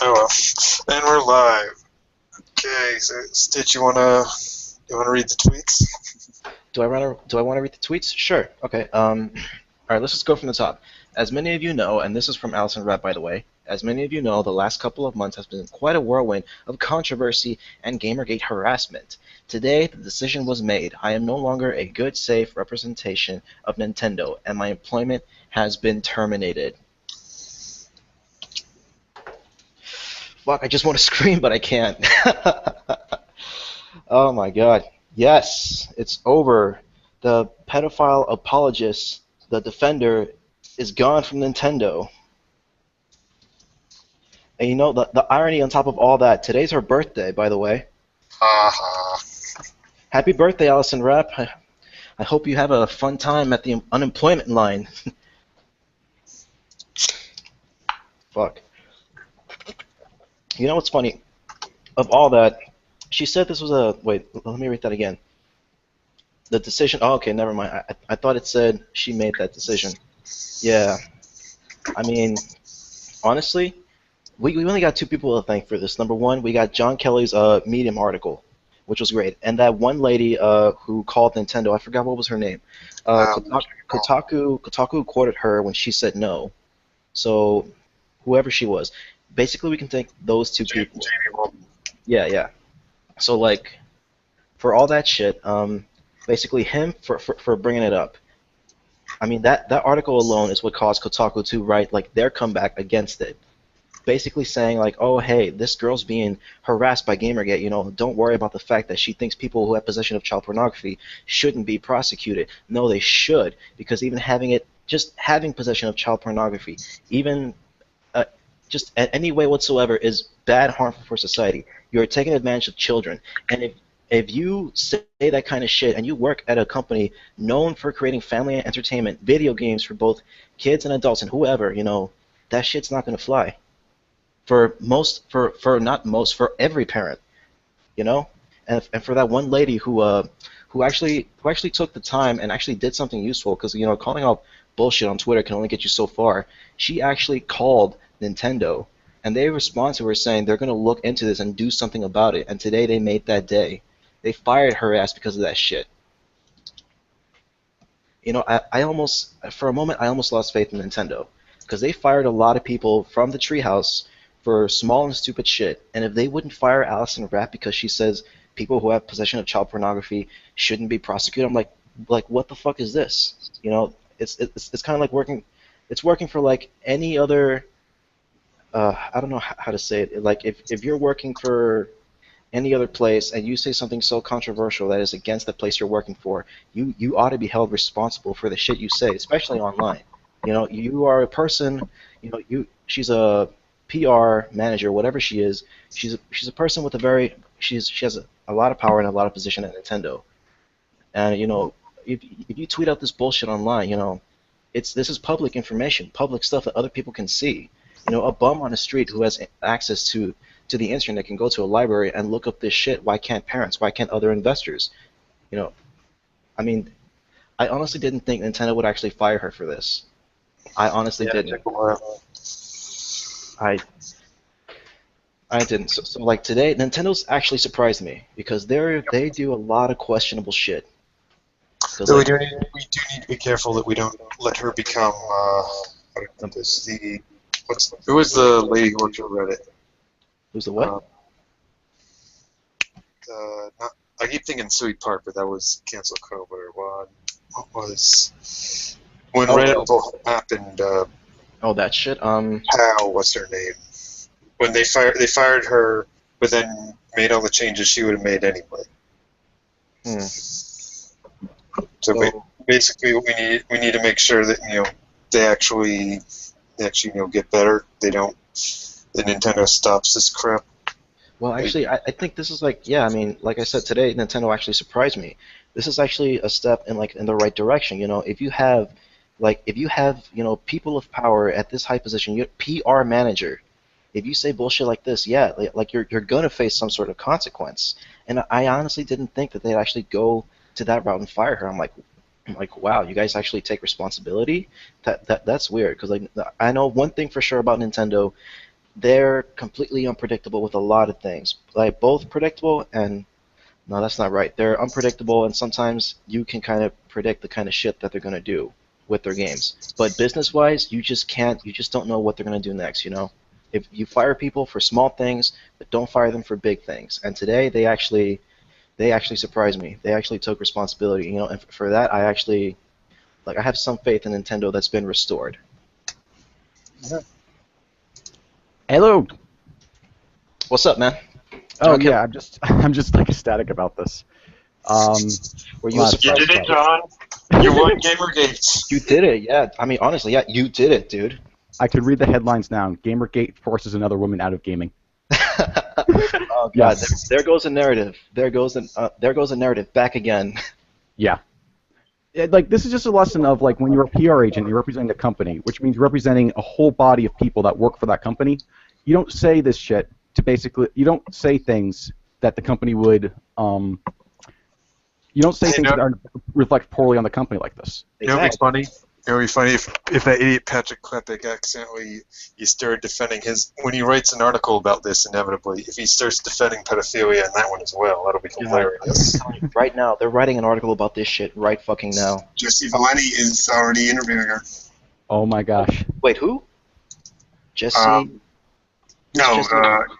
Oh well. And we're live. Okay, so Stitch, you wanna read the tweets? Do I want to read the tweets? Sure. Okay. All right. Let's just go from the top. As many of you know, and this is from Allison Rapp, by the way. As many of you know, the last couple of months has been quite a whirlwind of controversy and Gamergate harassment. Today, the decision was made. I am no longer a good, safe representation of Nintendo, and my employment has been terminated. Fuck! I just want to scream, but I can't. Oh my god. Yes, it's over. The pedophile apologist, the defender, is gone from Nintendo. And you know, the irony on top of all that, today's her birthday, by the way. Haha. Happy birthday, Allison Rapp. I hope you have a fun time at the unemployment line. Fuck. You know what's funny? Of all that, she said this was a. Wait, let me read that again. The decision. Oh, okay, never mind. I thought it said she made that decision. Yeah. I mean, honestly, we only got two people to thank for this. Number one, we got John Kelly's Medium article, which was great, and that one lady who called Nintendo. I forgot what was her name. Kotaku quoted her when she said no. So whoever she was, basically we can thank those two people. Jamie Walton. Yeah, yeah. So like for all that shit, basically him for bringing it up. I mean that article alone is what caused Kotaku to write like their comeback against it. Basically saying like, oh hey, this girl's being harassed by Gamergate. You know, don't worry about the fact that she thinks people who have possession of child pornography shouldn't be prosecuted. No, they should, because even just having possession of child pornography, even uh, just any way whatsoever, is bad, harmful for society. You're taking advantage of children, and if you say that kind of shit and you work at a company known for creating family entertainment, video games for both kids and adults and whoever, you know, that shit's not gonna fly for not most for every parent, you know, and for that one lady who actually took the time and actually did something useful, because you know calling out bullshit on Twitter can only get you so far. She actually called Nintendo, and they responded to her saying they're going to look into this and do something about it. And today they made that day. They fired her ass because of that shit. You know, I almost for a moment I almost lost faith in Nintendo because they fired a lot of people from the treehouse for small and stupid shit. And if they wouldn't fire Allison Rapp because she says people who have possession of child pornography shouldn't be prosecuted, I'm like what the fuck is this? You know, it's kind of like working. It's working for like any other. I don't know how to say it. Like if you're working for any other place and you say something so controversial that is against the place you're working for, you ought to be held responsible for the shit you say, especially online. You know, you are a person. You know, she's a PR manager, whatever she is. She's a person with a very she has a lot of power and a lot of position at Nintendo. And you know, if you tweet out this bullshit online, you know, this is public information, public stuff that other people can see. You know, a bum on the street who has access to the internet can go to a library and look up this shit. Why can't parents? Why can't other investors? You know, I mean, I honestly didn't think Nintendo would actually fire her for this. I honestly Yeah, it didn't. took a while. I I didn't. So like today, Nintendo's actually surprised me because they do a lot of questionable shit. Because Though like, we do need to be careful that we don't let her become how do I put this? Who was the lady who worked for Reddit? who's the what? Uh, not, I keep thinking Sweet Park, but that was Cancel Cobra. What was when Oh, Reddit revolt happened? oh, that shit. How what's her name? When they fired her, but then made all the changes she would have made anyway. Hmm. So So basically, what we need to make sure that they actually get better. They don't. The Nintendo stops this crap. well, They, actually, I think this is like, yeah, I mean, like I said today, Nintendo actually surprised me. This is actually a step in like in the right direction. You know, if you have you know people of power at this high position, you PR manager. If you say bullshit like this, yeah, like you're gonna face some sort of consequence. And I honestly didn't think that they'd actually go to that route and fire her. I'm like, wow, you guys actually take responsibility. That's weird because like I know one thing for sure about Nintendo. they're completely unpredictable with a lot of things. Like both predictable and no, that's not right. They're unpredictable, and sometimes you can kind of predict the kind of shit that they're gonna do with their games. But business-wise, you just can't. You just don't know what they're gonna do next. You know, if you fire people for small things, but don't fire them for big things. And today they actually surprised me. They actually took responsibility. You know, and for that, I actually I have some faith in Nintendo that's been restored. Hello. What's up, man? Oh Okay. yeah, I'm just like ecstatic about this. Were you Lots surprised? You did it, John. You won Gamergate. You did it, yeah. I mean, honestly, yeah, you did it, dude. I could read the headlines now. Gamergate forces another woman out of gaming. Oh God, Yes. there goes a narrative. There goes a narrative back again. Yeah. Like this is just a lesson of like when you're a PR agent, you're representing a company, which means you're representing a whole body of people that work for that company. You don't say this shit to basically. You don't say things that the company would. You don't say things that reflect poorly on the company like this. You know what'd be funny? It would be funny if that idiot Patrick Klepek accidentally he started defending his when he writes an article about this inevitably if he starts defending pedophilia in that one as well, that'll be hilarious. Right now, they're writing an article about this shit right fucking now. Jesse Valenti is already interviewing her. Oh my gosh. Wait, who? Jesse? No, Jesse-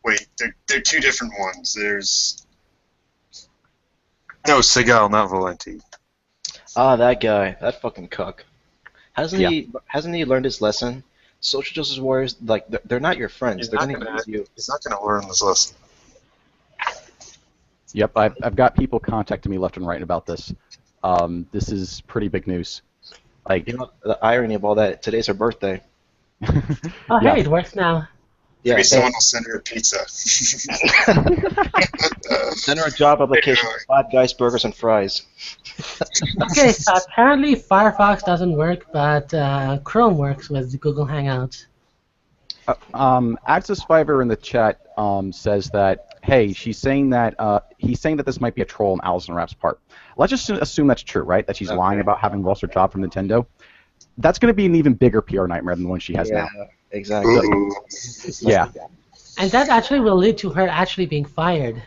wait, they're two different ones. There's no Segal, not Valenti. Ah, that guy, that fucking cuck. Hasn't Yeah. he learned his lesson? Social justice warriors, like they're not your friends. They're gonna use you. He's not gonna learn this lesson. Yep. I've got people contacting me left and right about this. This is pretty big news. Like. You know the irony of all that. Today's her birthday. Oh, Yeah. hey, it works now. Yeah, Maybe someone will send her a pizza. send her a job application for 5 Guys Burgers and Fries. Okay, so apparently Firefox doesn't work, but Chrome works with Google Hangouts. Access Fiverr in the chat says that hey, he's saying that this might be a troll on Alison Rapp's part. Let's just assume that's true, right? That she's lying about having lost her job from Nintendo. That's going to be an even bigger PR nightmare than the one she has now. Exactly. Ooh. Yeah. And that actually will lead to her actually being fired.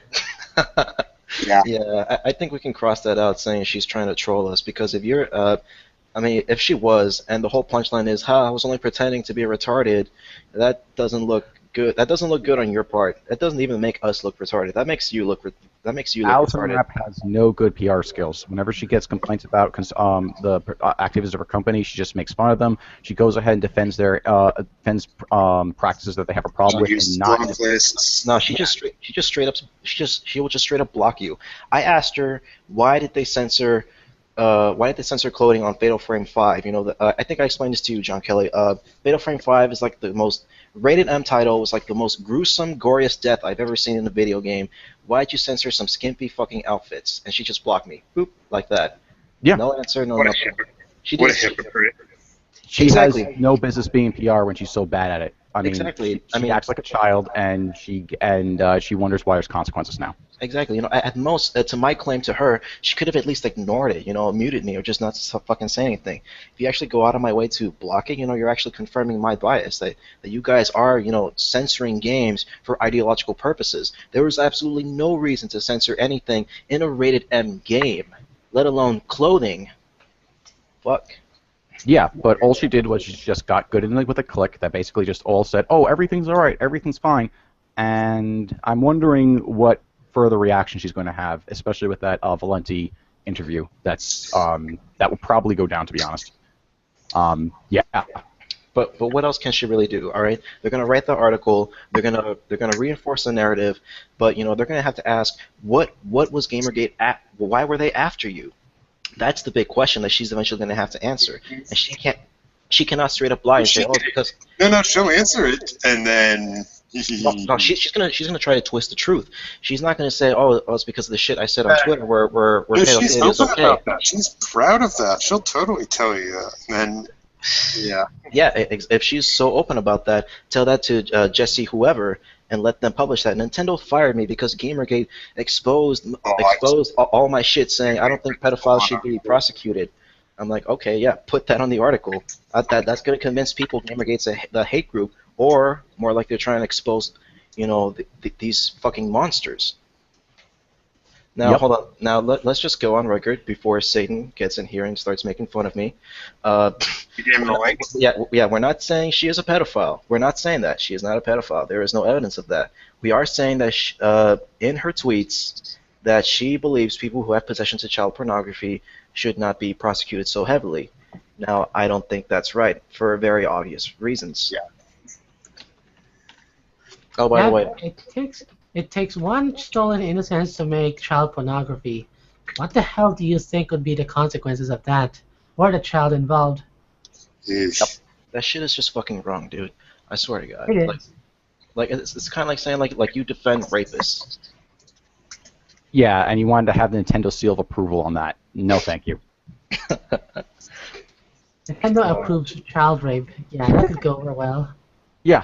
Yeah. Yeah, I think we can cross that out saying she's trying to troll us because if you're, I mean, if she was, and the whole punchline is, I was only pretending to be retarded, that doesn't look good. That doesn't look good on your part. That doesn't even make us look retarded. That makes you look Alison retarded. Rapp has no good PR skills. Whenever she gets complaints about the activities of her company, she just makes fun of them. She goes ahead and defends practices that they have a problem with, and not. No, she will just straight up block you. I asked her why did they censor clothing on Fatal Frame 5? You know, I think I explained this to you, John Kelly. Fatal Frame 5 is like the most rated M title. Was like the most gruesome, goriest death I've ever seen in a video game. Why'd you censor some skimpy fucking outfits? And she just blocked me. Boop, like that. Yeah. No answer, no What a nothing. hypocrite. She What a did. hypocrite. She Exactly. has no business being PR when she's so bad at it. I mean, Exactly. She acts like a child, and she wonders why there's consequences now. Exactly. You know, at most, to my claim to her, she could have at least ignored it. You know, muted me or just not fucking say anything. If you actually go out of my way to block it, you know, you're actually confirming my bias that you guys are, you know, censoring games for ideological purposes. There was absolutely no reason to censor anything in a rated M game, let alone clothing. Fuck. Yeah, but all she did was she just got good in it with a click that basically just all said, "Oh, everything's all right, everything's fine," and I'm wondering what further reaction she's going to have, especially with that Valenti interview. That will probably go down, to be honest. Yeah. But what else can she really do? All right, they're gonna write the article. They're gonna reinforce the narrative. But you know they're gonna have to ask what was Gamergate at? Why were they after you? That's the big question that she's eventually gonna have to answer. And she cannot straight up lie and say, oh, because No, she'll answer it, and then. no, she's gonna try to twist the truth. She's not gonna say, oh, it's because of the shit I said on Twitter where No, she's pedophilia is open okay. about that. She's proud of that. She'll totally tell you that. And then, yeah. Yeah, if she's so open about that, tell that to Jesse whoever and let them publish that. Nintendo fired me because Gamergate exposed all my shit, saying I don't think pedophiles should be prosecuted. I'm like, okay, yeah, put that on the article. That's gonna convince people Gamergate's the hate group or more like they're trying to expose, these fucking monsters. Now, Yep. hold on. Now, let's just go on record before Satan gets in here and starts making fun of me. You gave him a link? Yeah, we're not saying she is a pedophile. We're not saying that. She is not a pedophile. There is no evidence of that. We are saying that in her tweets that she believes people who have possessions of child pornography should not be prosecuted so heavily. Now, I don't think that's right for very obvious reasons. Yeah. Oh, by the way, It takes one stolen innocence to make child pornography. What the hell do you think would be the consequences of that? Or the child involved? Yeesh. that shit is just fucking wrong, dude. I swear to God. It is. Like it's kind of like saying like you defend rapists. Yeah, and you wanted to have the Nintendo seal of approval on that. No, thank you. Nintendo approves child rape. Yeah, that could go over well. Yeah,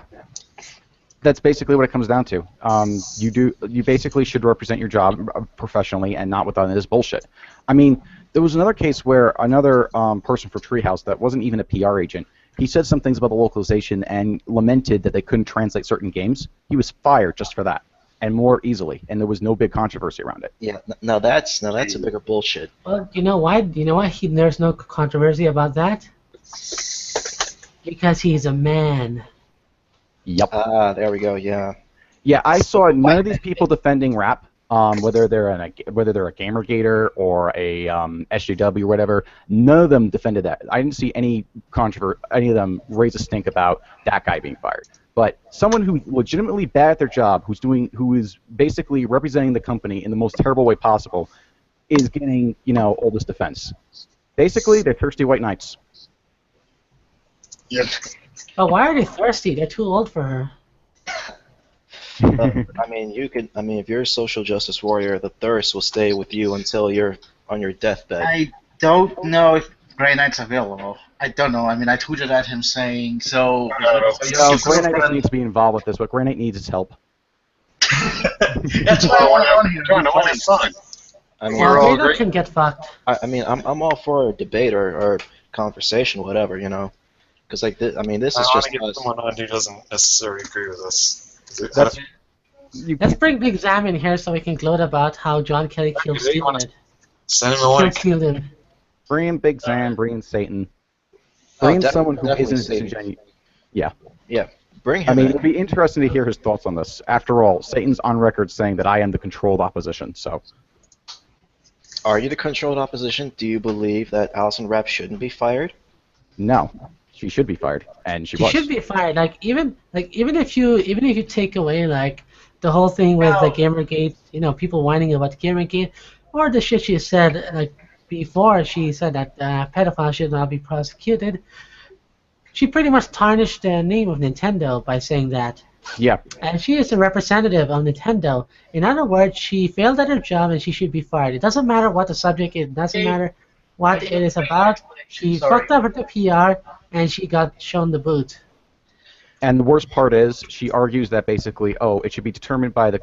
that's basically what it comes down to. You basically should represent your job professionally and not with all this bullshit. I mean, there was another case where another person for Treehouse that wasn't even a PR agent, he said some things about the localization and lamented that they couldn't translate certain games. He was fired just for that, and more easily, and there was no big controversy around it. Yeah, now that's a bigger bullshit. Well, you know why? You know why there's no controversy about that? Because he's a man. Yep. Ah, there we go. Yeah. Yeah, I saw none of these people defending Rapp, whether they're a Gamergater or a SJW or whatever. None of them defended that. I didn't see any of them raise a stink about that guy being fired. But someone who's legitimately bad at their job, who is basically representing the company in the most terrible way possible, is getting all this defense. Basically, they're thirsty white knights. Yep. But why are they thirsty? They're too old for her. I mean, if you're a social justice warrior, the thirst will stay with you until you're on your deathbed. I don't know if Grey Knight's available. I don't know. I mean, I tweeted at him saying, so... Grey Knight doesn't need to be involved with this. What Grey Knight needs is help. That's why I want on here. Trying to win his son. I mean, We're all Vader great. can get fucked. I mean, I'm all for a debate or conversation, whatever, because this is I want just to get us. someone on who doesn't necessarily agree with us. That's- Let's bring Big Zam in here so we can gloat about how John Kelly killed Okay, you wanna- Steven. Send him a link. Killed him. Bring in Big Sam, bring in Satan. Bring in someone who definitely isn't Satan. disingenuous. Yeah. Yeah, bring him. I mean, in. it'd be interesting to hear his thoughts on this. After all, Satan's on record saying that I am the controlled opposition, so... Are you the controlled opposition? Do you believe that Alison Rapp shouldn't be fired? No. She should be fired, and she She was. should be fired. Even if you take away the whole thing with the Gamergate, people whining about Gamergate, or the shit she said before she said that pedophiles should not be prosecuted. She pretty much tarnished the name of Nintendo by saying that. Yeah. And she is a representative of Nintendo. In other words, she failed at her job and she should be fired. It doesn't matter what the subject is. It doesn't matter what it is about. She fucked up with the PR and she got shown the boot. And the worst part is, she argues that basically, it should be determined by the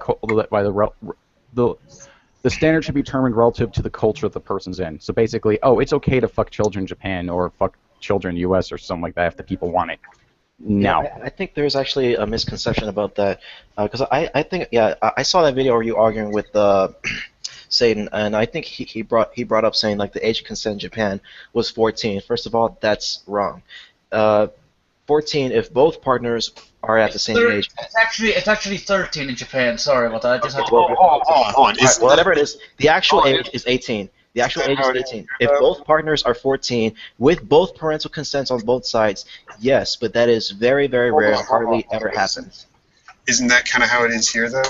standard should be determined relative to the culture that the person's in. So basically, it's okay to fuck children in Japan or fuck children in the U.S. or something like that if the people want it. No. Yeah, I think there's actually a misconception about that, because I think I saw that video where you arguing with Satan, and I think he brought up saying the age of consent in Japan was 14. First of all, that's wrong. 14 if both partners are at the same age. It's actually 13 in Japan. Sorry about that. I just had to... Hold on. Well, whatever it is, the actual age is 18. The actual age is 18. If both partners are 14, with both parental consents on both sides, yes, but that is very, very rare. Hardly ever happens. Isn't that kind of how it is here, though?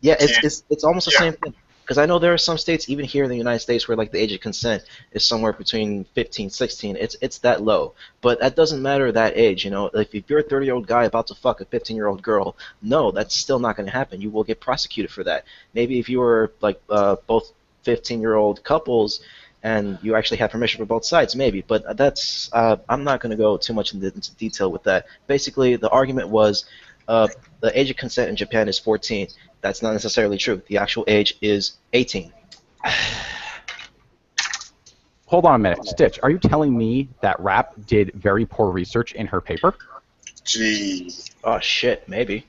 Yeah, it's almost the same thing. Because I know there are some states, even here in the United States, where the age of consent is somewhere between 15, 16. It's that low. But that doesn't matter that age, If you're a 30-year-old guy about to fuck a 15-year-old girl, no, that's still not going to happen. You will get prosecuted for that. Maybe if you were both 15-year-old couples and you actually have permission for both sides, maybe. But that's I'm not going to go too much into detail with that. Basically, the argument was the age of consent in Japan is 14. That's not necessarily true. The actual age is 18. Hold on a minute. Stitch, are you telling me that Rapp did very poor research in her paper? Gee. Oh shit, maybe.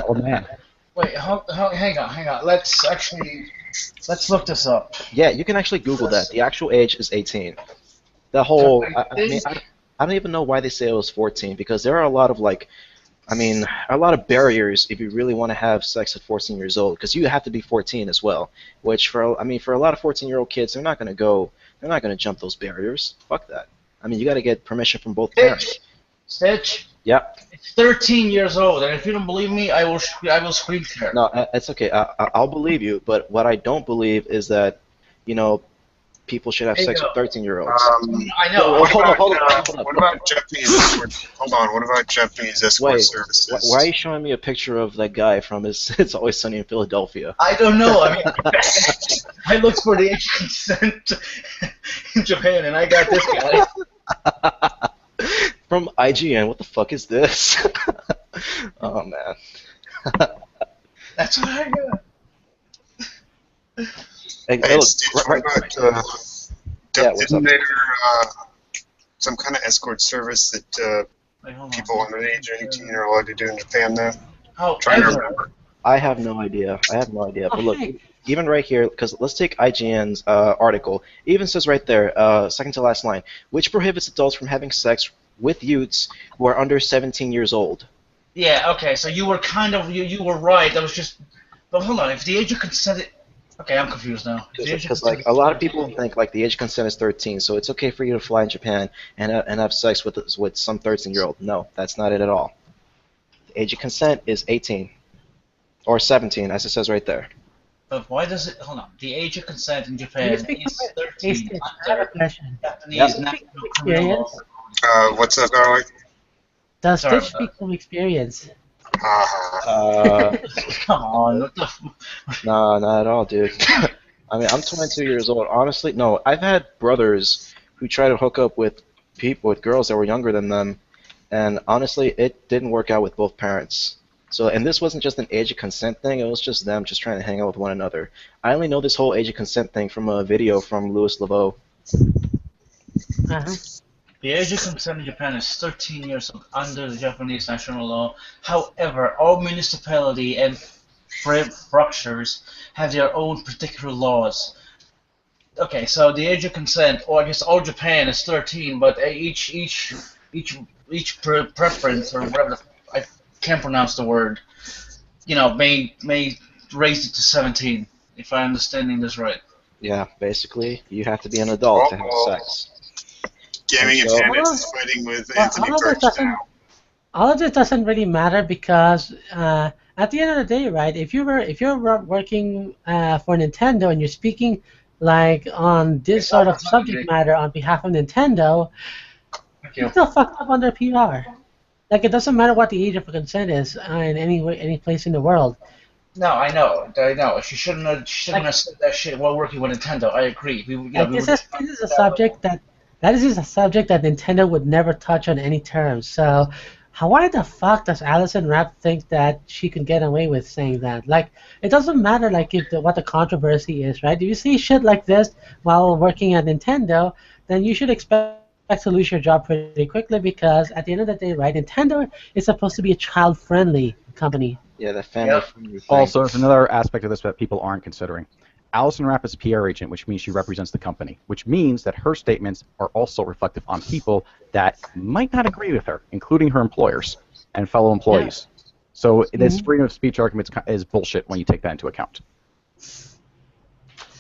Oh man. Wait, hang on. Let's look this up. Yeah, you can actually Google that. The actual age is 18. The whole, I don't even know why they say it was 14 because there are a lot of a lot of barriers if you really want to have sex at 14 years old because you have to be 14 as well. Which for a lot of 14-year-old kids, they're not gonna jump those barriers. Fuck that. I mean, you got to get permission from both parents. Stitch. Yep. It's 13 years old, and if you don't believe me, I will screen share. No, it's okay. I'll believe you, but what I don't believe is that, people should have sex with 13-year-olds. I know. What about Japanese escort? Hold on. What about Japanese escort services? Why are you showing me a picture of that guy from It's Always Sunny in Philadelphia? I don't know. I mean, I looked for the age consent in Japan, and I got this guy. From IGN, what the fuck is this? Oh man. That's what I got. Hey, Hey, look, Steve, what about, isn't there some kind of escort service that Wait, hold on. people under the age of 18 are allowed to do in Japan now? How Trying to remember. I have no idea. But look, even right here, because let's take IGN's article. It even says right there, second to last line, which prohibits adults from having sex with youths who are under 17 years old. Yeah, okay, so you were you were right. That was just, but hold on, if the age of consent, okay, I'm confused now. Because a lot of people think the age of consent is 13, so it's okay for you to fly in Japan and have sex with some 13-year-old. No, that's not it at all. The age of consent is 18 or 17, as it says right there. But why does it, hold on, the age of consent in Japan is 13 I have a question. Japanese national criminal law. What's that, Garlic? Does Sorry, Stitch speak from experience? Come on, what the No, not at all, dude. I mean, I'm 22 years old. Honestly, no. I've had brothers who try to hook up with girls that were younger than them, and honestly, it didn't work out with both parents. So, and this wasn't just an age of consent thing. It was just them just trying to hang out with one another. I only know this whole age of consent thing from a video from Louis Laveau. Uh-huh. The age of consent in Japan is 13 years old under the Japanese national law. However, all municipality and prefectures have their own particular laws. Okay, so the age of consent, or I guess all Japan is 13, but each preference or whatever I can't pronounce the word, may raise it to 17. If I'm understanding this right. Yeah, basically, you have to be an adult to have sex. Gaming and Janet is fighting with Anthony Birch now. All of this doesn't really matter because at the end of the day, right? If you're working for Nintendo and you're speaking on this sort of subject matter on behalf of Nintendo, you're still fucked up under PR. It doesn't matter what the age of consent is in any place in the world. No, I know. She shouldn't have said that shit while working with Nintendo. I agree. This is a subject that is a subject that Nintendo would never touch on any terms. So, why the fuck does Alison Rapp think that she can get away with saying that? It doesn't matter what the controversy is, right? If you see shit like this while working at Nintendo, then you should expect to lose your job pretty quickly because at the end of the day, right, Nintendo is supposed to be a child-friendly company. Yeah, the family-friendly thing. Also, there's another aspect of this that people aren't considering. Alison Rapp is a PR agent, which means she represents the company, which means that her statements are also reflective on people that might not agree with her, including her employers and fellow employees. Yeah. So this freedom of speech argument is bullshit when you take that into account.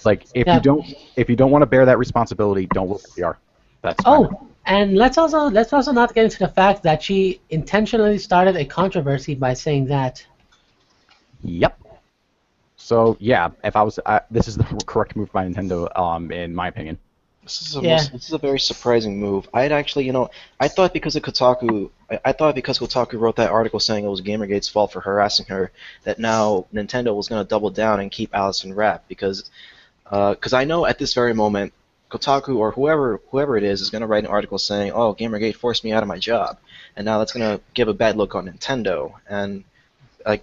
If you don't want to bear that responsibility, don't work for PR. That's fine. Oh, and let's also not get into the fact that she intentionally started a controversy by saying that. Yep. So yeah, if I was, this is the correct move by Nintendo, in my opinion. This is a very surprising move. I thought because Kotaku wrote that article saying it was Gamergate's fault for harassing her, that now Nintendo was going to double down and keep Alison Rapp because I know at this very moment Kotaku or whoever it is going to write an article saying, oh, Gamergate forced me out of my job, and now that's going to give a bad look on Nintendo. And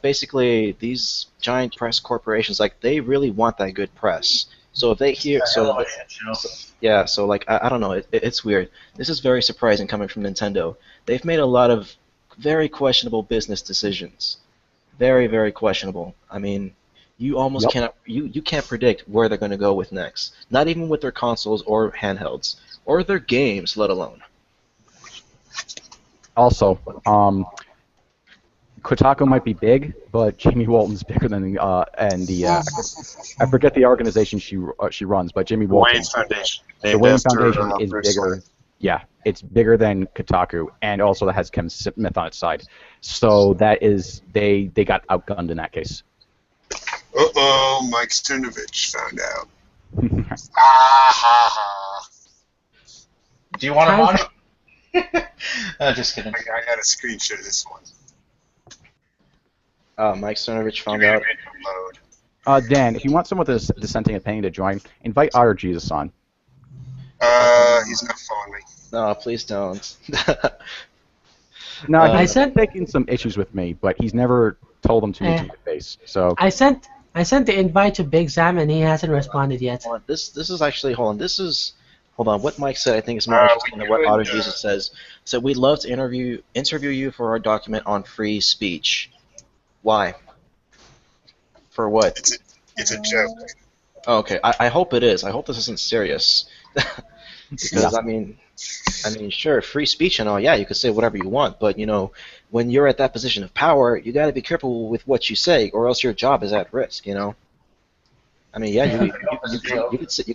basically these giant press corporations, they really want that good press. So if they hear, I don't know, it's weird. This is very surprising coming from Nintendo. They've made a lot of very questionable business decisions. Very, very questionable. I mean, you almost Yep. cannot, you can't predict where they're going to go with next. Not even with their consoles or handhelds, or their games, let alone. Also, Kotaku might be big, but Jamie Walton's bigger than I forget the organization she runs, but Jamie Walton. Wayne Foundation. The Named Wayne after, Foundation is Bruce bigger. Wayne. Yeah, it's bigger than Kotaku, and also that has Kevin Smith on its side. So that is they got outgunned in that case. Uh-oh, Mike Sternovich found out. Ah ha ha. Do you want to monitor? Just kidding. I got a screenshot of this one. Mike Sternovich found Give me a out. minute to load. Dan, if you want someone with a dissenting opinion to join, invite Otter Jesus on. He's not following me. No, please don't. No, I he's sent- taking some issues with me, but he's never told them to me to my face. So I sent the invite to Big Sam and he hasn't responded yet. Hold on, this is actually, hold on, what Mike said I think is more we interesting than what could, Otter Jesus says. So we'd love to interview you for our document on free speech. Why? For what? It's a joke. Oh, okay, I hope it is. I hope this isn't serious. Because I mean, sure, free speech and all, yeah, you can say whatever you want, but you know, when you're at that position of power, you got to be careful with what you say, or else your job is at risk. You know. I mean, yeah, you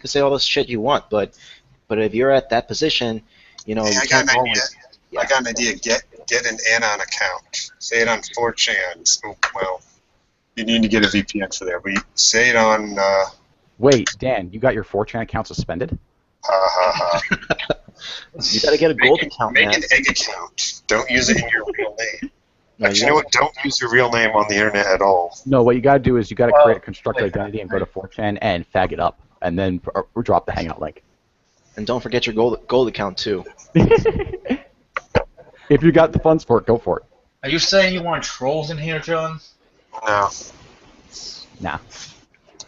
can say all this shit you want, but if you're at that position, you know, Hey, you I got an can't idea. always. Yeah. I got an idea. Get an Anon account. Say it on 4chan. Oh, well, you need to get a VPN for that. But you say it on. wait, Dan, you got your 4chan account suspended? Ha ha ha. You got to get a gold account, Make man. an egg account. Don't use it in your real name. No, Actually, you know what? Don't use your real name on the internet at all. No, what you got to do is you got to create a constructed identity and go to 4chan and fag it up, and then drop the Hangout link. And don't forget your gold account too. If you got the funds for it, go for it. Are you saying you want trolls in here, John? No. Nah.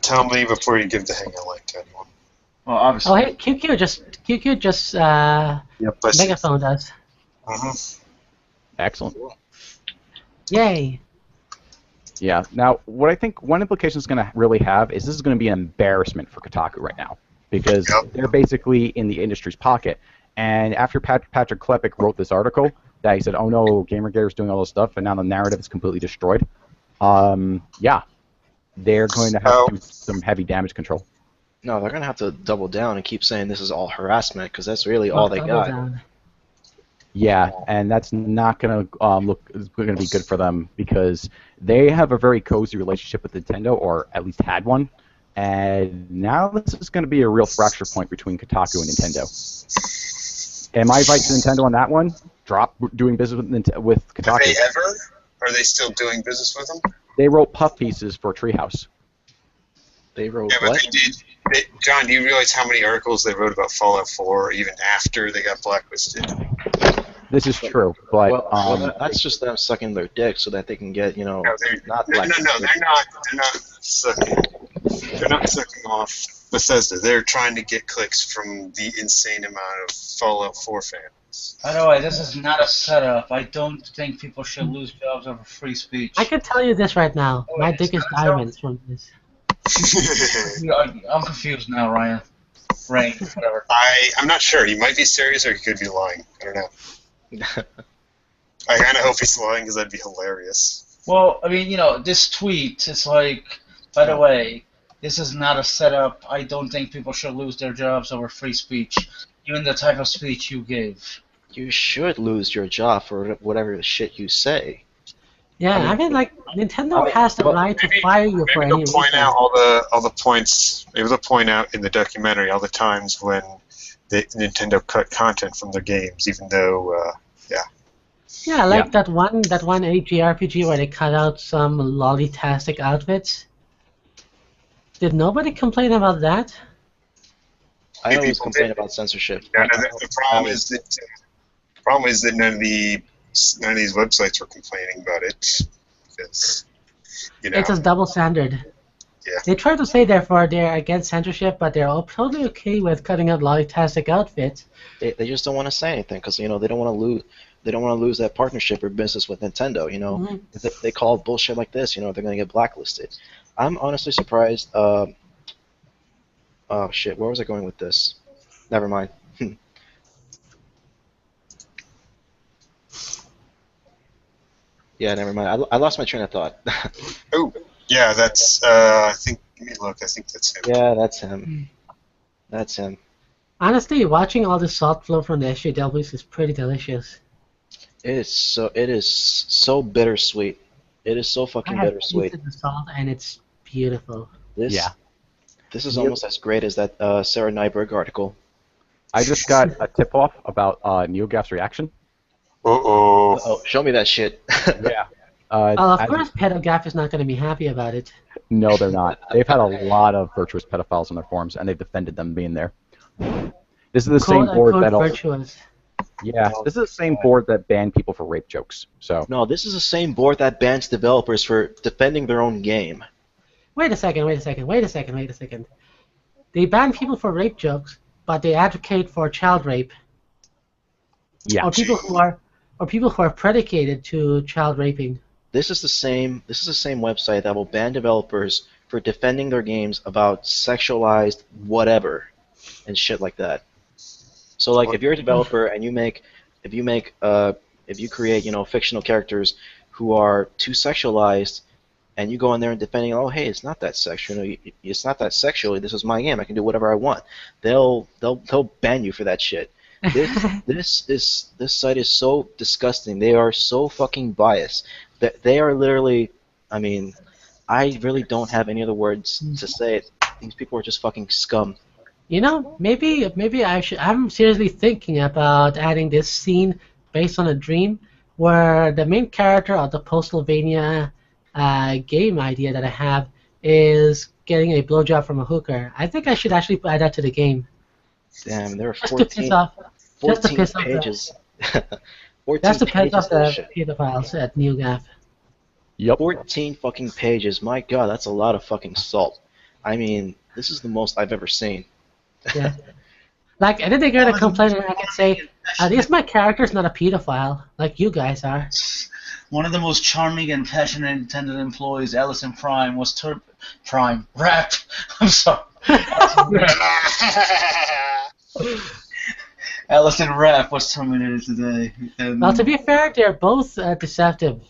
Tell me before you give the Hangout link to anyone. Well, obviously. Oh hey, QQ just Yep. megaphoned us. Mm-hmm. Excellent. Yay! Yeah. Now, what I think one implication it's going to really have is this is going to be an embarrassment for Kotaku right now because Yep. they're basically in the industry's pocket. And after Patrick Klepek wrote this article, that he said, "Oh no, Gamergate is doing all this stuff," and now the narrative is completely destroyed. Yeah, they're going to have to do some heavy damage control. No, they're gonna have to double down and keep saying this is all harassment because that's really all they Double got. down. Yeah, and that's not going to going to be good for them because they have a very cozy relationship with Nintendo, or at least had one. And now this is going to be a real fracture point between Kotaku and Nintendo. And my advice to Nintendo on that one: drop doing business with Kotaku. Have they ever? Are they still doing business with them? They wrote puff pieces for Treehouse. They wrote Yeah, but what? they did. John, do you realize how many articles they wrote about Fallout 4 even after they got blacklisted? This is true, but That's just them sucking their dick so that they can get, you know, No, they're not no, black. they're not sucking. They're not sucking off Bethesda. They're trying to get clicks from the insane amount of Fallout 4 fans. By the way, this is not a setup. I don't think people should lose jobs over free speech. I can tell you this right now. My dick is diamonds from this. I'm confused now, Ryan. Rain, whatever. I'm not sure. He might be serious or he could be lying. I don't know. I kind of hope he's lying because that'd be hilarious. Well, I mean, you know, this tweet, it's like, by the way, this is not a setup. I don't think people should lose their jobs over free speech, even the type of speech you gave. You should lose your job for whatever shit you say. Yeah, I mean, like Nintendo has the right to fire you for Maybe any they'll point reason. out all the points. Maybe they'll point out in the documentary all the times when Nintendo cut content from their games, even though, Yeah, like that one AGRPG where they cut out some lolly-tastic outfits. Did nobody complain about that? I Few always people complain did. about censorship. the problem is that none of these websites were complaining about it because It's a double standard. Yeah. They try to say therefore they're against censorship, but they're all totally okay with cutting out lolly-tastic outfits. They just don't want to say anything because they don't want to lose. They don't want to lose that partnership or business with Nintendo. Mhm. If they call bullshit like this, they're gonna get blacklisted. I'm honestly surprised. Oh shit, where was I going with this? Never mind. Yeah, never mind. I lost my train of thought. Oh, yeah, that's. I think. Let me look. I think that's him. Yeah, that's him. That's him. Honestly, watching all the salt flow from the SJWs is pretty delicious. It is so bittersweet. It is so I fucking have bittersweet. tasted the salt, and it's beautiful. This Yeah. this is almost as great as that Sarah Nyberg article. I just got a tip-off about Neogaf's reaction. Uh-oh. Oh, show me that shit. Yeah. Well, of course, Pedogaf is not going to be happy about it. No, they're not. They've had a lot of virtuous pedophiles on their forums, and they've defended them being there. This is the same board Quote that also, virtuous. yeah, this is the same board that banned people for rape jokes. So No, this is the same board that bans developers for defending their own game. Wait a second. They ban people for rape jokes, but they advocate for child rape, yeah, or people who are predicated to child raping. This is the same website that will ban developers for defending their games about sexualized whatever and shit like that. So like if you're a developer and if you create, fictional characters who are too sexualized and you go in there and defending, oh hey, it's not that sexual, it's not that sexual, this is my game, I can do whatever I want. They'll ban you for that shit. This site is so disgusting. They are so fucking biased. They are literally, I mean, I really don't have any other words to say it. These people are just fucking scum. Maybe I should. I'm seriously thinking about adding this scene based on a dream, where the main character of the Postalvania game idea that I have is getting a blowjob from a hooker. I think I should actually add that to the game. Damn, there are Just to piss 14, off. Just to 14 piss off pages. 14 That's to piss pages off of the shit. pedophiles at Neogaf. yep. 14 fucking pages. My god, that's a lot of fucking salt. I mean, this is the most I've ever seen. Yeah. Like, and then they're gonna complain, and I can say, at least my character's not a pedophile, like you guys are. One of the most charming and passionate Nintendo employees, Allison Prime, was Rapp. I'm sorry. Allison Rapp was terminated today. And, Well, to be fair, they're both deceptive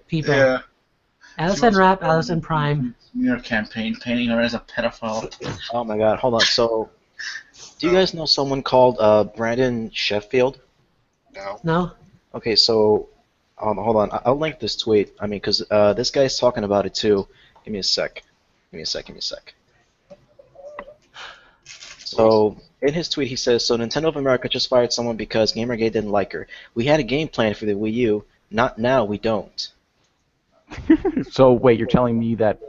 people. yeah. Allison Rapp, Allison Prime. Smear campaign painting her as a pedophile. Oh my god, hold on. So, do you guys know someone called Brandon Sheffield? No. No? Okay, so, hold on. I'll link this tweet. I mean, because this guy's talking about it too. Give me a sec. So, in his tweet, he says, so Nintendo of America just fired someone because Gamergate didn't like her. We had a game plan for the Wii U. Not now, we don't. So wait, you're telling me that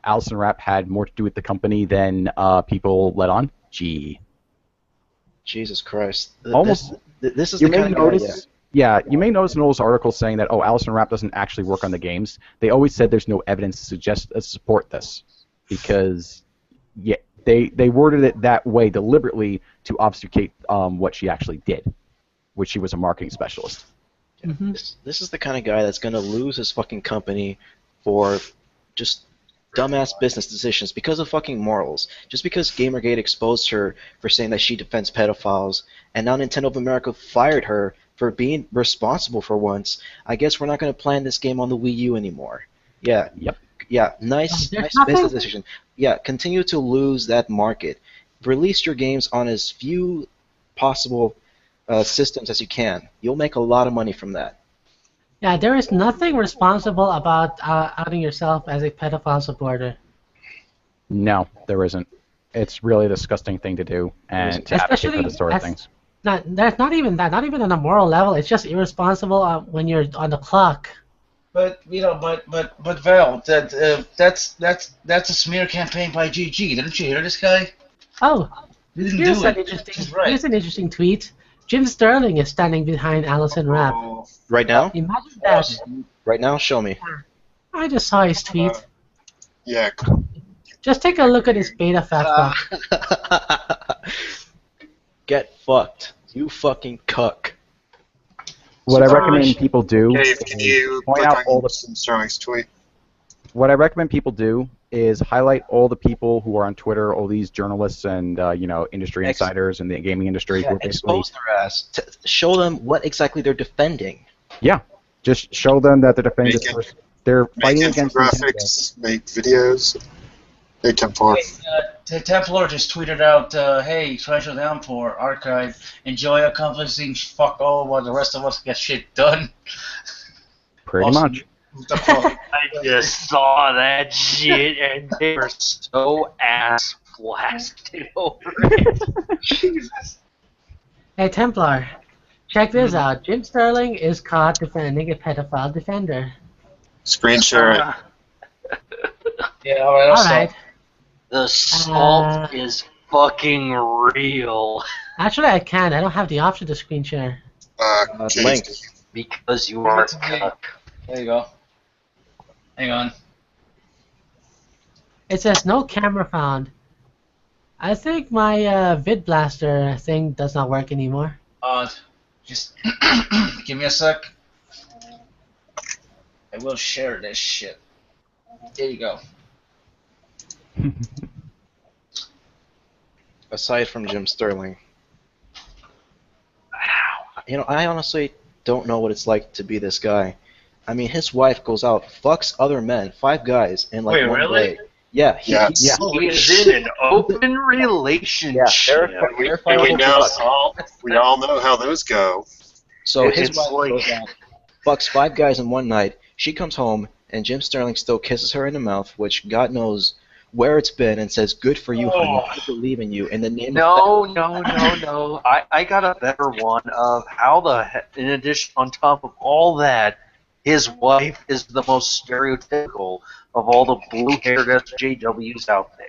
Allison Rapp had more to do with the company than people let on? Gee. Jesus Christ. Almost. This is You the may kind of guy, notice. Yeah, you may notice in all those articles saying that Allison Rapp doesn't actually work on the games. They always said there's no evidence to support this because they worded it that way deliberately to obfuscate what she actually did, which she was a marketing specialist. Mm-hmm. This is the kind of guy that's going to lose his fucking company for just dumbass business decisions because of fucking morals. Just because Gamergate exposed her for saying that she defends pedophiles, and now Nintendo of America fired her for being responsible for once, I guess we're not going to plan this game on the Wii U anymore. Yeah. Yep. Yeah, nice business decision. Yeah, continue to lose that market. Release your games on as few possible systems as you can. You'll make a lot of money from that. Yeah, there is nothing responsible about outing yourself as a pedophile supporter. No, there isn't. It's really a disgusting thing to do, and to advocate for the sort of things. There's not even that. Not even on a moral level. It's just irresponsible when you're on the clock. But Val, that's a smear campaign by GG. Didn't you hear this guy? Oh, He didn't here's do an it. interesting. He's right. Here's an interesting tweet. Jim Sterling is standing behind Allison Rapp. Right now? Imagine that. Right now? Show me. I just saw his tweet. Yeah. Just take a look at his beta fact. get fucked. You fucking cuck. What I Sorry. recommend people do Dave, can is you point click out all on the some Sterling's tweet? what I recommend people do is highlight all the people who are on Twitter, all these journalists and industry insiders in the gaming industry who Yeah, are basically expose their ass. Show them what exactly they're defending. just show them that they're defending this Make it- person. They're Make fighting against Nintendo. infographics, make videos. Hey, Templar. Templar just tweeted out, hey, Treasure Downpour, archive, enjoy accomplishing fuck all while the rest of us get shit done. Pretty Awesome. much. What the fuck? I just saw that shit and they were so ass blasted over it. Jesus. Hey, Templar, check this out. Jim Sterling is caught defending a pedophile defender. Screen share it. Yeah, alright, I'll Alright. stop. The salt is fucking real Actually, I can't. I don't have the option to screen share. Link. because you are a cuck. There you go. Hang on. It says no camera found. I think my vid blaster thing does not work anymore. Just give me a sec. I will share this shit. There you go. Aside from Jim Sterling. I honestly don't know what it's like to be this guy. I mean, his wife goes out, fucks other men, 5 guys, in like Wait, one really? day. Yeah, Yes. He's in an open relationship. We all know how those go. So his It's wife like- goes out, fucks 5 guys in one night. She comes home, and Jim Sterling still kisses her in the mouth, which God knows where it's been, and says, "Good for you, honey. I believe in you." In the name of No. I got a better one of how the heck, in addition, on top of all that, his wife is the most stereotypical of all the blue-haired SJWs out there.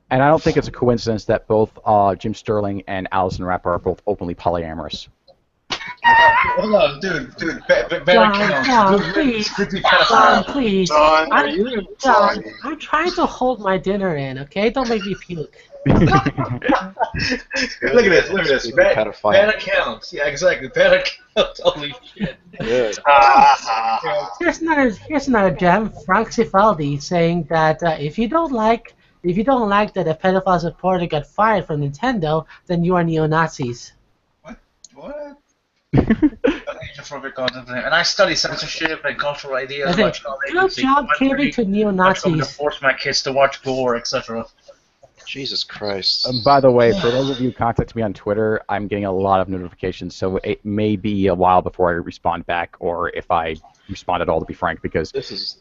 And I don't think it's a coincidence that both Jim Sterling and Allison Rapp are both openly polyamorous. Hold on, dude, better count. John, Dude, please. strictly John, pedophile. please. Don, are you John, implying? I'm trying to hold my dinner in, okay? Don't make me puke. Look at this. pedophile. Bad accounts. Yeah, exactly. Bad accounts. Holy shit. Good. Here's another gem. Frank Cifaldi saying that if you don't like that a pedophile supporter got fired from Nintendo, then you are neo-Nazis. What? Age-appropriate content. And I study censorship and cultural ideas. I think, good job catering to I'm trying to neo-Nazis. force my kids to watch gore, etc. Jesus Christ. By the way, for those of you who contact me on Twitter, I'm getting a lot of notifications, so it may be a while before I respond back, or if I respond at all, to be frank, because This is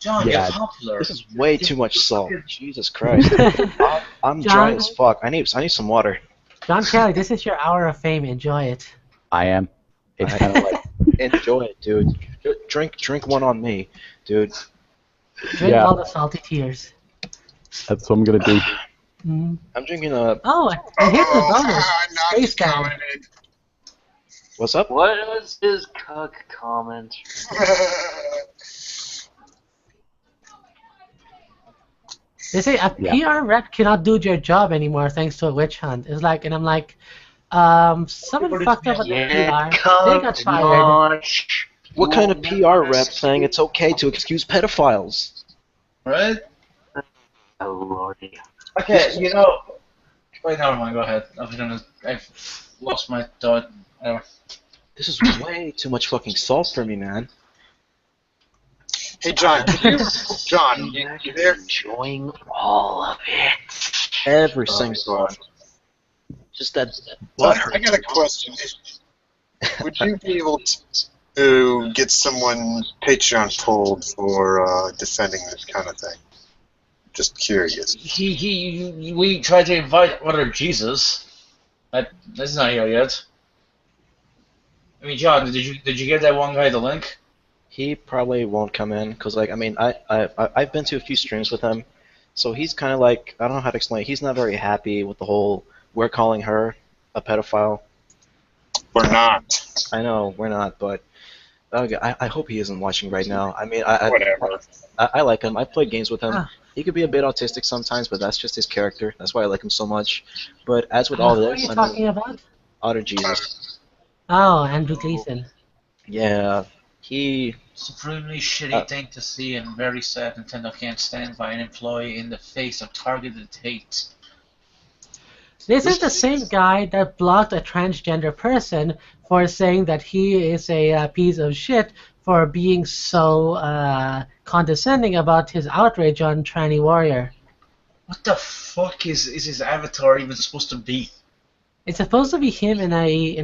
John, Yeah. you're popular. this is way too much salt. Jesus Christ. I'm dry John? as fuck. I need some water. John Kelly, this is your hour of fame. Enjoy it. I am. It's kind of like, Enjoy it, dude. Drink one on me, dude. Drink Yeah. all the salty tears. that's what I'm going to do. Mm. I'm drinking a. Oh, and here's the bonus. I'm not Space Dad. commented. What's up? What was his cuck comment? They say a Yeah. PR rep cannot do your job anymore thanks to a witch hunt. It's like, and I'm like, someone fucked up with the PR. They got fired. What kind of PR rep saying it's okay to excuse pedophiles? Right? Oh, lordy. Okay, Wait, never mind, go ahead. I've lost my thought. Anyway. This is way too much fucking salt for me, man. Hey, John, John, you there? Enjoying all of it. Every single one. Just that I butthurt. got a question. Would you be able to get someone Patreon pulled for defending this kind of thing? Just curious. We tried to invite Brother Jesus. That's not here yet. I mean, John, did you give that one guy the link? He probably won't come in because, like, I mean, I've been to a few streams with him, so he's kind of like, I don't know how to explain it. He's not very happy with the whole we're calling her a pedophile. Or not? I know we're not, but Okay, I hope he isn't watching right now. I mean, I Whatever. I like him. I've played games with him. Ah. He could be a bit autistic sometimes, but that's just his character. That's why I like him so much. But as with all Who are this, you I talking mean, about? Otter Jesus. Oh, Andrew Gleason. Yeah, he. Supremely shitty Uh, thing to see and very sad Nintendo can't stand by an employee in the face of targeted hate. This is the same guy that blocked a transgender person for saying that he is a piece of shit for being so condescending about his outrage on Tranny Warrior. What the fuck is his avatar even supposed to be? It's supposed to be him in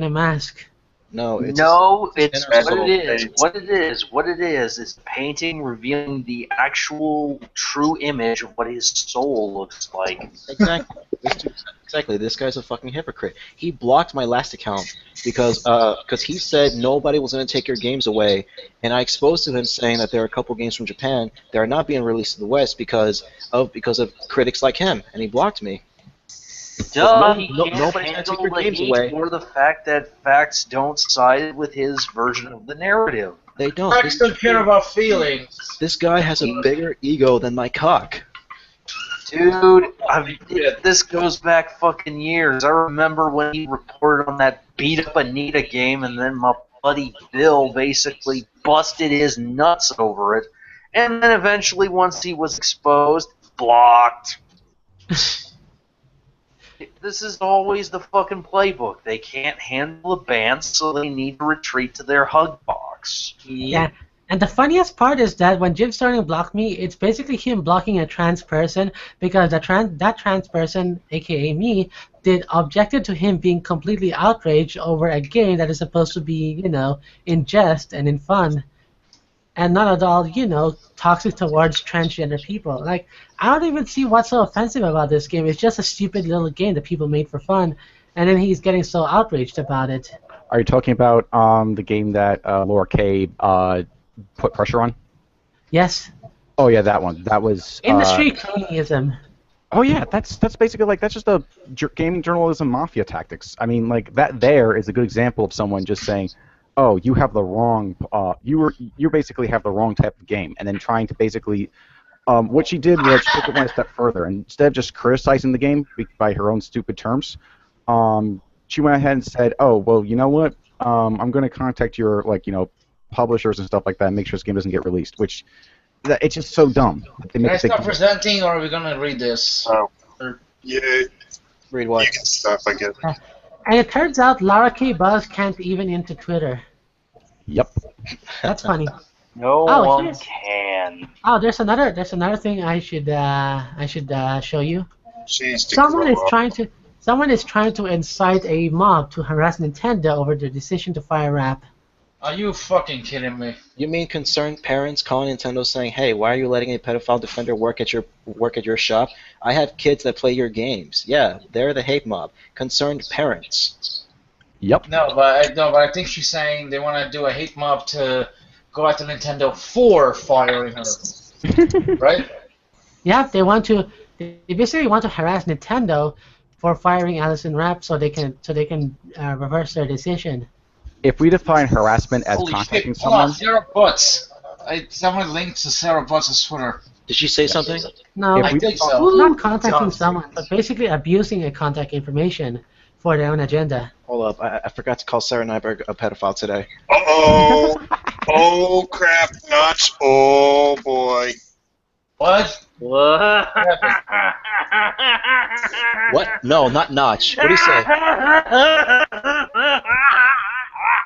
a mask. no, it's No, it's it's inner what soul. it is. What it is a painting revealing the actual true image of what his soul looks like. Exactly. Exactly. This guy's a fucking hypocrite. He blocked my last account because he said nobody was going to take your games away, and I exposed to him saying that there are a couple games from Japan that are not being released to the West because of critics like him, and he blocked me. Duh, he can't nobody's going to take handle your the games heat away. or the fact that facts don't side with his version of the narrative. They don't. Facts don't care about feelings. This guy has a bigger ego than my cock. Dude, this goes back fucking years. I remember when he reported on that beat up Anita game, and then my buddy Bill basically busted his nuts over it, and then eventually, once he was exposed, blocked. This is always the fucking playbook. They can't handle the ban, so they need to retreat to their hug box. Yeah. And the funniest part is that when Jim Sterling blocked me, it's basically him blocking a trans person because that trans person, aka me, objected to him being completely outraged over a game that is supposed to be, in jest and in fun, and not at all, toxic towards transgender people. Like, I don't even see what's so offensive about this game. It's just a stupid little game that people made for fun, and then he's getting so outraged about it. Are you talking about the game that Laura K put pressure on? Yes. Oh yeah, that one. That was Industry cronyism. Oh yeah, that's basically that's just a gaming journalism mafia tactics. I mean, that there is a good example of someone just saying, "Oh, you have the wrong. You basically have the wrong type of game," and then trying to basically. What she did was she took it one step further, and instead of just criticizing the game by her own stupid terms, she went ahead and said, "Oh, well, you know what? I'm going to contact your publishers and stuff like that and make sure this game doesn't get released." Which it's just so dumb. Can I stop presenting, or are we gonna read this? Oh, yeah. Read what? You can stop, I guess. And it turns out Lara K. Buzz can't even into Twitter. Yep. That's funny. No one here's- can. Oh, there's another thing I should show you. She's Someone is trying to incite a mob to harass Nintendo over their decision to fire Rapp. Are you fucking kidding me? You mean concerned parents calling Nintendo saying, "Hey, why are you letting a pedophile defender work at your shop? I have kids that play your games." Yeah, they're the hate mob. Concerned parents. Yep. No, but I think she's saying they want to do a hate mob to go after Nintendo for firing her, right? Yeah, they basically want to harass Nintendo for firing Alison Rapp so they can reverse their decision. If we define harassment as Holy contacting shit! Hold on, someone, Sarah Butts. Someone linked to Sarah Butts' Twitter. Did she say something? No, If I we think define- so. not contacting someone, but basically abusing a contact information for their own agenda. Hold up, I forgot to call Sarah Nyberg a pedophile today. Uh-oh. Oh, crap, Notch. Oh, boy. What? What? What? No, not Notch. What do you say?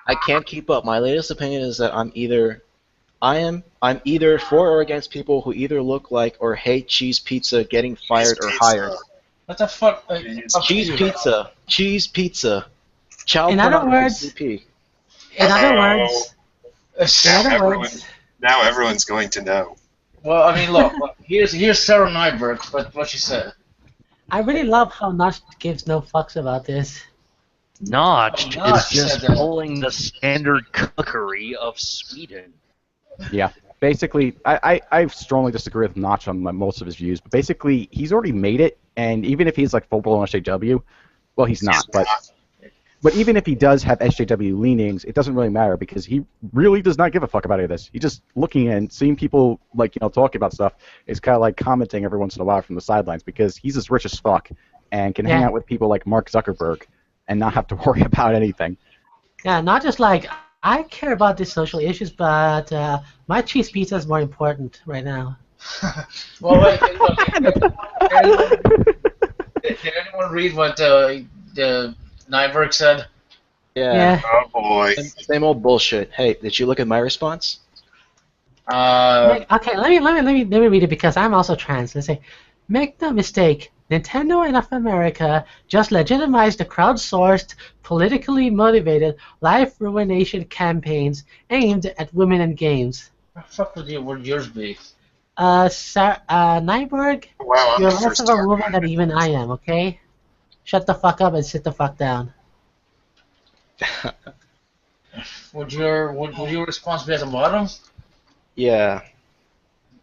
I can't keep up. My latest opinion is that I'm either for or against people who either look like or hate cheese pizza getting fired or hired. What the fuck? Cheese pizza. Cheese pizza. Chow In other pornography, words- CP. In other words, Now everyone's going to know. Well, I mean, look. Here's Sarah Nyberg. What she said. I really love how Notch gives no fucks about this. Notched Notch is just said that. pulling the standard cookery of Sweden. yeah. Basically, I strongly disagree with Notch on most of his views, but basically, he's already made it, and even if he's full-blown SJW, well, he's not, but But even if he does have SJW leanings, it doesn't really matter because he really does not give a fuck about any of this. He's just looking and seeing people talking about stuff. Is kind of like commenting every once in a while from the sidelines because he's as rich as fuck and can hang out with people like Mark Zuckerberg and not have to worry about anything. Yeah, not just like I care about these social issues, but my cheese pizza is more important right now. Well, wait, did anyone read what the Nyberg said? Yeah. Oh boy. Same old bullshit. Hey, did you look at my response? Okay, let me read it because I'm also trans. Let's say, make no mistake, Nintendo and of America just legitimized the crowdsourced, politically motivated life ruination campaigns aimed at women in games. What the fuck would yours be? Nyberg, Wow, I'm you're the less first of a time. woman than even I am, okay? Shut the fuck up and sit the fuck down. Would your response be at the bottom? Yeah.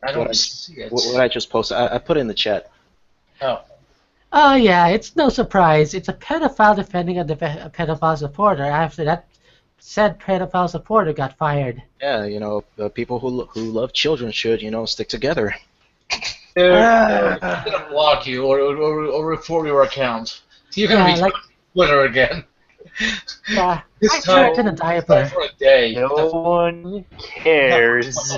I don't see it. What I just posted, I put it in the chat. Oh. Oh yeah, it's no surprise. It's a pedophile defending a pedophile supporter. After that said pedophile supporter got fired. Yeah, the people who love children should, stick together. They're gonna block you or report your account. You're gonna be like on Twitter again. yeah, This I tripped in a diaper. for a day. No one cares.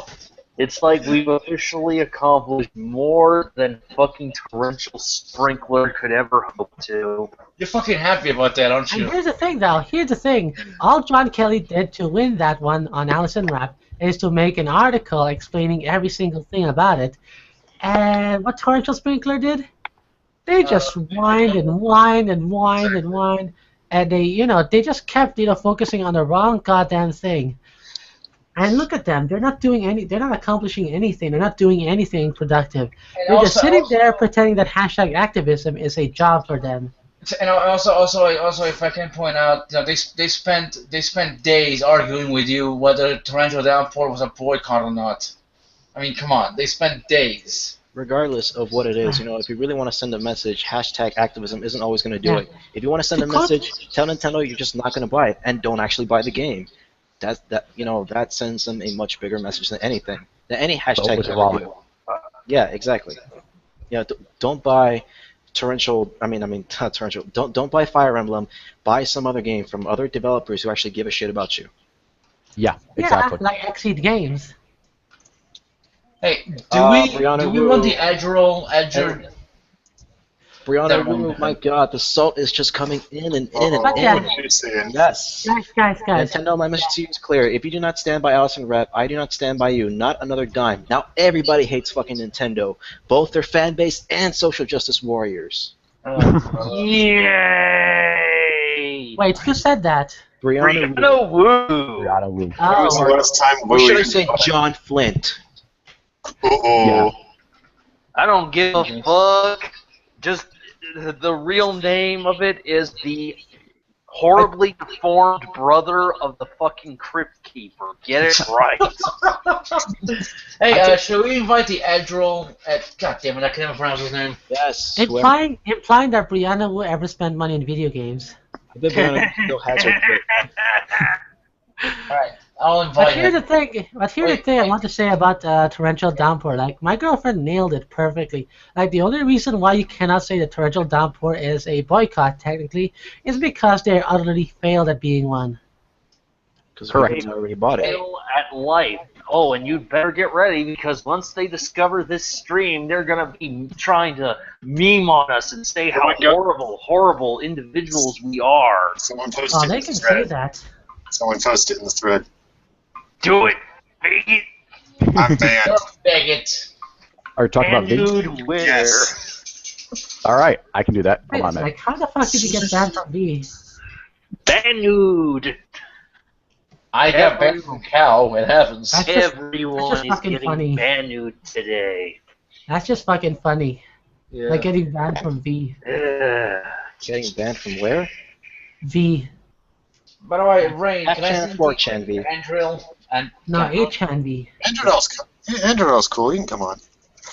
It's like we've officially accomplished more than fucking torrential sprinkler could ever hope to. You're fucking happy about that, aren't And you? here's the thing, though. Here's the thing. All John Kelly did to win that one on Allison Rapp is to make an article explaining every single thing about it. And what Torrential Sprinkler did? They just whined and whined and whined and whined, and they just kept focusing on the wrong goddamn thing. And look at them. They're not accomplishing anything. They're not doing anything productive. They're just sitting there pretending that hashtag activism is a job for them. And also, if I can point out, they spent days arguing with you whether torrential downpour was a boycott or not. I mean, come on, they spent days. Regardless of what it is, if you really want to send a message, hashtag activism isn't always going to do Yeah. it. If you want to send a message, tell Nintendo you're just not going to buy it and don't actually buy the game. That sends them a much bigger message than anything. Than any hashtag. with wallet. Yeah, exactly. Don't buy torrential. Not torrential. Don't buy Fire Emblem. Buy some other game from other developers who actually give a shit about you. Yeah, exactly. Yeah, like Exceed Games. Hey, Brianna do we Wu. want the Admiral? Brianna Wu, my God, the salt is just coming in and in and Yeah. in. She's saying, Yes. Guys. Nintendo, my message to you is clear. If you do not stand by Allison Rapp, I do not stand by you. Not another dime. Now everybody hates fucking Nintendo. Both their fan base and social justice warriors. Yay! Wait, who said that? Brianna Wu. Brianna Wu! Brianna Wu. when was the Oh, last time Or should I Louis? say John Flint? Uh-oh. I don't give a fuck. Just the real name of it is the horribly deformed brother of the fucking Crypt Keeper. Get it right. Hey, should we invite the Admiral? God damn it, I can never pronounce his name. Yes. implying that Brianna will ever spend money in video games. I bet Brianna still has her grip. Alright, I'll invite But here's him. the thing. I want to say about torrential downpour. Like, my girlfriend nailed it perfectly. Like, the only reason why you cannot say that torrential downpour is a boycott technically is because they utterly failed at being one. Because Correct. we already bought it. Fail at life. Oh, and you'd better get ready because once they discover this stream, they're gonna be trying to meme on us and say how my God. horrible individuals we are. Someone posted Oh, it they in can the say thread. that. Someone posted it in the thread. Do it. Make it. I'm banned. Beg it. Are you talking about And V? nude wear. Yes. All right, I can do that. Wait, Hold on a minute. like, how the fuck did you get banned from V? Ban nude. I got banned from Cal. It happens. That's just Everyone is fucking getting funny. ban nude today. That's just fucking funny. Yeah. Like getting banned from V. Ugh. Getting banned from where? V. By the way, Rain, can I Half-chan, send 4chan V. you Andrill? And No, yeah. 8chan V. Androdell's cool. You can come on.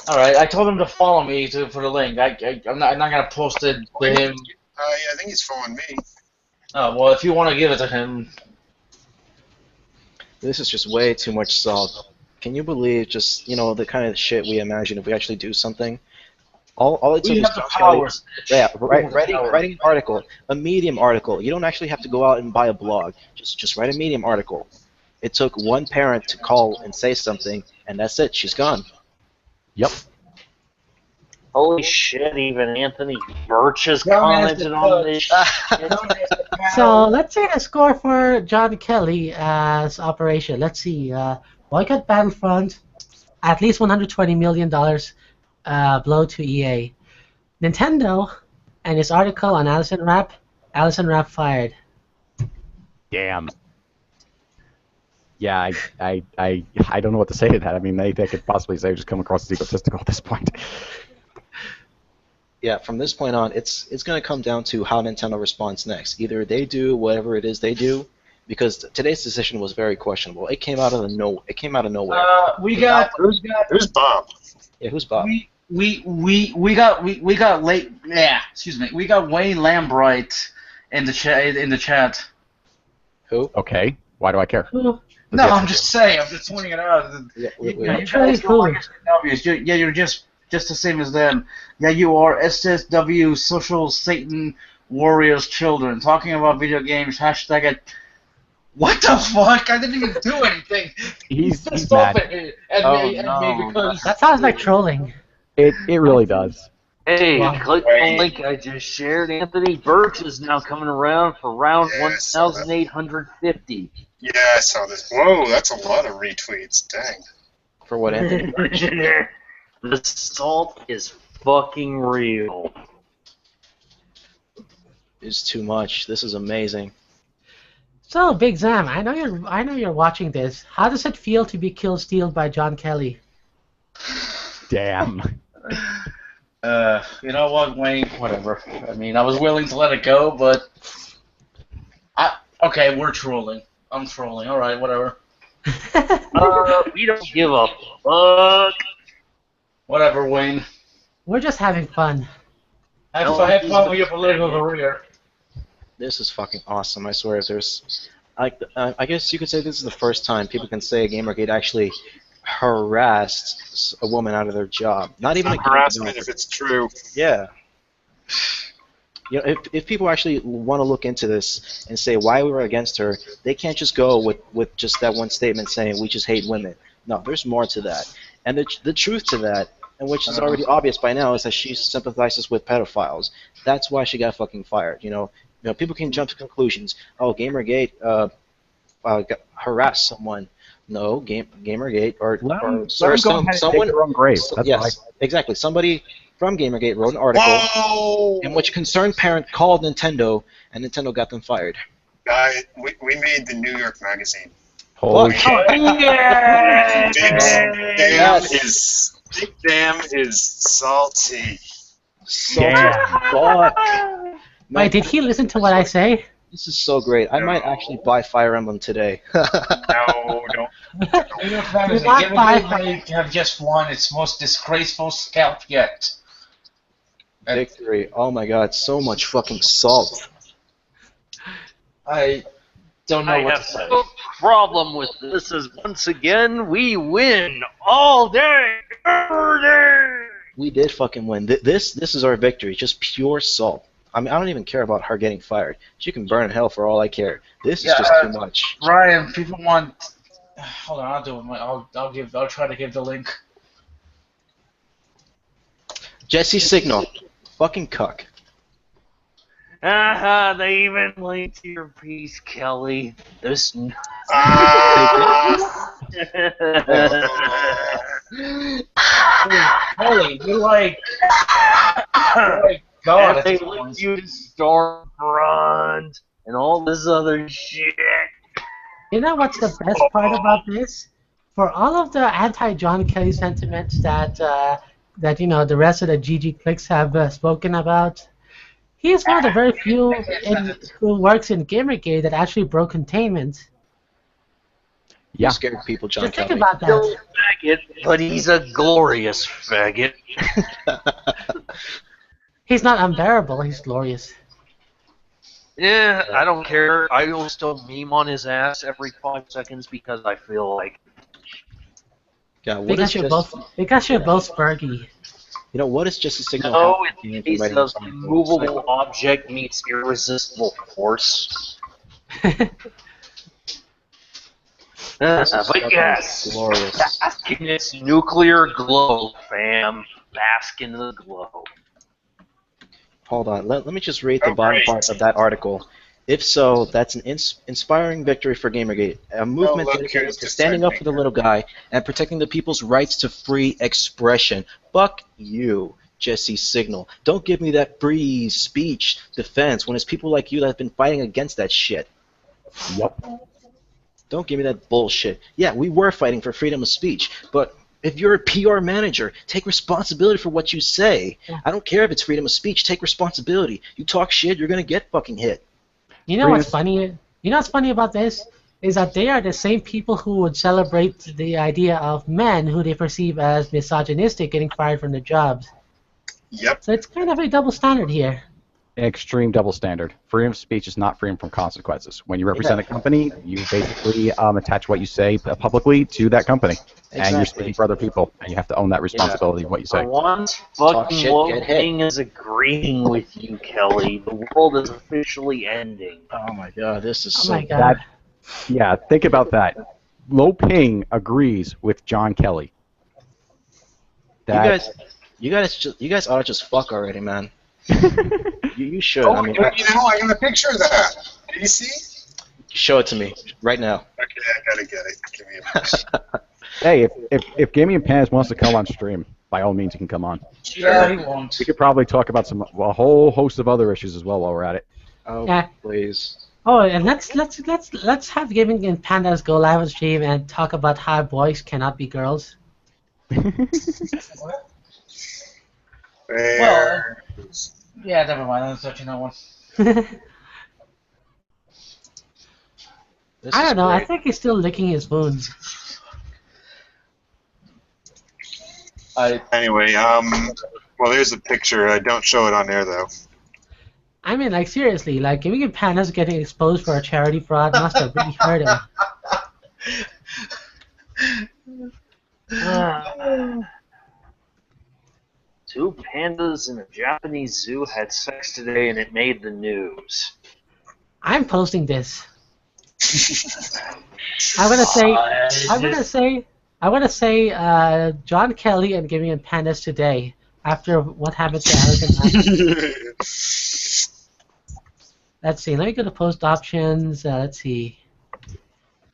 All right, I told him to follow me for the link. I'm not gonna post it to him. Yeah, I think he's following me. Well, if you want to give it to him, This is just way too much salt. Can you believe just, the kind of shit we imagine if we actually do something? All it took we was have the John Kelly. powers. Yeah, We have the power. writing an article, a Medium article. You don't actually have to go out and buy a blog. Just write a Medium article. It took one parent to call and say something, and that's it. She's gone. Yep. Holy shit, even Anthony Birch has commented on this shit. So let's say the score for John Kelly as Operation. Let's see. Boycott Battlefront, at least $120 million blow to EA. Nintendo and his article on Alison Rapp fired. Damn. Yeah, I don't know what to say to that. I mean, they could possibly say just come across as egotistical at this point. Yeah, from this point on, it's going to come down to how Nintendo responds next. Either they do whatever it is they do, because today's decision was very questionable. It came out of nowhere. We got Who's Bob? Yeah, who's Bob? we got late. Yeah, excuse me. We got Wayne Lambright in the chat. Who? Okay, why do I care? Who? No, I'm just saying. I'm just pointing it out. Yeah, You wait. guys don't like it's obvious. You're just the same as them. Yeah, you are SSW, social Satan warriors children. Talking about video games, hashtag it. What the fuck? I didn't even do anything. He's Stop mad. it at me because That sounds like trolling. It really does. Hey, Wow. click the link I just shared. Anthony Birch is now coming around for round Yeah, I saw that. 1,850. Yeah, I saw this. Whoa, that's a lot of retweets. Dang. For what, Anthony? The salt is fucking real. Is too much. This is amazing. So, Big Zam, I know you're watching this. How does it feel to be killed stealed by John Kelly? Damn. you know what, Wayne? Whatever. I mean, I was willing to let it go, but okay, we're trolling. I'm trolling. All right, whatever. We don't give a fuck. Whatever, Wayne. We're just having fun. Have fun with your political career. This is fucking awesome. I swear, if there's, I guess you could say this is the first time people can say Gamergate actually harassed a woman out of their job. Not even a Harassment if it's true. Yeah. If people actually want to look into this and say why we were against her, they can't just go with just that one statement saying we just hate women. No, there's more to that. And the truth to that, and which is already obvious by now, is that she sympathizes with pedophiles. That's why she got fucking fired. People can jump to conclusions. Oh, Gamergate harassed someone. No, Gamergate or someone. Their own grave. That's Yes, exactly. Somebody from Gamergate wrote an article Whoa! in which a concerned parent called Nintendo, and Nintendo got them fired. We made the New York Magazine. Holy Fuck. shit. Yeah! Big Damn is salty. Fuck. Wait, did he listen to what I say? This is so great. I might actually buy Fire Emblem today. No, don't. New York Magazine, not Gamergate by- may have just won its most disgraceful scalp yet. Victory. Oh my god, so much fucking salt. I don't know I what have to say. no problem with this as once again we win all day, every day. We did fucking win. This is our victory. Just pure salt. I mean, I don't even care about her getting fired. She can burn in hell for all I care. This is just too much. Ryan, people want. Hold on, I'll do it. I'll try to give the link. Jesse Signal. Fucking cuck. They even linked to your piece, Kelly. This. Kelly, you're like God. And they linked you to Stormfront and all this other shit. You know what's the best part about this? For all of the anti-John Kelly sentiments that the rest of the GG clicks have spoken about, he is one of the very few who works in Gamergate that actually broke containment. Yeah. You scared people, John Just think Kelly. about Still that. a faggot, but he's a glorious faggot. He's not unbearable. He's glorious. Yeah, I don't care. I will still meme on his ass every 5 seconds because I feel like. Yeah, what is Because you're both Fergie. What is Jesse Signal No, have in to the gain from case writing of this article? immovable object meets irresistible force. But yes, Glorious. bask in its nuclear glow, fam. Bask in the glow. Hold on. Let me just read the bottom part of that article. If so, that's an inspiring victory for Gamergate, a movement look, dedicated here's to the standing up for the trending. little guy and protecting the people's rights to free expression. Fuck you, Jesse Signal. Don't give me that free speech defense when it's people like you that have been fighting against that shit. Yep. Don't give me that bullshit. Yeah, we were fighting for freedom of speech, but if you're a PR manager, take responsibility for what you say. Yeah. I don't care if it's freedom of speech, take responsibility. You talk shit, you're gonna get fucking hit. You know what's funny? You know what's funny about this is that they are the same people who would celebrate the idea of men who they perceive as misogynistic getting fired from their jobs. Yep. So it's kind of a double standard here. Extreme double standard. Freedom of speech is not freedom from consequences. When you represent a company, you basically attach what you say publicly to that company. And you're speaking for other people, and you have to own that responsibility of what you say. For once, Talk fucking shit, Woke get hit. King is agreeing with you, Kelly. The world is officially ending. Oh my god, this is Oh so my god. Yeah, think about that. Lo Ping agrees with John Kelly. You guys ought to just fuck already, man. You should. Oh, I mean, I got a picture of that. Did you see? show it to me right now. Okay, I gotta get it. Give me a minute. Hey, if Gaming and Pans wants to come on stream, by all means he can come on. Yeah, he won't. We could probably talk about a whole host of other issues as well while we're at it. Oh, Yeah. please. Oh, and let's have Gaming and Pandas go live on stream and talk about how boys cannot be girls. Where? Yeah, never mind. I'm touching that one. This I is don't know. I great. think he's still licking his wounds. Anyway, well, there's a picture. I don't show it on there though. I mean, like seriously, like Gaming and Pandas getting exposed for a charity fraud must have really hurt him. Two pandas in a Japanese zoo had sex today, and it made the news. I'm posting this. I'm gonna say, John Kelly and Gaming and Pandas today after what happened to Alison. Let's see. Let me go to post options. Let's see.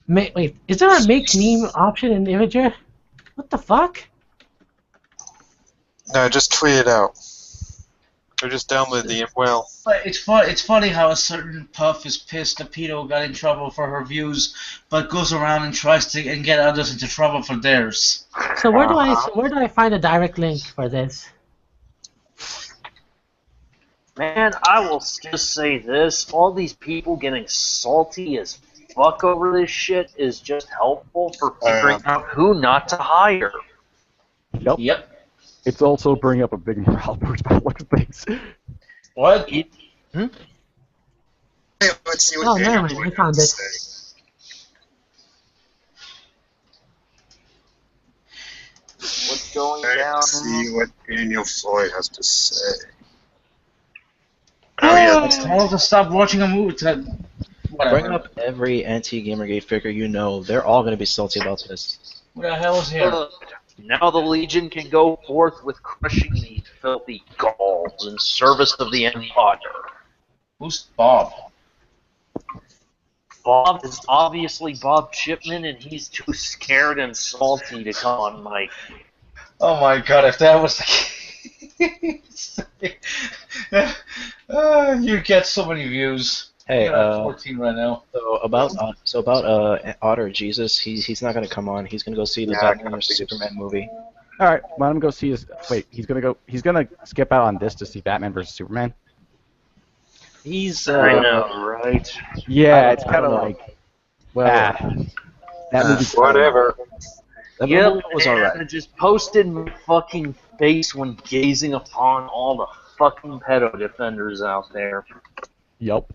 Wait, is there a make meme option in Imager? What the fuck? No, just tweet it out. Or just download the well. But it's funny how a certain puff is pissed that Pedo got in trouble for her views, but goes around and tries to and get others into trouble for theirs. So where do I find a direct link for this? Man, I will just say this. All these people getting salty as fuck over this shit is just helpful for figuring out who not to hire. Yep. It's also bringing up a big morale boost by the looks of things. What? Hey, let's see what Oh, Daniel never mind. I Floyd found has it. to say. What's going down? Let's see what Daniel Floyd has to say. Oh yeah, Tell her to stop watching a movie. Whatever. Bring up every anti-Gamergate figure you know. They're all going to be salty about this. What the hell is here? Now the Legion can go forth with crushing these filthy Gauls in service of the Empire. Who's Bob? Bob is obviously Bob Chipman, and he's too scared and salty to come on mic. Oh my god, if that was the case. You get so many views. Hey, You're at 14 right now. so about Otter Jesus, he's not going to come on. He's going to go see the Batman vs Superman movie. All right, let him go see his. Wait, he's gonna skip out on this to see Batman versus Superman. He's I know, right? Yeah, it's kind of know. like, that movie's whatever. That Yep, movie was and alright. I just posted my fucking face when gazing upon all the fucking pedo defenders out there. Yup.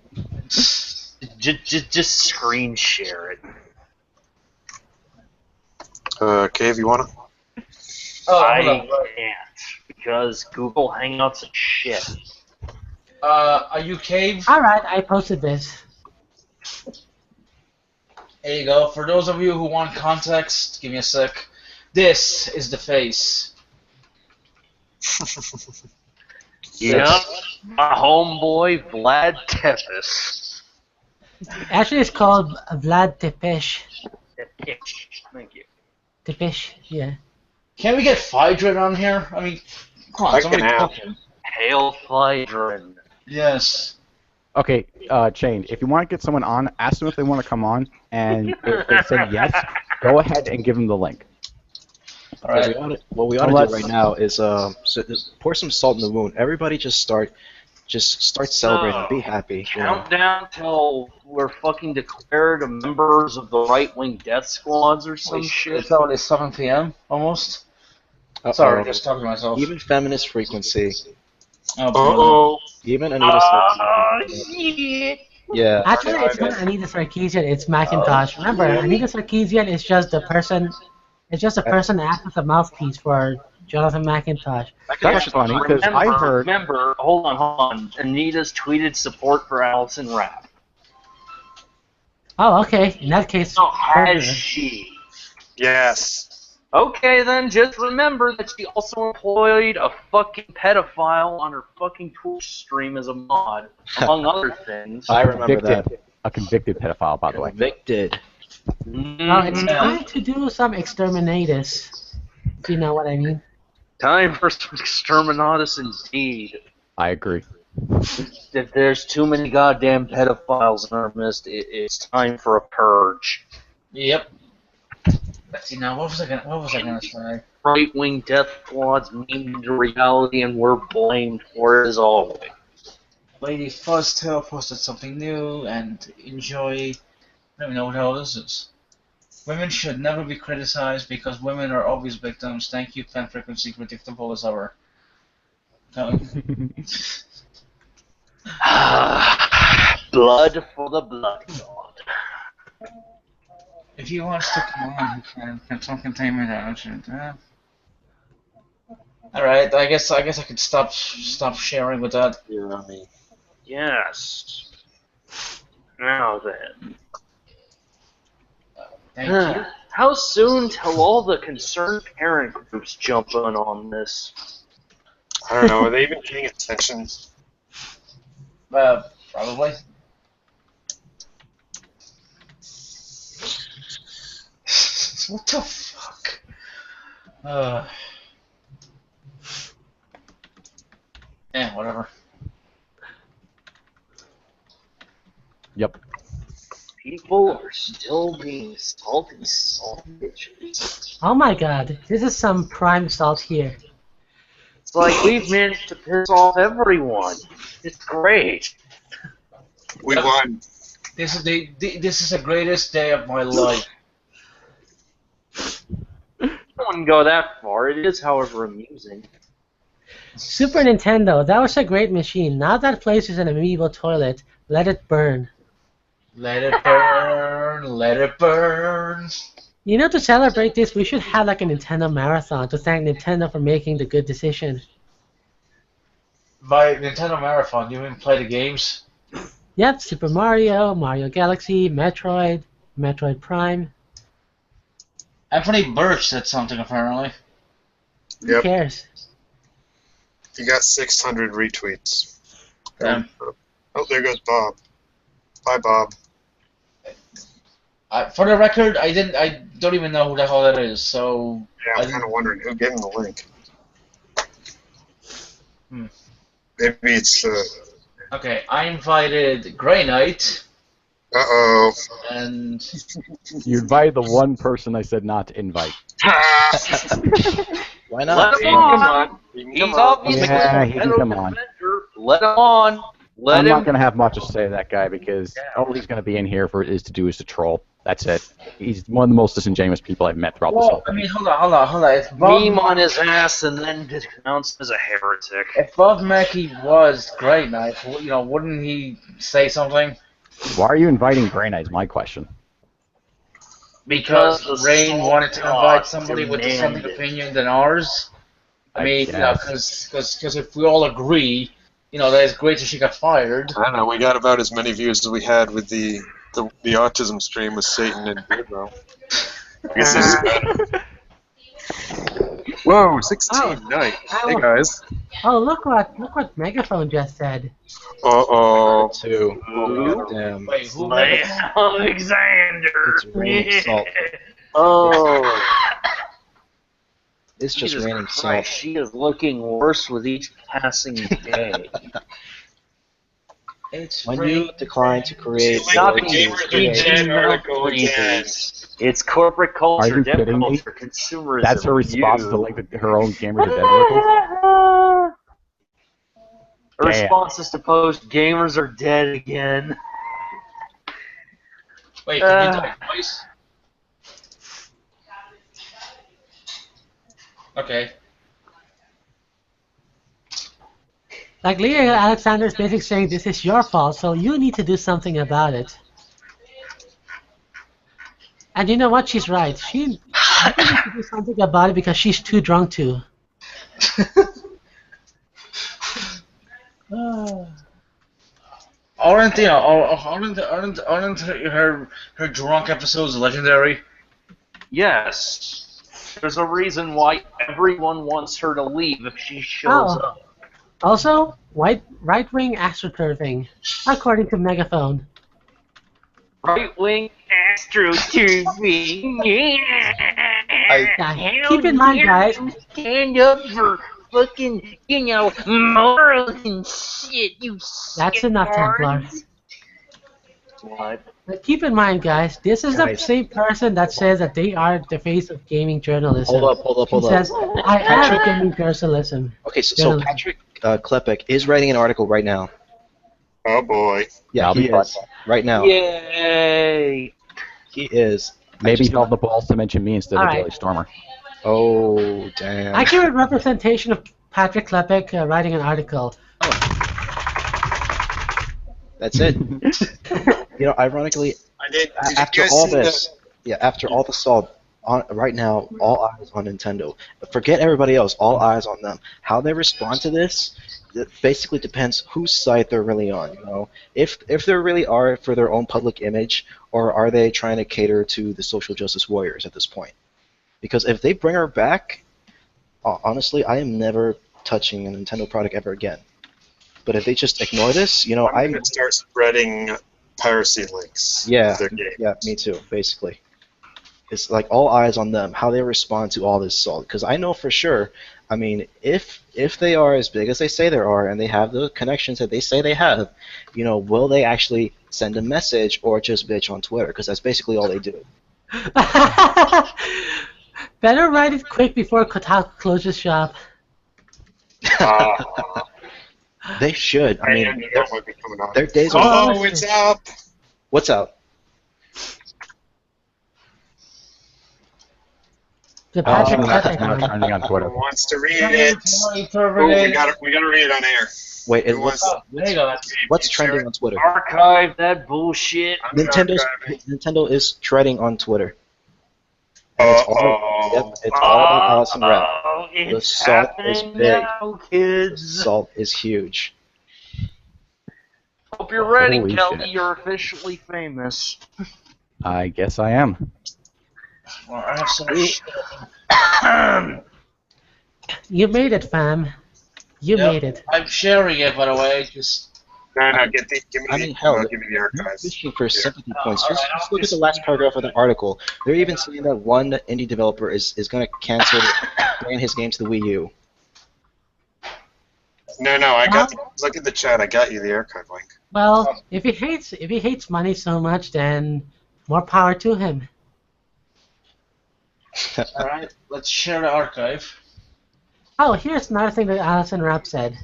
Just screen share it. Cave, you want it? Oh, I hold on. can't because Google Hangouts is shit. Are you Cave? Alright, I posted this. There you go. For those of you who want context, give me a sec. This is the face. Yep, my homeboy Vlad Tepes. Actually, it's called Vlad Tepesh. Thank you. Tepesh, yeah. Can we get Phaedron on here? I mean, come on, I somebody can cook have. him. Hail Phaedron. Yes. Okay, Chain, if you want to get someone on, ask them if they want to come on, and if they say yes, go ahead and give them the link. All right. What we ought to do right now is pour some salt in the wound. Everybody just start celebrating. Be happy. You know? Count down till we're fucking declared members of the right-wing death squads or some shit. It's already 7 p.m. almost. Uh-oh. Sorry, just talking to myself. Even feminist frequency. Oh, Even Anita Sarkeesian. Shit. Yeah. Actually, it's not Anita Sarkeesian, it's Macintosh. Remember, Anita Sarkeesian is just the person. It's just a person that acts as a mouthpiece for Jonathan McIntosh. That's funny, because I heard... Remember, hold on. Anita's tweeted support for Allison Rapp. Oh, okay. In that case, So has she? Yes. Okay, then just remember that she also employed a fucking pedophile on her fucking Twitch stream as a mod, among other things. I remember that. A convicted pedophile, by the way. Convicted. well, it's time to do some exterminatus. Do you know what I mean? Time for some exterminatus indeed. I agree. If there's too many goddamn pedophiles in our midst, it's time for a purge. Yep. Let's see now. What was I gonna say? Right-wing death squads memed into reality, and we're blamed for it as always. Lady Fuzztail posted something new, and enjoy. I don't even know what the hell this is. Women should never be criticized because women are always victims. Thank you, Pen Frequency, predictable as ever. Blood for the blood god. If he wants to come on, can some containment damage. Alright, I guess I could stop sharing with that. You're on me. Yes. Now then. Thank you. How soon till all the concerned parent groups jump in on this? I don't know. Are they even paying attention? Probably. What the fuck? Whatever. Yep. People are still being salty bitches. Oh my god, this is some prime salt here. It's like we've managed to piss off everyone. It's great. We won. This is the greatest day of my life. I wouldn't go that far. It is, however, amusing. Super Nintendo, that was a great machine. Now that place is an amiibo toilet. Let it burn. Let it burn, let it burn. You know, to celebrate this, we should have like a Nintendo marathon to thank Nintendo for making the good decision. By Nintendo Marathon, you mean play the games? Yep, Super Mario, Mario Galaxy, Metroid, Metroid Prime. Anthony Birch said something apparently. Who Yep. cares? You got 600 retweets. Damn. Oh, there goes Bob. Bye, Bob. For the record, I don't even know who the hell that is. So Yeah, I'm kind of wondering who gave him the link. Hmm. Maybe it's. Okay, I invited Grey Knight Uh-oh. and You invited the one person I said not to invite. Why Let not? him on. He's obviously Yeah, he a can come on. Avenger. Let him on. Let I'm him. not going to have much to say to that guy because all he's going to be in here for is to troll. That's it. He's one of the most disingenuous people I've met throughout this whole well, I thing. mean, hold on. If Bob, Meme on his ass and then denounced as a heretic. if Bob Mackey was Grey Knight, wouldn't he say something? Why are you inviting Braina is my question. Because the Rain Soul wanted to invite God somebody with a different demanded. opinion than ours. I mean, guess. because if we all agree, that it's great that she got fired. I don't know. We got about as many views as we had with the autism stream with Satan and Beardrow. I guess this is better. Whoa, 16, nice. Hey guys. Oh, look what Megaphone just said. Uh-oh. Two. Ooh. Goddamn. Wait, who? Alexander. It's raining salt. Oh, It's just Jesus raining Christ, salt. she is looking worse with each passing day. It's When Rain. you decline to create She's Not the the Gamers Are Dead article again. It's corporate culture, Are you kidding me? culture, consumerism. That's her response you. to like her own Gamers Are Dead articles? Her response is to post "Gamers are dead again." Wait, can you type twice? Okay. Like Leah Alexander's basically saying this is your fault, so you need to do something about it. And you know what? She's right. She needs to do something about it because she's too drunk to. Aren't her drunk episodes legendary? Yes, there's a reason why everyone wants her to leave if she shows Oh. up. Also, right-wing astroturfing, according to Megaphone. Right-wing astroturfing. Yeah, keep in mind, guys. Stand up for fucking, morals and shit, you That's enough, Templar. What? But keep in mind, guys, this is the Guys. same person that says that they are the face of gaming journalism. Hold up. He says, I am gaming journalism. Okay, so Journalism. Patrick Klepek is writing an article right now. Oh boy. Yeah, That'll he be fun. is. Right now. Yay! He is. Maybe he'll have the balls to mention me instead of Alright. Daily Stormer. Oh, damn. Accurate representation of Patrick Klepek writing an article. That's it. Ironically, I did you after guys all see this, after all the salt, right now, all eyes on Nintendo. Forget everybody else. All eyes on them. How they respond to this, it basically depends whose side they're really on. If they really are for their own public image, or are they trying to cater to the social justice warriors at this point? Because if they bring her back, honestly, I am never touching a Nintendo product ever again. But if they just ignore this, I'm going to start spreading piracy links. Yeah, of their games. yeah, me too, basically. It's like all eyes on them, how they respond to all this salt. Because I know for sure, I mean, if they are as big as they say they are, and they have the connections that they say they have, will they actually send a message or just bitch on Twitter? Because that's basically all they do. Better write it quick before Kotaku closes shop. They should. I mean, that might be coming on. their days are... Oh, it's up! What's up? The Patrick That's Klepek not one. trending on Twitter. Who wants to read it? Oh, we gotta read it on air. Wait, Who wants to- There you go. what's trending on Twitter? Archive that bullshit. Nintendo is treading on Twitter. And it's all about Allison Rapp. Oh, The it's salt is happening big. now, The kids. salt is huge. Hope you're ready, Holy Kelly. shit. You're officially famous. I guess I am. Well, I have so much. You made it, fam. You Yep. made it. I'm sharing it, by the way. Just No, give me I mean, hell, give me the archives. Fishing for sympathy points. Just look at the last paragraph of the article. They're even saying that one indie developer is going to ban his game to the Wii U. No, I got look at the chat. I got you the archive link. Well, if he hates money so much, then more power to him. alright, let's share the archive. Oh, here's another thing that Allison Rapp said.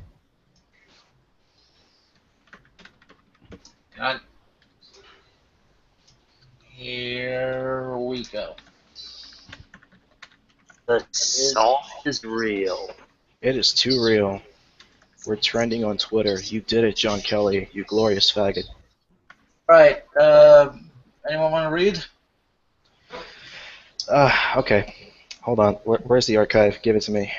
And here we go. The salt is real. It is too real. We're trending on Twitter. You did it, John Kelly. You glorious faggot. Right. Anyone want to read? Okay. Hold on. Where's the archive? Give it to me.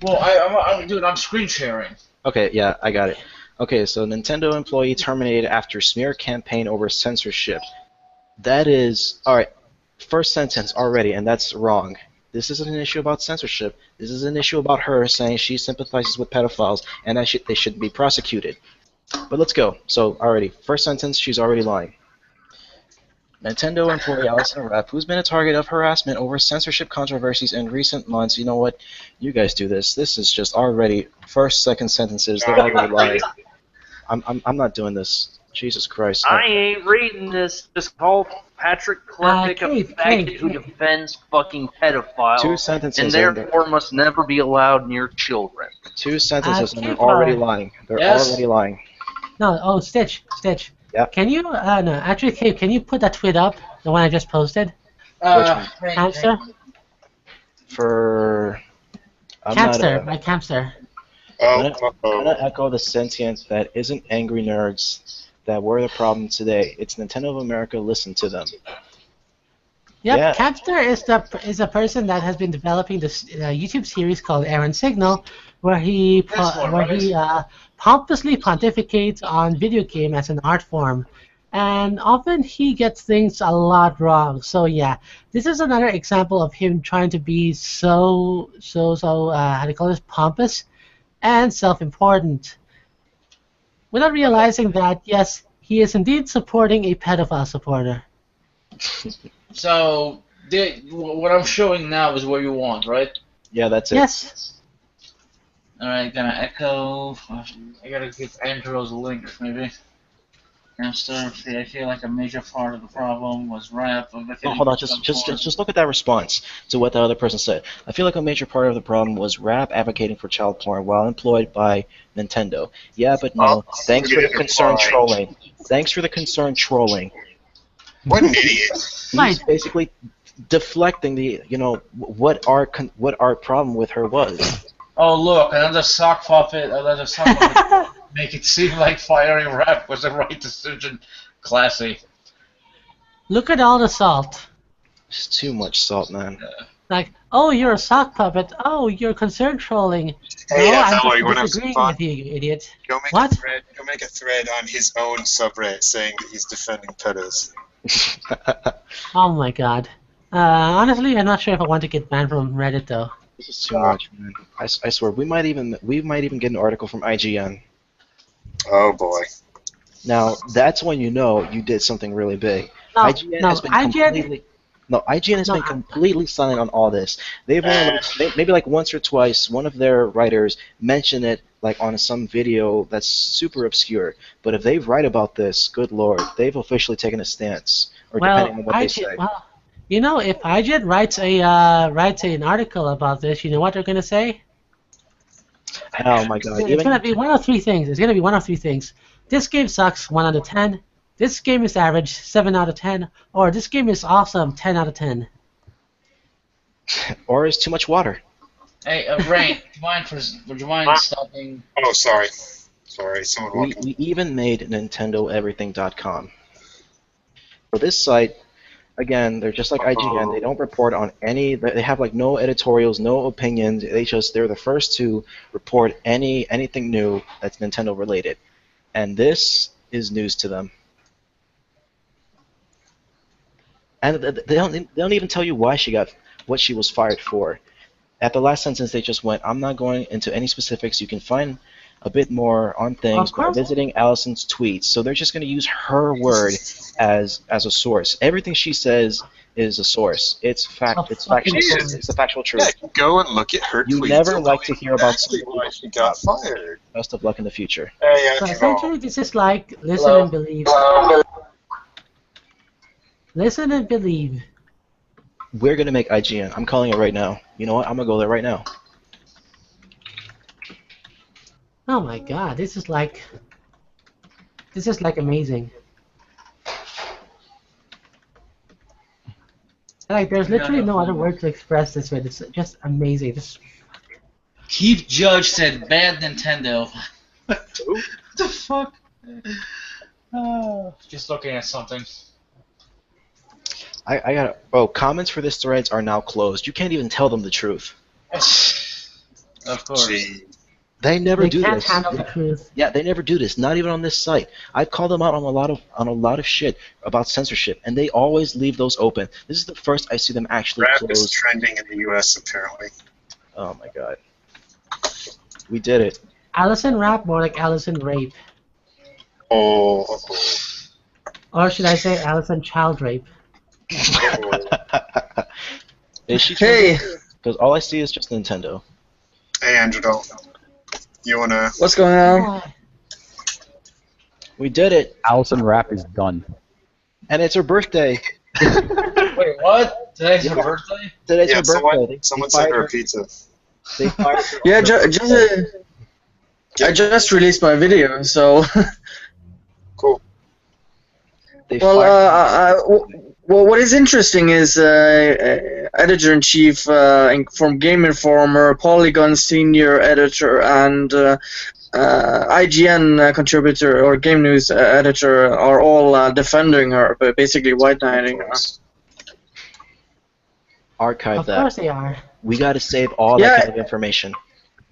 Well, I'm screen sharing. Okay, yeah, I got it. Okay, so Nintendo employee terminated after smear campaign over censorship. That is, alright, first sentence already, and that's wrong. This isn't an issue about censorship. This is an issue about her saying she sympathizes with pedophiles and that they shouldn't be prosecuted. But let's go. So, already, first sentence, she's already lying. Nintendo employee Allison Rapp, who's been a target of harassment over censorship controversies in recent months. You know what? You guys do this. This is just already first, second sentences. They're already lying. I'm not doing this. Jesus Christ. I ain't reading this. Just call Patrick Klepek a faggot who defends fucking pedophiles. Two sentences. And therefore must never be allowed near children. Two sentences and they're already lying. They're already lying. No, oh, Stitch. Yeah. Can you, no, actually, Cave, can you put that tweet up, the one I just posted? Which one? Hamster? For... My Campster. I'm gonna echo the sentient that isn't angry nerds that were the problem today. It's Nintendo of America, listen to them. Yep, Yeah. Campster is a person that has been developing this YouTube series called Aaron Signal, where he pompously pontificates on video game as an art form, and often he gets things a lot wrong. So yeah, this is another example of him trying to be so how do you call this, pompous and self-important, without realizing that yes, he is indeed supporting a pedophile supporter. So, what I'm showing now is what you want, right? Yeah, that's it. Yes. Alright, gonna echo. I gotta give Andrew's link, maybe. Hamster, I feel like a major part of the problem was Rapp. Oh, hold on, just look at that response to what the other person said. I feel like a major part of the problem was Rapp advocating for child porn while employed by Nintendo. Yeah, but no. Thanks for the concerned trolling. Thanks for the concerned trolling. What an idiot! He's basically deflecting the, what our problem with her was. Oh look, another sock puppet. Make it seem like firing Rapp was the right decision. Classy. Look at all the salt. It's too much salt, man. Like, oh, you're a sock puppet. Oh, you're concerned trolling. Hey, no, Fellow, I'm you wanna have just some disagreeing fun? with you idiot. Go make What? a thread on his own subreddit saying that he's defending pedos. Oh my god. Honestly, I'm not sure if I want to get banned from Reddit though. This is too much, man. I swear, we might even get an article from IGN. Oh boy. Now, that's when you know you did something really big. No, IGN has been completely silent on all this. They've only maybe like once or twice one of their writers mentioned it like on some video that's super obscure. But if they write about this, good lord, they've officially taken a stance. Or depending on what they say. Well, if IGN writes an article about this, you know what they're gonna say? Oh my god. It's gonna be one of three things. This game sucks, 1 out of 10. This game is average, 7 out of 10. Or this game is awesome, 10 out of 10. Or it's too much water. Hey, Rain, would you mind stopping? Oh, sorry. Someone walked We even made NintendoEverything.com. For this site, again, they're just like IGN. They don't report on any. They have like no editorials, no opinions. They're the first to report anything new that's Nintendo related, and this is news to them. And they don't even tell you what she was fired for. At the last sentence, they just went, "I'm not going into any specifics. You can find a bit more on things by visiting Allison's tweets." So they're just going to use her word as a source. Everything she says is a source. It's fact. It's factual. It's the factual truth. Yeah, go and look at her tweets. You never like to hear about why she got fired. Best of luck in the future. So essentially, this is like listen and believe. Listen and believe. We're going to make IGN. I'm calling it right now. You know what? I'm going to go there right now. Oh my god, this is like amazing. Like, there's literally no other word to express this with. It's just amazing. Keith Judge said bad Nintendo. What the fuck? Just looking at something. I got. Oh, comments for this threads are now closed. You can't even tell them the truth. Of course. Gee. They never They do can't this. handle the truth. Yeah, they never do this. Not even on this site. I've called them out on a lot of shit about censorship, and they always leave those open. This is the first I see them actually Rapp is close. trending in the U.S. apparently. Oh my god. We did it. Allison Rapp, more like Allison Rape. Oh. Or should I say Allison Child Rape? Is she? Hey, Because all I see is just Nintendo. Hey, Andrew, you wanna? what's going on? We did it, Allison Rapp is done. and it's her birthday. Wait, what? Today's her birthday? Today's Yeah, her birthday. someone They sent fired her a pizza. They fired her. Yeah, I just released my video, so. Cool. They Well, fired well, what is interesting is editor-in-chief from Game Informer, Polygon senior editor, and IGN contributor or Game News editor are all defending her, but basically white-knighting her. archive Of that. course they are. We got to save all that kind of information.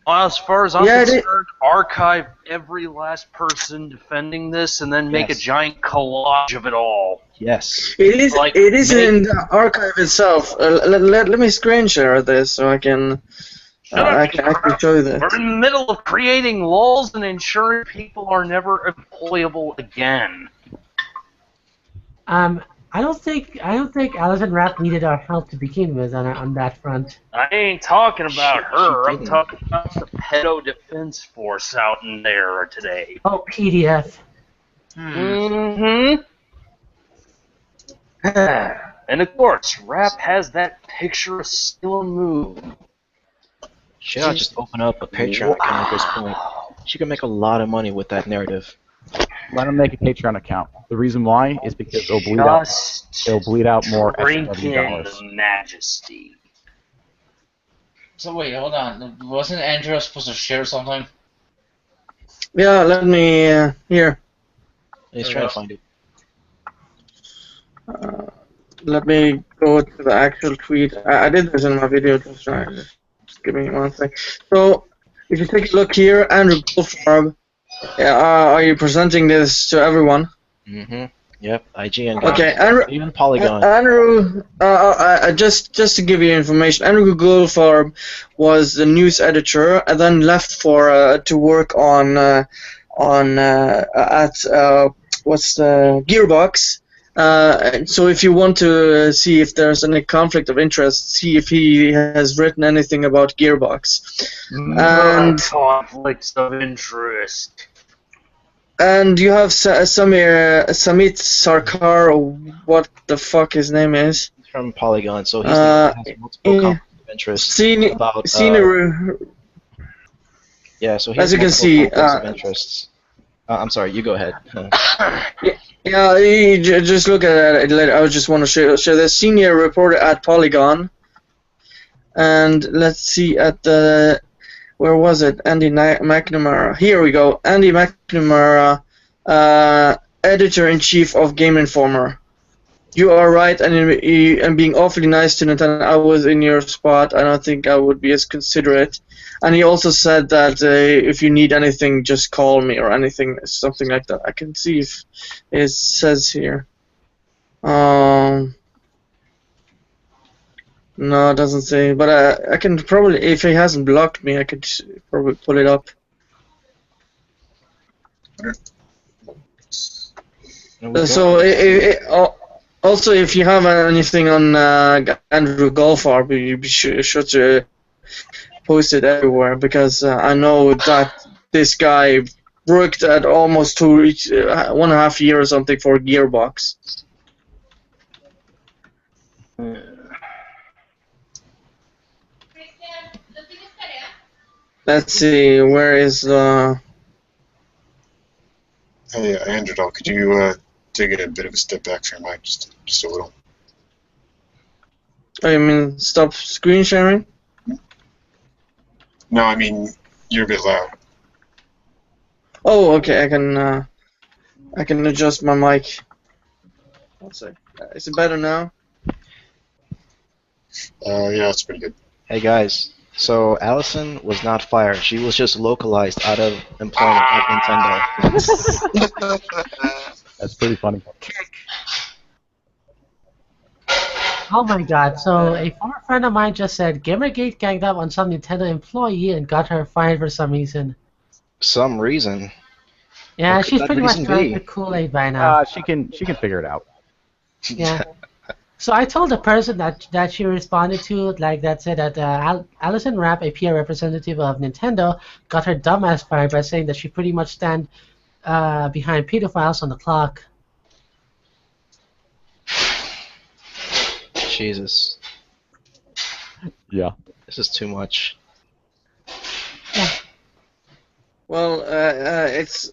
Well, as far as I'm Yeah, concerned, archive every last person defending this, and then make a Yes. giant collage of it all. Yes. It is. Like, It is in the archive itself. Let me screen share this so I can. I can actually show you this. We're in the middle of creating laws and ensuring people are never employable again. I don't think Allison Rapp needed our help to begin with on that front. I ain't talking about her. I'm didn't. talking about the pedo defense force out in there today. Oh, PDF. Mm-hmm. And of course, Rapp has that picture of Salem move. She ought to just open up a Patreon account at this point. She can make a lot of money with that narrative. Let him make a Patreon account. The reason why is because it'll bleed out more drink SW in dollars. the majesty. So wait, hold on. Wasn't Andrew supposed to share something? Yeah, let me here. He's trying to find it. Let me go to the actual tweet. I did this in my video. Just give me one sec. So, if you take a look here, Andrew Goldfarb, are you presenting this to everyone? Mm-hmm. Yep. IGN. got Okay, it. Andrew. Even Polygon. Andrew, just to give you information, Andrew Goldfarb was the news editor, and then left for to work on Gearbox. So if you want to see if there's any conflict of interest, see if he has written anything about Gearbox. And conflicts of interest. And you have Samit Sarkar, or what the fuck his name is. He's from Polygon, so he's has multiple conflicts of interest about. Yeah, so he has as you can multiple see, conflicts of interests. I'm sorry, you go ahead. Yeah, just look at it later. I just want to share this. Senior reporter at Polygon. And let's see at the... Where was it? Andy McNamara. Here we go. Andy McNamara, editor-in-chief of Game Informer. You are right, and being awfully nice to Nathan. I was in your spot. I don't think I would be as considerate. And he also said that if you need anything, just call me or anything, something like that. I can see if it says here. No, it doesn't say. But I can probably, if he hasn't blocked me, I could probably pull it up. So also, if you have anything on Andrew Goldfarb, you be sure to post it everywhere, because I know that this guy worked at almost 1.5 years or something for Gearbox. Let's see, where is the... Hey, Andrew, could you take it a bit of a step back from your mic, just a little? Oh, you mean stop screen sharing? No, I mean, you're a bit loud. Oh, okay, I can... I can adjust my mic. One sec. Is it better now? Yeah, it's pretty good. Hey guys, so Allison was not fired. She was just localized out of employment at Nintendo. That's pretty funny. Oh my god, so a former friend of mine just said Gamergate ganged up on some Nintendo employee and got her fired for some reason. Some reason. Yeah, What could she's that pretty much reason drank be? the Kool-Aid by now. She can figure it out. Yeah. So I told the person that she responded to, like that said that Alison Rapp, a PR representative of Nintendo, got her dumbass fired by saying that she pretty much stand behind pedophiles on the clock. Jesus, Yeah. this is too much. Well, it's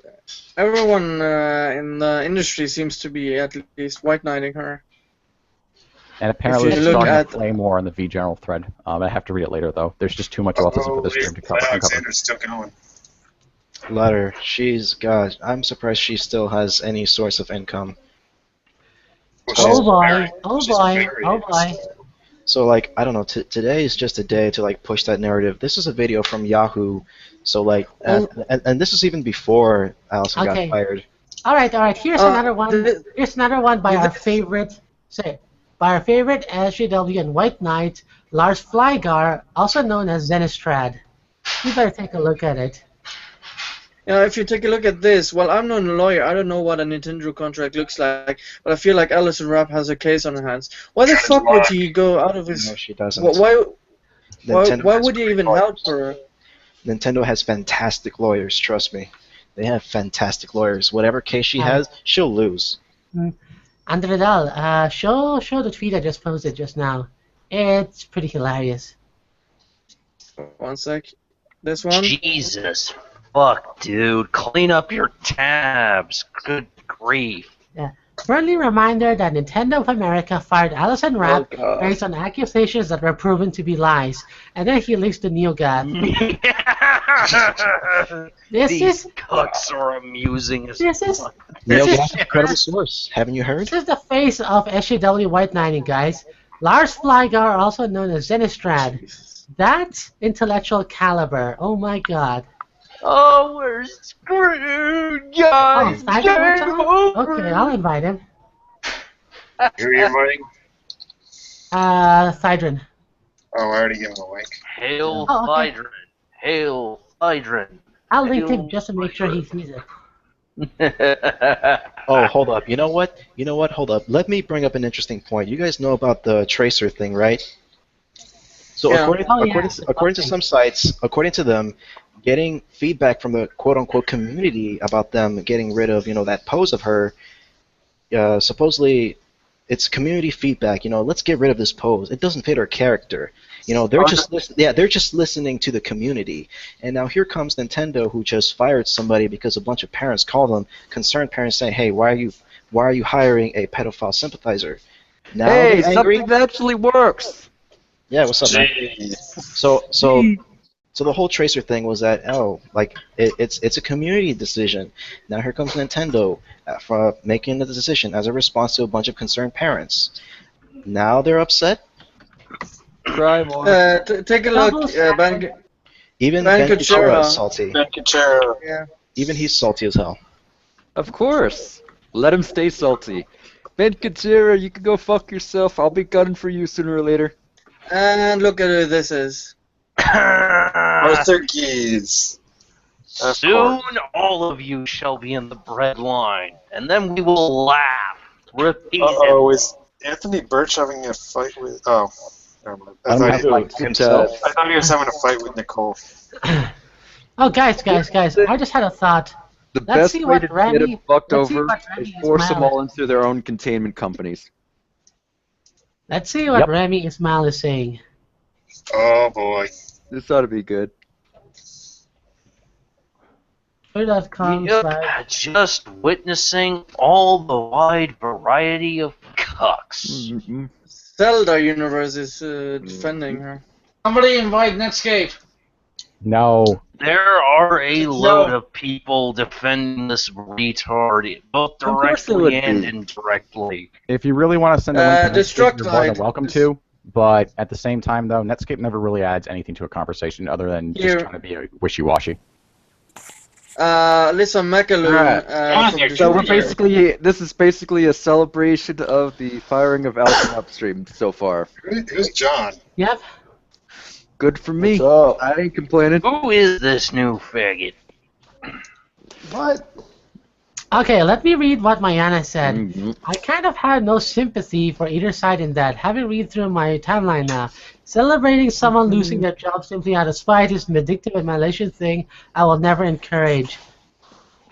everyone in the industry seems to be at least white knighting her. And apparently If you it's look starting at- to play more on the V general thread. I have to read it later though. There's just too much autism for this stream to cover. Alexander's still going. Let her. God, I'm surprised she still has any source of income. Well, Oh she's boy, married. oh She's boy, married, oh boy. So, like, I don't know, today is just a day to, like, push that narrative. This is a video from Yahoo, so, like, and this is even before Allison Okay. got fired. All right. Here's another one. Here's another one by our favorite, SJW and White Knight, Lars Flygar, also known as Zenistrad. You better take a look at it. If you take a look at this, well, I'm not a lawyer. I don't know what a Nintendo contract looks like, but I feel like Alison Rapp has a case on her hands. Why the fuck would he go out of his? No, she doesn't. Why Nintendo has would he even great help lawyers. her? Nintendo has fantastic lawyers, trust me. They have fantastic lawyers. Whatever case she has, she'll lose. Andredal, show the tweet I just posted just now. It's pretty hilarious. One sec. This one. Jesus. Fuck, dude. Clean up your tabs. Good grief. Friendly reminder that Nintendo of America fired Alison Rapp God. based on accusations that were proven to be lies. And then he links to Neogaf. These cucks are amusing as This is fuck. Neogaf's incredible source. Haven't you heard? This is the face of SJW White Knighting, guys. Lars Flygar, also known as Zenistrad. That's intellectual caliber. Oh my god. Oh, we're screwed, guys. Thydrin wants on? Okay, I'll invite him. Who are you inviting? Thydrin. Oh, I already gave him a link. Hail Oh, okay. Thydrin. Hail Thydrin. I'll link him just to make sure he sees it. Oh, hold up. You know what? Hold up. Let me bring up an interesting point. You guys know about the tracer thing, right? So Yeah. according to some sites, according to them, getting feedback from the quote-unquote community about them getting rid of, that pose of her, supposedly it's community feedback. Let's get rid of this pose. It doesn't fit her character. They're just listening to the community. And now here comes Nintendo, who just fired somebody because a bunch of parents called them, concerned parents saying, "Hey, why are you hiring a pedophile sympathizer?" Now Hey, they're angry. something that actually works. Yeah, what's up, man? So the whole tracer thing was that it's a community decision. Now here comes Nintendo for making the decision as a response to a bunch of concerned parents. Now they're upset. Try more. Take a look. Even Ben Ben Kuchera Kuchera. is salty. Ben Kuchera. Yeah. Even he's salty as hell. Of course. Let him stay salty. Ben Kuchera, you can go fuck yourself. I'll be gunning for you sooner or later. And look at who this is. Arthur Keys. Of Soon course. all of you shall be in the bread line, and then we will laugh. Repeat Uh-oh, is Anthony Birch having a fight with... Oh, never mind. I thought he was having a fight with Nicole. Oh, guys, I just had a thought. The Let's best see way what to get Remy- them fucked let's see over what is Remy force them Ismail- all into their own containment companies. Let's see what Remy Ismail is saying. Oh, boy. This ought to be good. Twitter.com You're just witnessing all the wide variety of cucks. Mm-hmm. Zelda Universe is defending her. Somebody invite Netscape. No. There are a load of people defending this retard, both Of course there directly would and be. indirectly. If you really want to send a link to Netscape, you're more than Destructide. welcome to. But at the same time, though, Netscape never really adds anything to a conversation other than just Here. trying to be wishy-washy. Listen, McAloon. Alright. From So So we're Destructide. this is basically a celebration of the firing of Alpha upstream so far. Who's John? Yep. Good for me. What's up? I ain't complaining. Who is this new faggot? What? Okay, let me read what Mayana said. Mhm. I kind of had no sympathy for either side in that. Having read through my timeline now, celebrating someone losing their job simply out of spite is an addictive and malicious thing I will never encourage.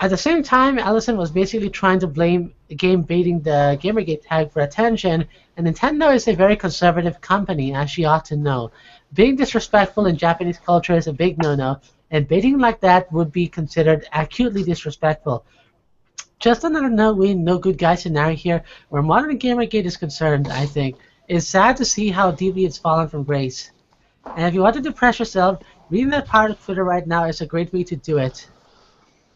At the same time, Allison was basically trying to blame game baiting the Gamergate tag for attention, and Nintendo is a very conservative company, as she ought to know. Being disrespectful in Japanese culture is a big no-no, and baiting like that would be considered acutely disrespectful. Just another no-win, no-good-guy scenario here, where modern Gamergate is concerned, I think. It's sad to see how deeply it's fallen from grace. And if you want to depress yourself, reading that part of Twitter right now is a great way to do it.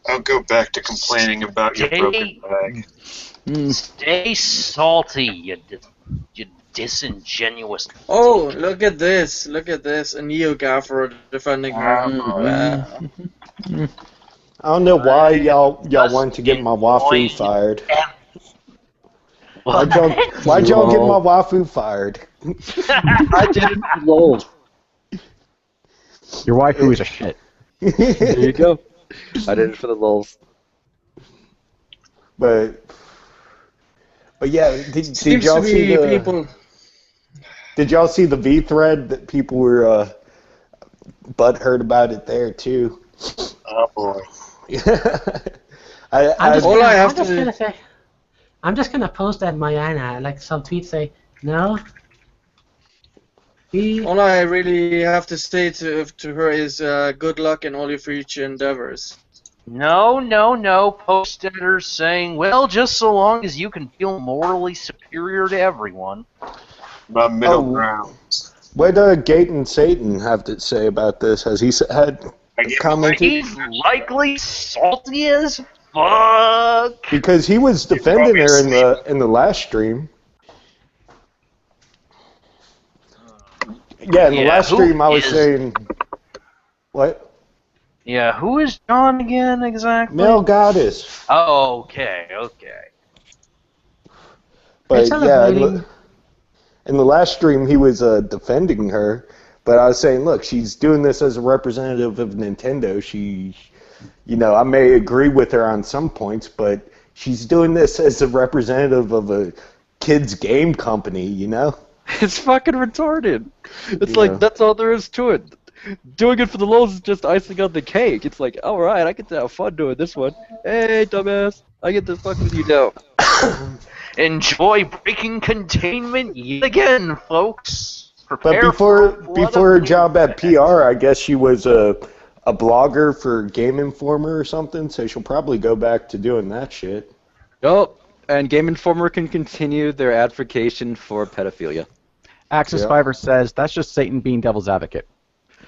I'll go back to complaining about your broken bag. Stay salty, you disingenuous. Oh, look at this. Look at this. A Neogaf for defending her. I don't know why y'all want to get my waifu fired. Why'd y'all get my waifu fired? I did it for LOL. Your waifu is a shit. There you go. I did it for the lols. But yeah, did Seems y'all to see be the people. Did y'all see the V thread that people were butthurt about it there too? Oh boy. I'm just gonna post that Mayana, like some tweets say, no. All I really have to say to her is good luck in all your future endeavors. No. Post-editors saying, well, just so long as you can feel morally superior to everyone. My middle ground. What Gate and Satan have to say about this? Has he had commented? He's likely salty as fuck. Because he was defending her in the last stream. Yeah, in the last stream I was saying, what? Yeah, who is John again exactly? Male goddess. Oh, okay. But yeah, in the last stream he was defending her, but I was saying, look, she's doing this as a representative of Nintendo. She, I may agree with her on some points, but she's doing this as a representative of a kids game company, It's fucking retarded. It's like, that's all there is to it. Doing it for the lols is just icing on the cake. It's like, alright, I get to have fun doing this one. Hey, dumbass, I get to fuck with you now. Enjoy breaking containment yet again, folks. But before her job at PR, I guess she was a blogger for Game Informer or something, so she'll probably go back to doing that shit. Nope. And Game Informer can continue their advocation for pedophilia. Axis Fiver says that's just Satan being devil's advocate.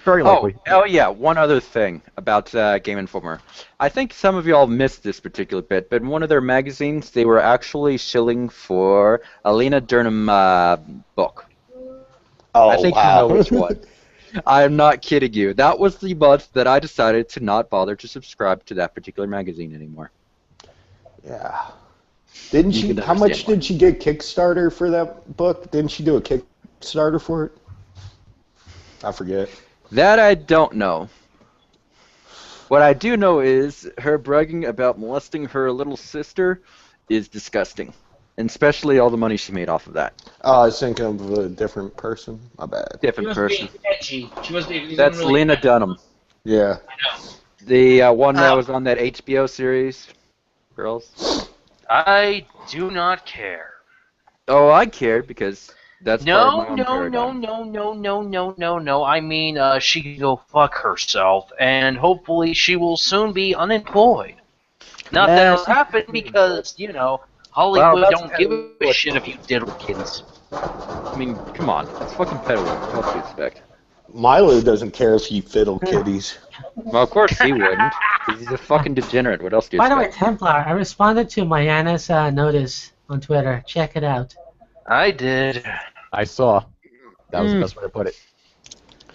Very likely. Oh yeah, one other thing about Game Informer. I think some of y'all missed this particular bit, but in one of their magazines, they were actually shilling for a Lena Dunham book. Oh, I think you know which one. I am not kidding you. That was the month that I decided to not bother to subscribe to that particular magazine anymore. Yeah. Didn't she? How much did she get Kickstarter for that book? Didn't she do a Kickstarter for it? I forget. That I don't know. What I do know is her bragging about molesting her little sister is disgusting. And especially all the money she made off of that. Oh, I was thinking of a different person. My bad. Different person. Edgy. She was being That's really Lena Dunham. Yeah. I know. The one that was on that HBO series. Girls. I do not care. Oh, I cared because that's No. part of my own paradigm. No. I mean, she can go fuck herself, and hopefully she will soon be unemployed. Not that it'll happen because, Hollywood don't give a shit if you diddle kids. I mean, come on. It's fucking pedo. What do you expect? Milo doesn't care if you fiddle kitties. Well, of course he wouldn't. 'Cause he's a fucking degenerate. What else do you By the way, expect? Templar, I responded to Mayana's notice on Twitter. Check it out. I did. I saw. That was the best way to put it.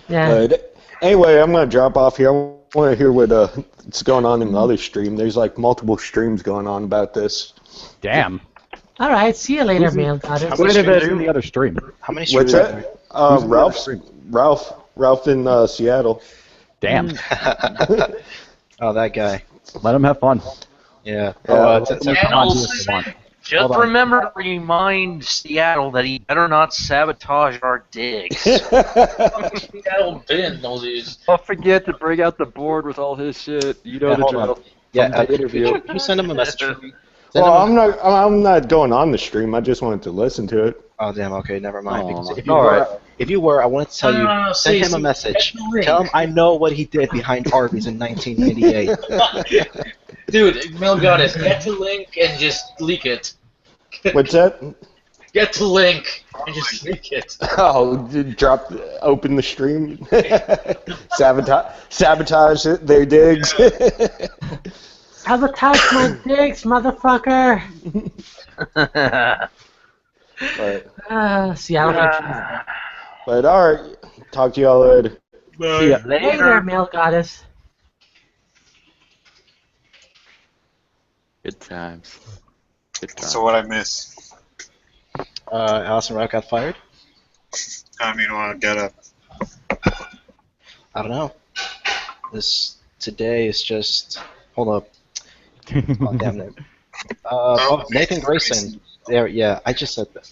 Yeah. But anyway, I'm going to drop off here. I want to hear what's going on in the other stream. There's like multiple streams going on about this. Damn. All right. See you later, Mail Goddess. How many Wait a minute, streams- in the other stream. How many streams What's are there? that? Ralph in Seattle. Damn. Oh, that guy. Let him have fun. Yeah. Just Hold on. remember to remind Seattle that he better not sabotage our digs. Seattle didn't know these. Don't forget to bring out the board with all his shit. You know Yeah, the hold on. drill. Yeah, interview. you send him a message. Send Well, him a- I'm not going on the stream. I just wanted to listen to it. Oh damn. Okay, never mind. Because Aw. if you were, I wanted to tell you. No, Send him a see, message. that's the link. Tell him I know what he did behind Arby's in 1988. Dude, Mail Goddess, get the link and just leak it. What's that? Get the link and just leak it. Oh, open the stream. Sabotage their digs. Sabotage my dicks, motherfucker. Seattle. But all right, talk to y'all later. See ya. Later, Mail Goddess. Good times. Good times. So what I miss? Allison Rock got fired? I mean, well, get up. I don't know. Today is just. Hold up. Oh, damn it. Nathan Grayson. There, yeah, I just said that.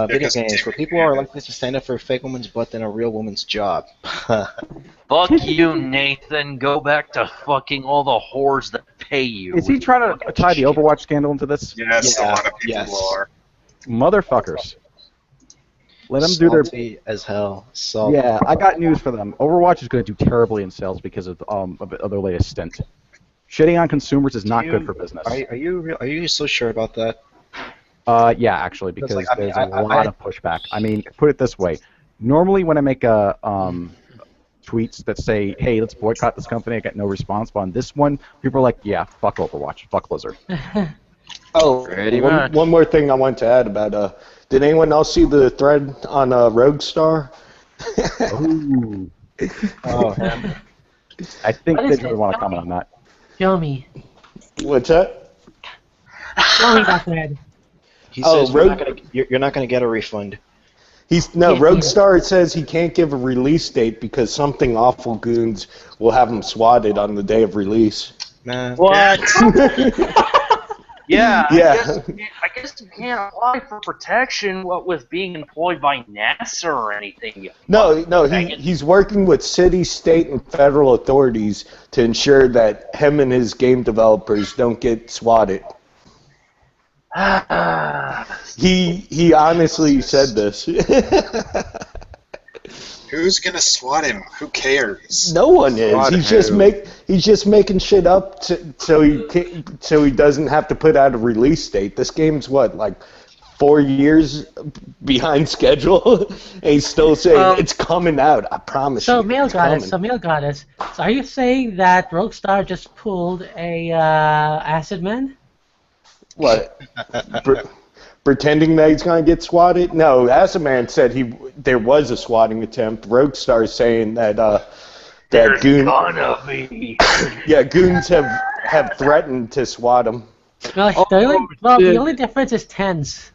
Video games where people are likely to stand up for a fake woman's butt than a real woman's job. Fuck you, Nathan. Go back to fucking all the whores that pay you. Is he trying to tie the Overwatch scandal into this? Yes, a Yeah, lot of people yes. are. Motherfuckers. Let them do their. Salty as hell. Salty. Yeah, I got news for them. Overwatch is going to do terribly in sales because of their latest stint. Shitting on consumers is not good for business. Are you so sure about that? Yeah, actually, because like, I mean, there's a lot of pushback. I mean, put it this way. Normally, when I make tweets that say, hey, let's boycott this company, I get no response. But on this one, people are like, yeah, fuck Overwatch, fuck Blizzard. Oh, Pretty much. one more thing I want to add about did anyone else see the thread on Roguestar? Ooh. Oh, man. I think What they is really it? want to comment on that. Show me. What's that? Show me that thread. He Oh, says Rogue- you're not gonna get a refund. Roguestar says he can't give a release date because something awful goons will have him swatted on the day of release. Man. What? Yeah, Yeah. I guess you can't apply for protection what with being employed by NASA or anything. No, he's working with city, state, and federal authorities to ensure that him and his game developers don't get swatted. He honestly said this. Who's gonna swat him? Who cares? No one is. Swat He's just making shit up so he doesn't have to put out a release date. This game's what, like 4 years behind schedule, and he's still saying it's coming out. I promise So you. Mail it's Goddess. coming. So are you saying that Rockstar just pulled a Acid Man? What? Pretending that he's going to get swatted? No, Acid Man said there was a swatting attempt. Roguestar is saying that There's goons have threatened to swat him. Well, the only difference is tens.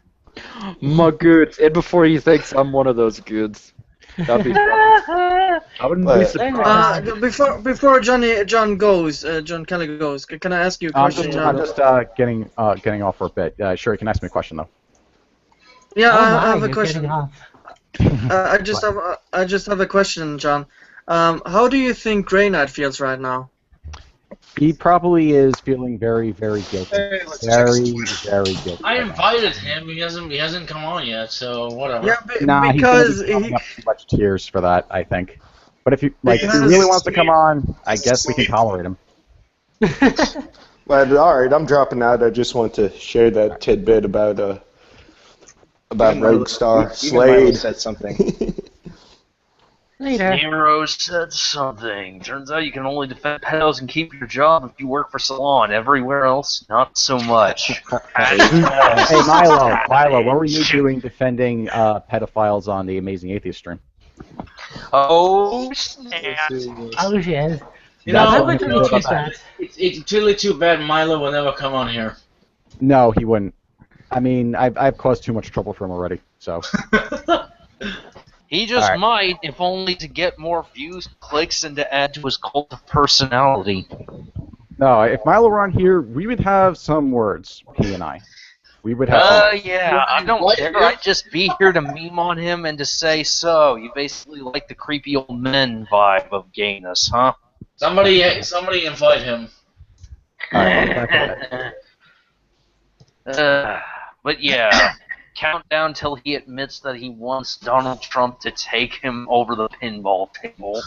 My goods. And before he thinks I'm one of those goods. That'd be funny. I wouldn't be surprised. Before John Kelly goes, can I ask you a question, I'm John? just getting off for a bit. Sure, you can ask me a question though. Yeah, Oh I my, have a you're question. getting off. I just have a question, John. How do you think Grey Knight feels right now? He probably is feeling very, very guilty. Hey, let's check his Very, Twitter. very guilty. I invited him. He hasn't come on yet. So whatever. Yeah, Nah, because he's gonna be up too much tears for that, I think. But if he Because- really wants to come on, I guess we can tolerate him. Well, all right, I'm dropping out. I just want to share that tidbit about Roguestar Even Miley Slade. said something. Later. Nero said something. Turns out you can only defend pedos and keep your job if you work for Salon. Everywhere else, not so much. Hey, Milo, what were you doing defending pedophiles on the Amazing Atheist stream? Oh, snap. Oh shit. You know, I would really choose that. It's really too bad Milo will never come on here. No, he wouldn't. I mean, I've caused too much trouble for him already, so. He just Alright. might, if only to get more views, clicks, and to add to his cult of personality. No, if Milo were on here, we would have some words, he and I. We would have some. Yeah, I don't care. I'd just be here to meme on him and to say, so, you basically like the creepy old men vibe of gayness, huh? Somebody invite him. But yeah, countdown till he admits that he wants Donald Trump to take him over the pinball table.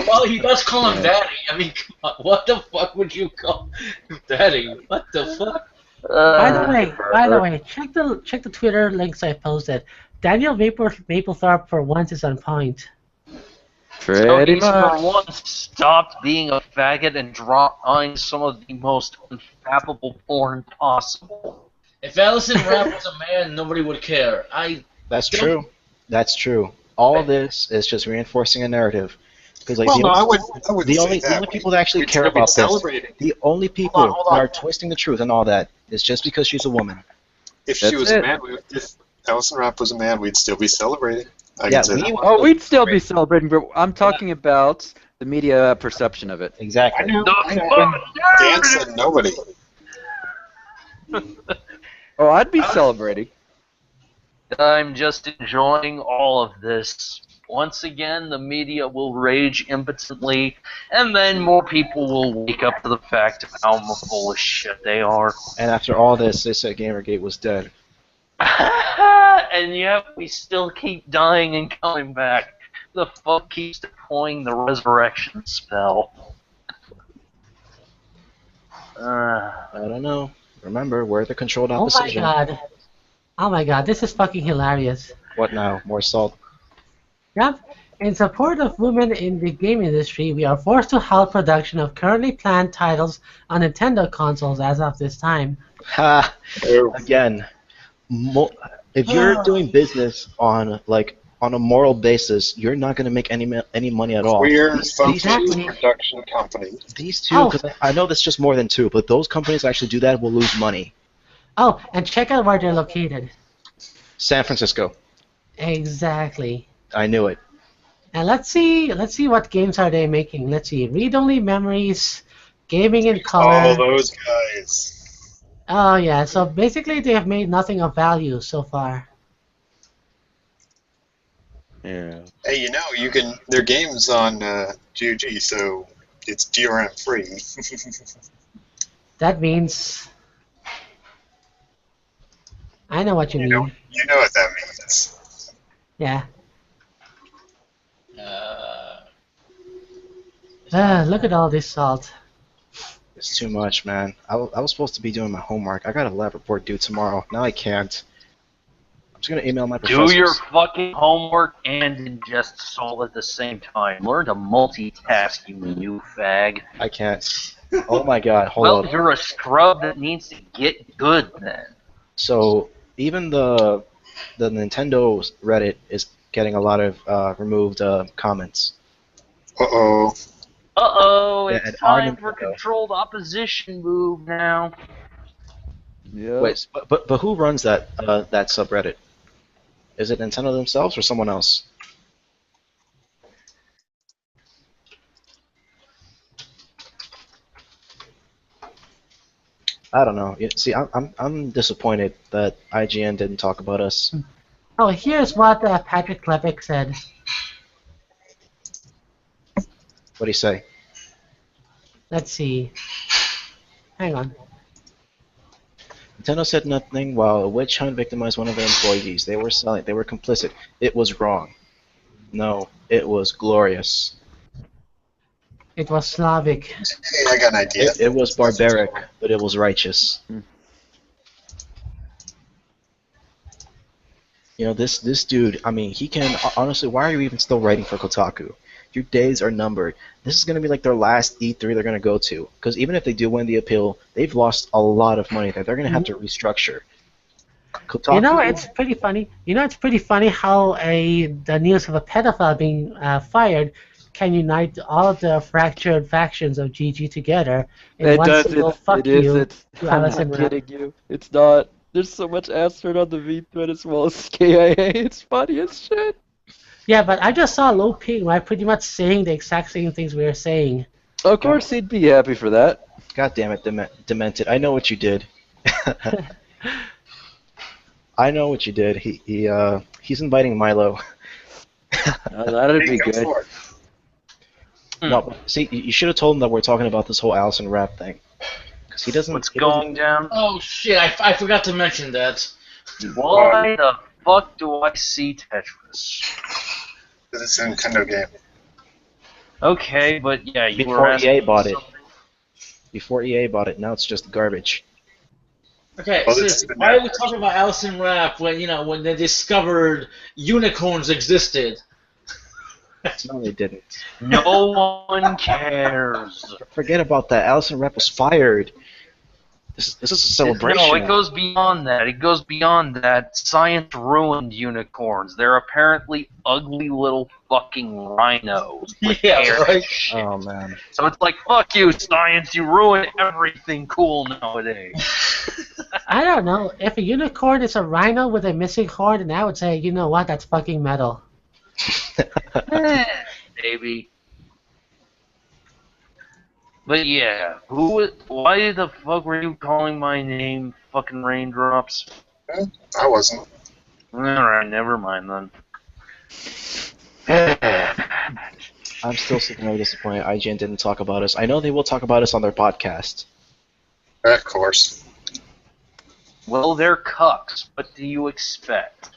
Well, he does call him daddy. I mean, come on, what the fuck would you call him daddy? What the fuck? By the way, check the Twitter links I posted. Daniel Maplethorpe for once is on point. So he's for once stopped being a faggot and drawing some of the most unfathomable porn possible. If Allison Rapp was a man, nobody would care. That's true. That's true. All this is just reinforcing a narrative. Because like I wouldn't the say only that. people that actually care about this, the only people Hold on. that are twisting the truth and all that is just because she's a woman. If she was a man, if Allison Rapp was a man, we'd still be celebrating. We'd still be celebrating, but I'm talking about the media perception of it. Exactly. I know. Dan said nobody. Oh, I'd be celebrating. I'm just enjoying all of this. Once again, the media will rage impotently, and then more people will wake up to the fact of how full of shit they are. And after all this, they said Gamergate was dead. And yet we still keep dying and coming back. The fuck keeps deploying the resurrection spell. I don't know. Remember, we're the controlled Oh opposition. my god, this is fucking hilarious. What now? More salt? Yep. In support of women in the game industry, we are forced to halt production of currently planned titles on Nintendo consoles as of this time. Ha! Again, if you're doing business on a moral basis, you're not going to make any money at all. Queer functioning Exactly. production company. These two, 'cause I know that's just more than two, but those companies that actually do that will lose money. Oh, and check out where they're located. San Francisco. Exactly. I knew it. And let's see what games are they making. Let's see, read-only memories, gaming in color. All those guys. Oh yeah, so basically they have made nothing of value so far. Yeah. Hey, you can. Their games on GOG, so it's DRM free. That means I know what you mean. You know what that means. Yeah. Look at all this salt. It's too much, man. I was supposed to be doing my homework. I got a lab report due tomorrow. Now I can't. I'm just going to email my professors. Do your fucking homework and ingest salt at the same time. Learn to multitask, you new fag. I can't. Oh my god, hold Well, up. you're a scrub that needs to get good then. So, even the Nintendo Reddit is getting a lot of removed comments. Uh-oh. Uh-oh, Yeah, it's and time Armin for will go. controlled opposition move now. Yeah. Wait, but who runs that subreddit? Is it Nintendo themselves or someone else? I don't know. See, I'm disappointed that IGN didn't talk about us. Oh, here's what Patrick Klepek said. What'd he say? Let's see. Hang on. Nintendo said nothing while a witch hunt victimized one of their employees. They were complicit. It was wrong. No, it was glorious. It was Slavic. Hey, I got an idea. It was barbaric, but it was righteous. You know, this dude, I mean, he can, honestly, why are you even still writing for Kotaku? Your days are numbered. This is going to be like their last E3 they're going to go to. Because even if they do win the appeal, they've lost a lot of money that they're going to have to restructure. Kotaku, You know, it's pretty funny. You know, it's pretty funny how the news of a pedophile being fired can unite all the fractured factions of GG together in It one does. single fuck It is. you It's. to I'm Alison not Rapp. kidding you. It's not. There's so much ass hurt on the V thread as well as KIA. It's funny as shit. Yeah, but I just saw Low Ping, right, pretty much saying the exact same things we were saying. Of course, he'd be happy for that. God damn it, Demented. I know what you did. I know what you did. He's inviting Milo. That'd be good. No, but see, you should have told him that we're talking about this whole Allison Rapp thing. Because he doesn't. What's he doesn't- going down? Oh shit! I forgot to mention that. Why the fuck do I see Tetris? Because it's a Nintendo game. Okay, but yeah, you were Before asking EA bought it. something. Before EA bought it, now it's just garbage. Okay, Well, so this has been why are we that- talking about Alison Rapp when they discovered unicorns existed? No, they didn't. No one cares. Forget about that. Allison Rapp was fired. This is a celebration. No, it goes beyond that. It goes beyond that. Science ruined unicorns. They're apparently ugly little fucking rhinos. with Yeah, hair and right. shit. Oh man. So it's like, fuck you, science. You ruin everything cool nowadays. I don't know. If a unicorn is a rhino with a missing horn, then I would say, you know what, that's fucking metal. Maybe. But yeah, why the fuck were you calling my name fucking Raindrops? I wasn't. Alright, never mind then. I'm still sitting disappointed IGN didn't talk about us. I know they will talk about us on their podcast. Of course. Well, they're cucks. What do you expect?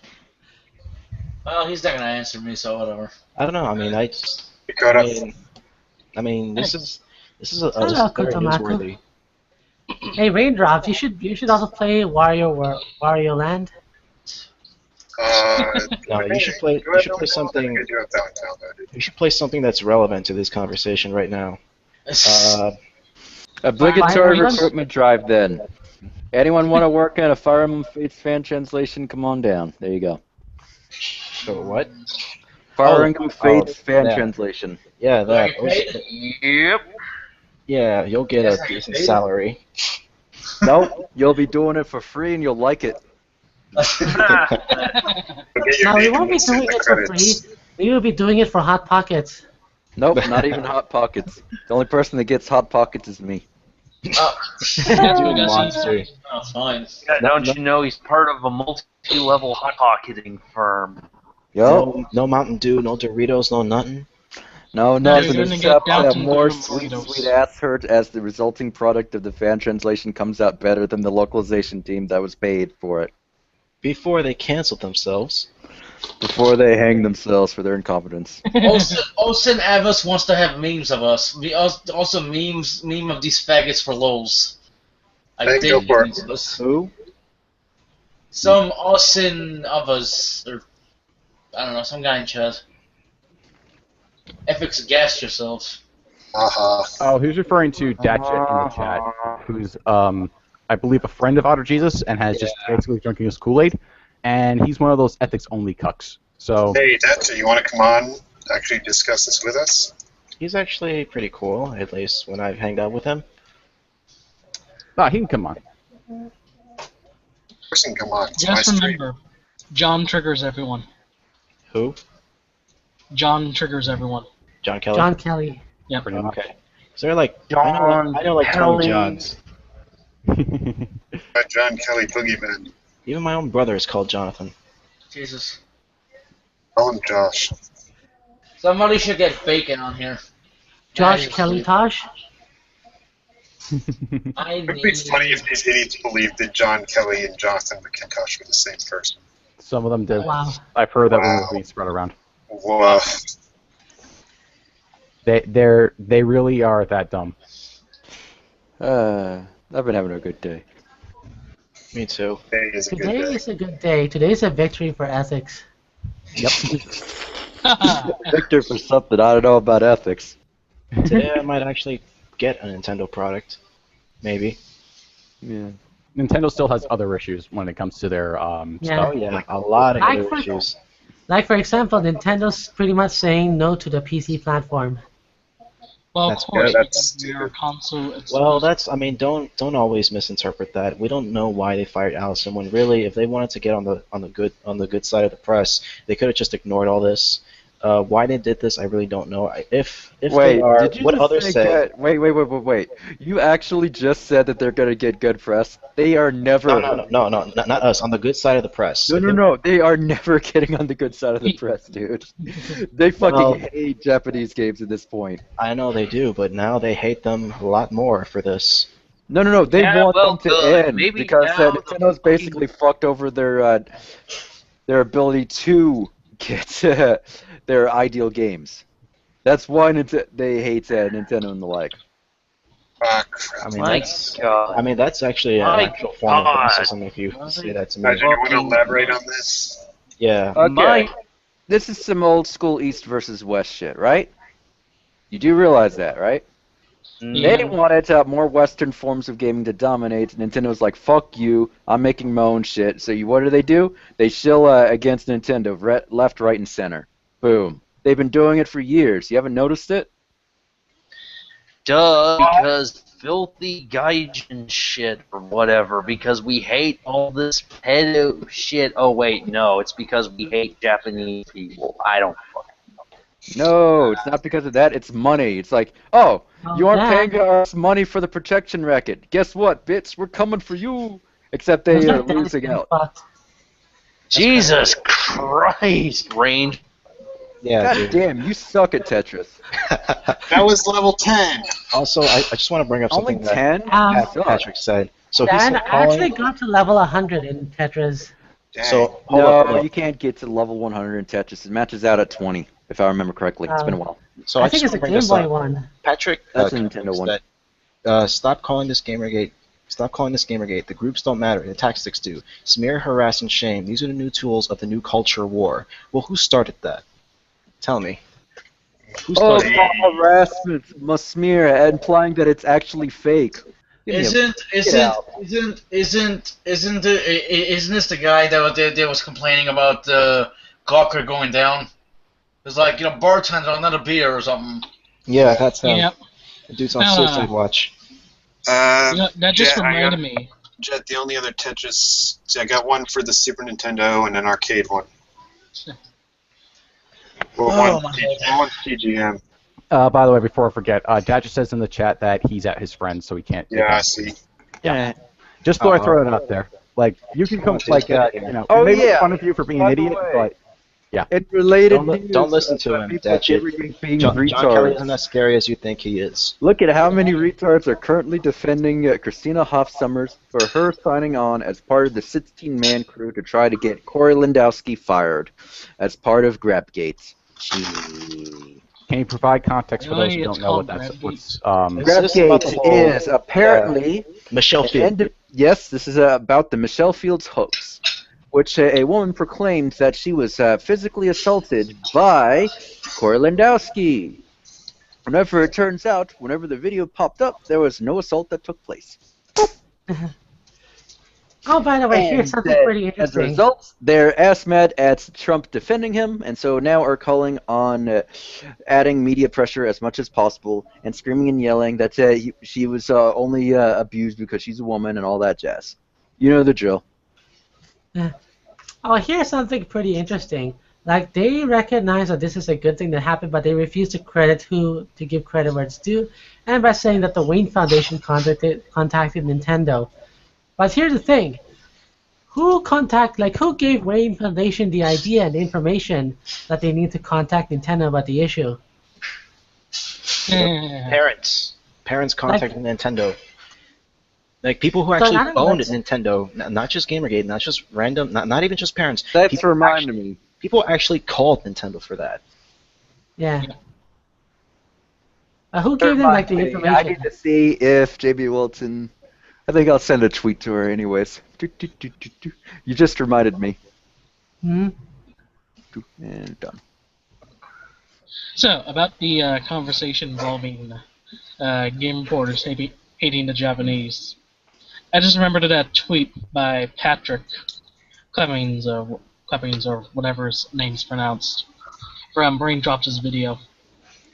Well, he's not gonna answer me, so whatever. I don't know. I mean, You caught up. this is Hello, very Kotomako. newsworthy. Hey, Raindrops, you should also play Wario Land. No, you should play something. I do have that one downloaded. You should play something that's relevant to this conversation right now. Obligatory Fire Emblem? recruitment drive then. Anyone want to work on a Fire Emblem Fates fan translation? Come on down. There you go. So what? Fire Emblem Fates fan that. translation. Yeah, that. Yep. Yeah, you'll get a decent salary. Nope, you'll be doing it for free and you'll like it. No, we won't be doing it for free. We will be doing it for Hot Pockets. Nope, not even Hot Pockets. The only person that gets Hot Pockets is me. Monster. Oh, fine. Yeah, don't you know he's part of a multi-level hot pocketing firm? Yo, No Mountain Dew, no Doritos, no nothing. no, No, nothing you're gonna except get down a to more the sweet Doritos. ass hurt as the resulting product of the fan translation comes out better than the localization team that was paid for it. Before they canceled themselves. Before they hang themselves for their incompetence. Olsen Avas wants to have memes of us. We also meme of these faggots for lols. I Hey, think go for it. memes of us. Who? Some Olsen of us, or I don't know, some guy in chat. FX gassed yourself. Haha. Oh, he's referring to Datchet in the chat, who's, I believe, a friend of Otter Jesus and has just basically drinking his Kool-Aid, and he's one of those ethics-only cucks. So, Hey, Datcha, you want to come on actually discuss this with us? He's actually pretty cool, at least when I've hanged out with him. he can come on. Of course, you can come on. It's my Just stream. remember, John triggers everyone. Who? John triggers everyone. John Kelly? John Kelly. Yep. Pretty much. Okay. So they're like, John I know like 20 Kelly. Johns. John Kelly Boogeyman. Even my own brother is called Jonathan. Jesus. Call him Josh. Somebody should get bacon on here. Josh Kelly Tosh. I It would be need... funny if these idiots believed that John Kelly and Jonathan McIntosh were the same person. Some of them did. Wow. I've heard that Wow. rumor being spread around. Whoa. They really are that dumb. I've been having a good day. Me too. Today is a good Today day. is a good day. Today is a victory for ethics. Victor for something. I don't know about ethics. Today I might actually get a Nintendo product. Maybe. Yeah. Nintendo still has other issues when it comes to their Yeah. Oh yeah, a lot of Like other for- issues. Like for example, Nintendo's pretty much saying no to the PC platform. Well, of That's course, good. That's because we are console exclusive. Well, that's. I mean, don't always misinterpret that. We don't know why they fired Allison. When really, if they wanted to get on the good side of the press, they could have just ignored all this. Why they did this, I really don't know. If Wait, they are, did you what just others say say? good? Wait. You actually just said that they're gonna get good press. They are never. No, not us. On the good side of the press. No. They are never getting on the good side of the press, dude. They fucking Well- hate Japanese games at this point. I know they do, but now they hate them a lot more for this. No. They Yeah, want well, them to good. end Maybe because now the Nintendo's basically fucked over their ability to get their ideal games. That's why they hate Nintendo and the like. I mean, My that's. God. I mean, that's actually an My actual form of God. racism if you say that to me. Imagine you want to elaborate on this? Yeah. Okay. This is some old school East versus West shit, right? You do realize that, right? Yeah. They wanted more Western forms of gaming to dominate. Nintendo's like, fuck you, I'm making my own shit. So what do? They shill against Nintendo, left, right, and center. Boom. They've been doing it for years. You haven't noticed it? Duh, because filthy gaijin shit or whatever, because we hate all this pedo shit. Oh wait, no, it's because we hate Japanese people. I don't fucking No, it's not because of that. It's money. It's like, oh, you aren't yeah. paying us money for the protection racket. Guess what, bitch? We're coming for you. Except they are losing out. Jesus Christ, Range. Yeah, God dude. damn, you suck at Tetris. That was level 10. Also, I just want to bring up Only something that 10? Patrick said. So he Dan said actually calling. got to level 100 in Tetris. Dang. So hold up. You can't get to level 100 in Tetris. It matches out at 20, if I remember correctly. It's been a while. So I I think just it's a wanna bring Game this Boy up. one. Patrick, That's a Nintendo one. Stop calling this Gamergate. Stop calling this Gamergate. The groups don't matter. The tactics do. Smear, harass, and shame. These are the new tools of the new culture war. Well, who started that? Tell me. Who Oh, started that? harassment, must smear, implying that it's actually fake. Give me a- Isn't this the guy that was complaining about the Gawker going down? It's like, bartender, another beer or something. Yeah, that's him. Yep. The dude's on Suicide Watch. That just Jet, reminded me. Jet, the only other Tetris. See, I got one for the Super Nintendo and an arcade one. Well, one CGM. By the way, before I forget, Dad just says in the chat that he's at his friend's, so he can't. Yeah, I see. Yeah. Just thought I'd throw it out there. Like, you can come, like, Oh, maybe yeah. make fun of you for being an By the idiot, way, but yeah. It related Don't listen to him, Dad. being John Kelly retards. isn't as scary as you think he is. Look at how many retards are currently defending Christina Hoff Sommers for her signing on as part of the 16-man crew to try to get Corey Lewandowski fired as part of Grabgate. Can you provide context for those Really? who It's don't know what called that's? Grabgate. What's Grabgate is apparently Michelle Field. Yes, this is about the Michelle Fields hoax, which a woman proclaimed that she was physically assaulted by Corey Lewandowski. Whenever it turns out, whenever the video popped up, there was no assault that took place. Oh, by the way, here's something pretty As a interesting. result, they're ass mad at Trump defending him, and so now are calling on adding media pressure as much as possible and screaming and yelling that she was only abused because she's a woman and all that jazz. You know the drill. Oh, here's something pretty interesting. Like, they recognize that this is a good thing that happened, but they refuse to give credit where it's due, and by saying that the Wayne Foundation contacted Nintendo. But here's the thing. Who gave Wayne Foundation the idea and the information that they need to contact Nintendo about the issue? Parents contacted Nintendo. Like people who So actually none of owned us- Nintendo, not just Gamergate, not just random, not even just parents. That's People reminding me. People actually called Nintendo for that. Yeah. Who gave them the I information? need to see if JB Wilson. I think I'll send a tweet to her anyways. You just reminded me. Hmm? And done. So, about the conversation involving game reporters hating the Japanese. I just remembered that tweet by Patrick Clemmings, or whatever his name's pronounced, from Raindrops' video.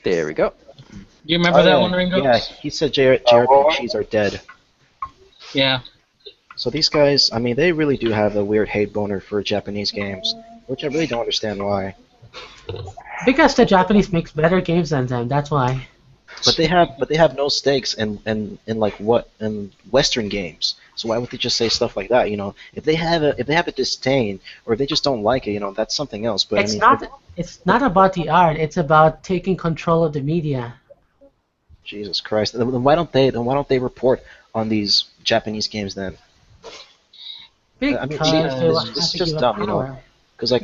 There we go. Do you remember that one, Yeah, Raindrops? he said JRPGs are dead. Yeah. So these guys, I mean, they really do have a weird hate boner for Japanese games, which I really don't understand why. Because the Japanese makes better games than them, that's why. But they have no stakes in Western games. So why would they just say stuff like that? You know, if they have a disdain or if they just don't like it, you know, that's something else. But It's not about the art. It's about taking control of the media. Jesus Christ! Then why don't they report on these Japanese games then? Because I mean, they will it's have to just give dumb, up you know. power. Because like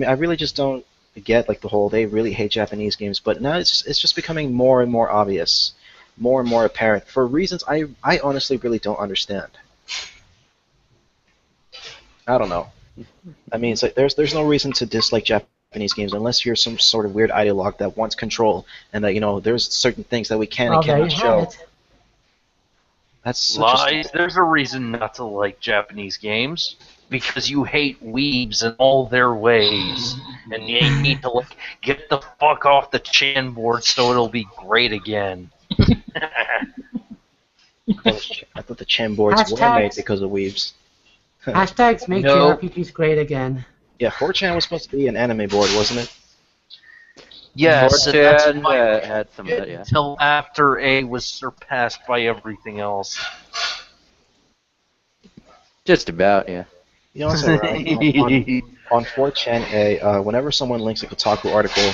I really just don't get like the whole they really hate Japanese games. But now it's just becoming more and more obvious, more and more apparent for reasons I honestly really don't understand. I don't know. I mean, it's like there's no reason to dislike Japanese games unless you're some sort of weird ideologue that wants control and that, you know, there's certain things that we can and Well, there cannot you show. have it. That's such Lies. There's a reason not to like Japanese games. Because you hate weebs and all their ways. And you need to like get the fuck off the Chan board so it'll be great again. I thought the Chan boards were made because of weebs. Hashtags make No. JRPGs great again. Yeah, 4chan was supposed to be an anime board, wasn't it? Yes, and that's 4chan why had some of that, yeah. until after A was surpassed by everything else. Just about, yeah. You know, it's alright. On 4chan, whenever someone links a Kotaku article,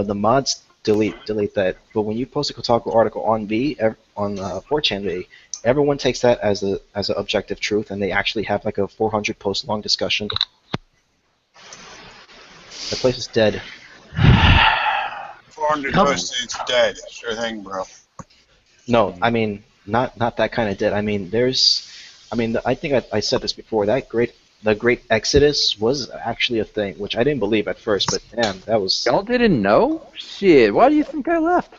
the mods delete that. But when you post a Kotaku article on 4chan V, everyone takes that as an objective truth, and they actually have like a 400 post long discussion. The place is dead. 400 posts, it's dead. Sure thing, bro. No, I mean not that kind of dead. I mean I think I said this before. The Great Exodus was actually a thing, which I didn't believe at first, but damn, that was. Y'all didn't know? Shit, why do you think I left?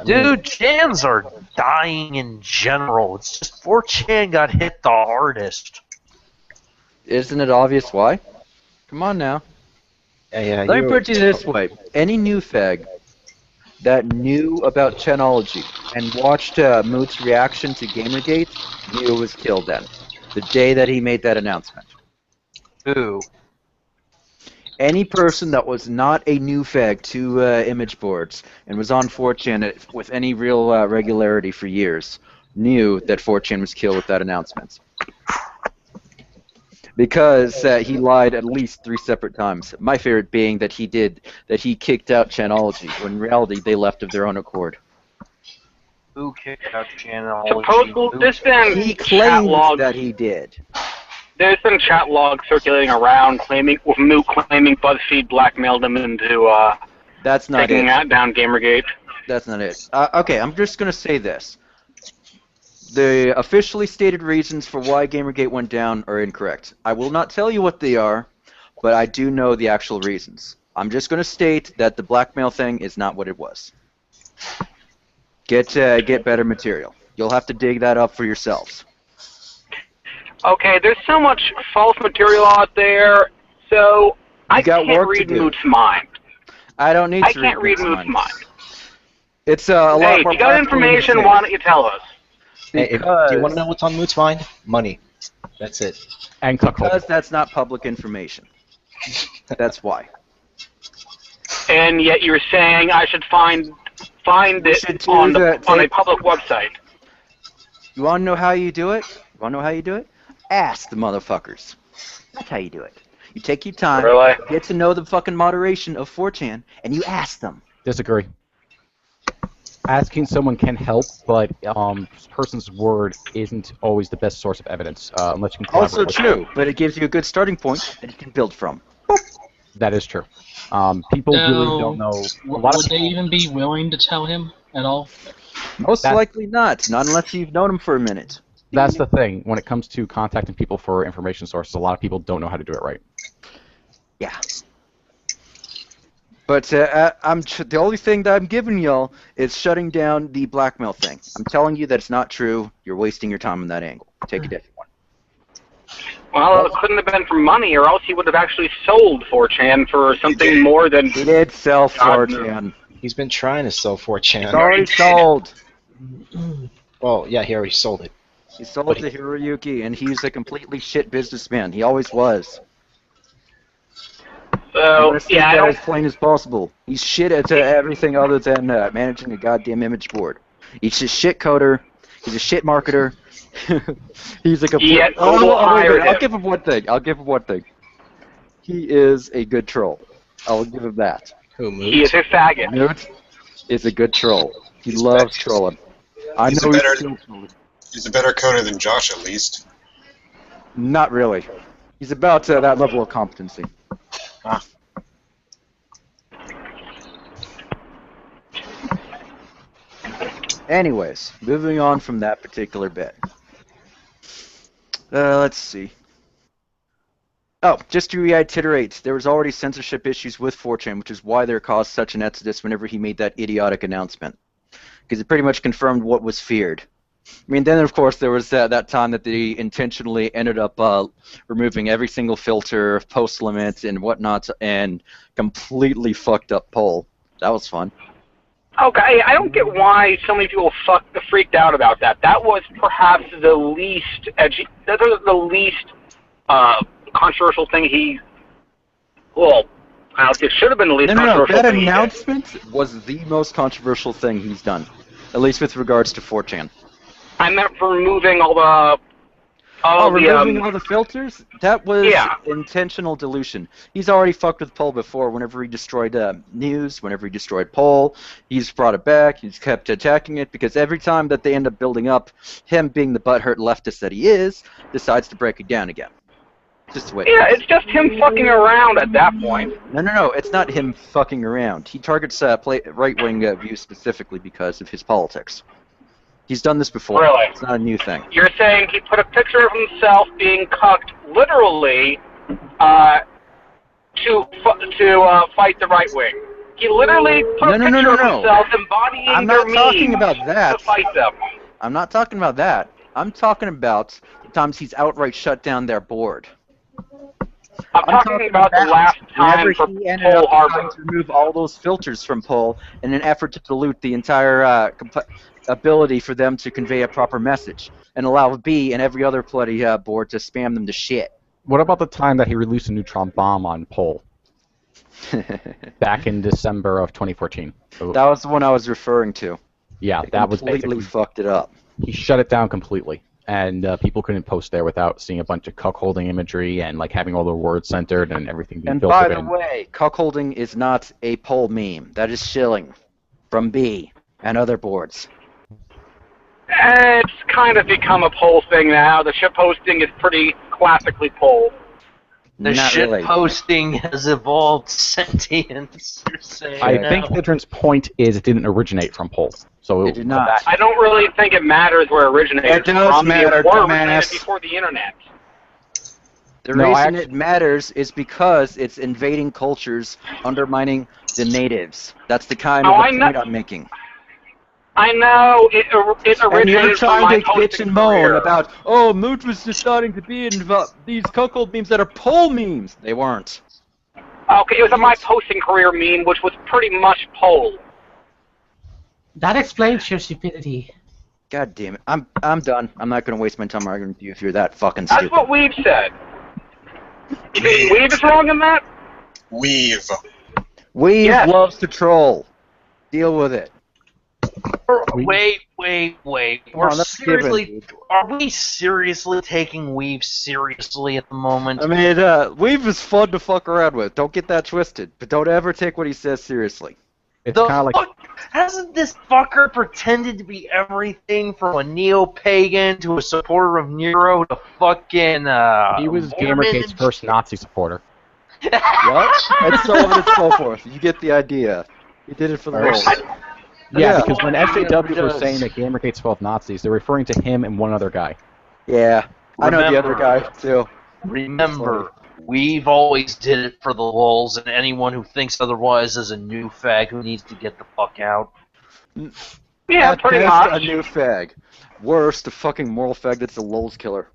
Dude, Chans are dying in general. It's just 4chan got hit the hardest. Isn't it obvious why? Come on now. Yeah, Let me put it this way. Any new fag that knew about Chanology and watched Moot's reaction to Gamergate knew it was killed then. The day that he made that announcement. Who? Any person that was not a new fag to image boards and was on 4chan with any real regularity for years knew that 4chan was killed with that announcement. Because he lied at least 3 separate times. My favorite being that he kicked out Chanology, when in reality they left of their own accord. Who kicked out Chanology? Supposedly, there's been He chat claimed logs. that he did. There's been chat logs circulating around with Moot claiming BuzzFeed blackmailed him into That's not taking it. down Gamergate. That's not it. Okay, I'm just going to say this. The officially stated reasons for why Gamergate went down are incorrect. I will not tell you what they are, but I do know the actual reasons. I'm just going to state that the blackmail thing is not what it was. Get better material. You'll have to dig that up for yourselves. Okay, there's so much false material out there, so I got can't work to read do. Moot's mind. I don't need I to can't read Moot's Moot's mind. It's a lot Hey, if more you got practical than information, think. why don't you tell us? Hey, do you want to know what's on Moot's mind? Money. That's it. And cuckold. Because that's not public information. That's why. And yet you're saying I should find it on a public website. You want to know how you do it? You want to know how you do it? Ask the motherfuckers. That's how you do it. You take your time, Really? get to know the fucking moderation of 4chan, and you ask them. Disagree. Asking someone can help, but person's word isn't always the best source of evidence unless you can Also collaborate with true, them. but it gives you a good starting point that you can build from. That is true. People really don't know. A lot Would of they even be willing to tell him at all? Most likely not. Not unless you've known him for a minute. That's the thing. When it comes to contacting people for information sources, a lot of people don't know how to do it right. Yeah. But the only thing that I'm giving y'all is shutting down the blackmail thing. I'm telling you that it's not true. You're wasting your time on that angle. Take a different one. Well, it couldn't have been for money, or else he would have actually sold 4chan for something more than... He did sell 4chan. He's been trying to sell 4chan. It's already sold. Well, yeah, he already sold it. He sold it to Hiroyuki, and he's a completely shit businessman. He always was. So, yeah, that as plain as possible. He's shit at everything other than managing a goddamn image board. He's a shit coder. He's a shit marketer. He's a complete... I'll give him one thing. He is a good troll. I'll give him that. He is a faggot. Newt is a good troll. He loves trolling. He's a better coder than Josh, at least. Not really. He's about that level of competency. Ah. Anyways, moving on from that particular bit. Let's see. Oh, just to reiterate, there was already censorship issues with 4chan, which is why there caused such an exodus whenever he made that idiotic announcement. Because it pretty much confirmed what was feared. I mean, then of course there was that time that they intentionally ended up removing every single filter, post limits, and whatnot, and completely fucked up poll. That was fun. Okay, I don't get why so many people freaked out about that. That was perhaps the least edgy, that was the least controversial thing he. Well, it should have been the least controversial thing. That thing announcement was the most controversial thing he's done, at least with regards to 4chan. I meant for removing all the. Removing all the filters? That was intentional dilution. He's already fucked with poll before. Whenever he destroyed news, whenever he destroyed poll, he's brought it back. He's kept attacking it because every time that they end up building up, him being the butthurt leftist that he is, decides to break it down again. Just wait. Yeah, it's just him fucking around at that point. No, it's not him fucking around. He targets right-wing views specifically because of his politics. He's done this before. Really? It's not a new thing. You're saying he put a picture of himself being cucked, literally, to fight the right wing. He literally put a picture of himself embodying their means to fight them. I'm not talking about that. I'm talking about the times he's outright shut down their board. I'm talking about the last time for Poll Harbor. To remove all those filters from Poll in an effort to dilute the entire ability for them to convey a proper message and allow B and every other bloody board to spam them to shit. What about the time that he released a neutron bomb on Poll? Back in December of 2014. So, that was the one I was referring to. Yeah, that was completely fucked it up. He shut it down completely, and people couldn't post there without seeing a bunch of cuckolding imagery and like having all the words centered and everything being filtered in. And by the way, cuckolding is not a Poll meme. That is shilling from B and other boards. It's kind of become a Poll thing now. The shit posting is pretty classically Poll. The shit posting has evolved sentience. I think Hydron's point is it didn't originate from Poll. So it did not. I don't really think it matters where it originated it does from. Matter, it originated before the internet. The reason it matters is because it's invading cultures, undermining the natives. That's the kind of point I'm making. I know it originated and you're trying to bitch and moan career. about, oh, Moot was deciding to be in these cuckold memes that are Poll memes. They weren't. Okay, it was a my posting career meme, which was pretty much Poll. That explains your stupidity. God damn it. I'm done. I'm not going to waste my time arguing with you if you're that fucking stupid. That's what Weave said. You think Weave is wrong in that? Weave loves to troll. Deal with it. Wait. Are we seriously taking Weave seriously at the moment? I mean, Weave is fun to fuck around with. Don't get that twisted. But don't ever take what he says seriously. It's kind of like... Hasn't this fucker pretended to be everything from a neo-pagan to a supporter of Nero to fucking, He was Gamergate's first Nazi supporter. What? And so on and so forth. You get the idea. He did it for the role. Yeah, Yeah. because when SJWs were does. saying that Gamergate's full of Nazis, they're referring to him and one other guy. Yeah, I know the other guy too. Remember, we've always did it for the lulz, and anyone who thinks otherwise is a new fag who needs to get the fuck out. Yeah, At pretty best, much. a new fag. Worst, a fucking moral fag that's a lulz killer.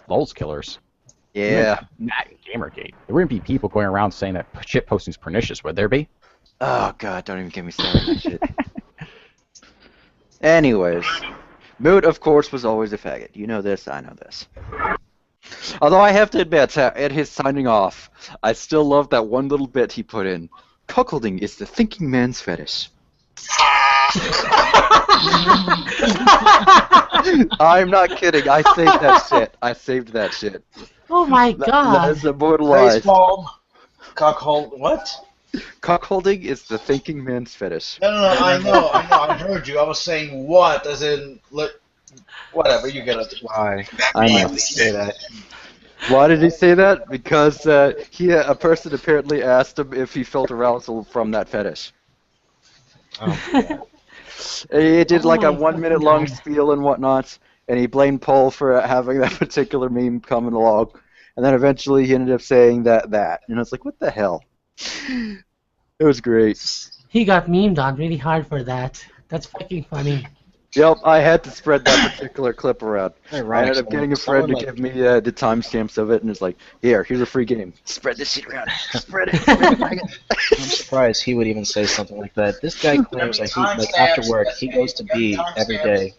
Lulz killers. Yeah. Not Gamergate. There wouldn't be people going around saying that shit posting's pernicious, would there be? Oh god, don't even get me started on that shit. Anyways, Moot, of course, was always a faggot. You know this, I know this. Although I have to admit, at his signing off, I still love that one little bit he put in. Cuckolding is the thinking man's fetish. I'm not kidding. I saved that shit. I saved that shit. Oh my That god. is immortalized. Facepalm. Cockhold. What? Cuckolding is the thinking man's fetish. No, I know, I heard you. I was saying what, as in, whatever, you get it. Why? I know. Say that. Why did he say that? Because a person apparently asked him if he felt arousal from that fetish. Oh, yeah. He did like a my 1 minute fucking long God. spiel and whatnot, and he blamed Paul for having that particular meme coming along, and then eventually he ended up saying that, and I was like, what the hell? It was great. He got memed on really hard for that. That's fucking funny. Yep, I had to spread that particular clip around. Hey, I ended up getting a friend to give me the timestamps of it, and it's like, here's a free game. Spread this shit around. Spread it. I'm surprised he would even say something like that. This guy claims that after work he goes to B every day.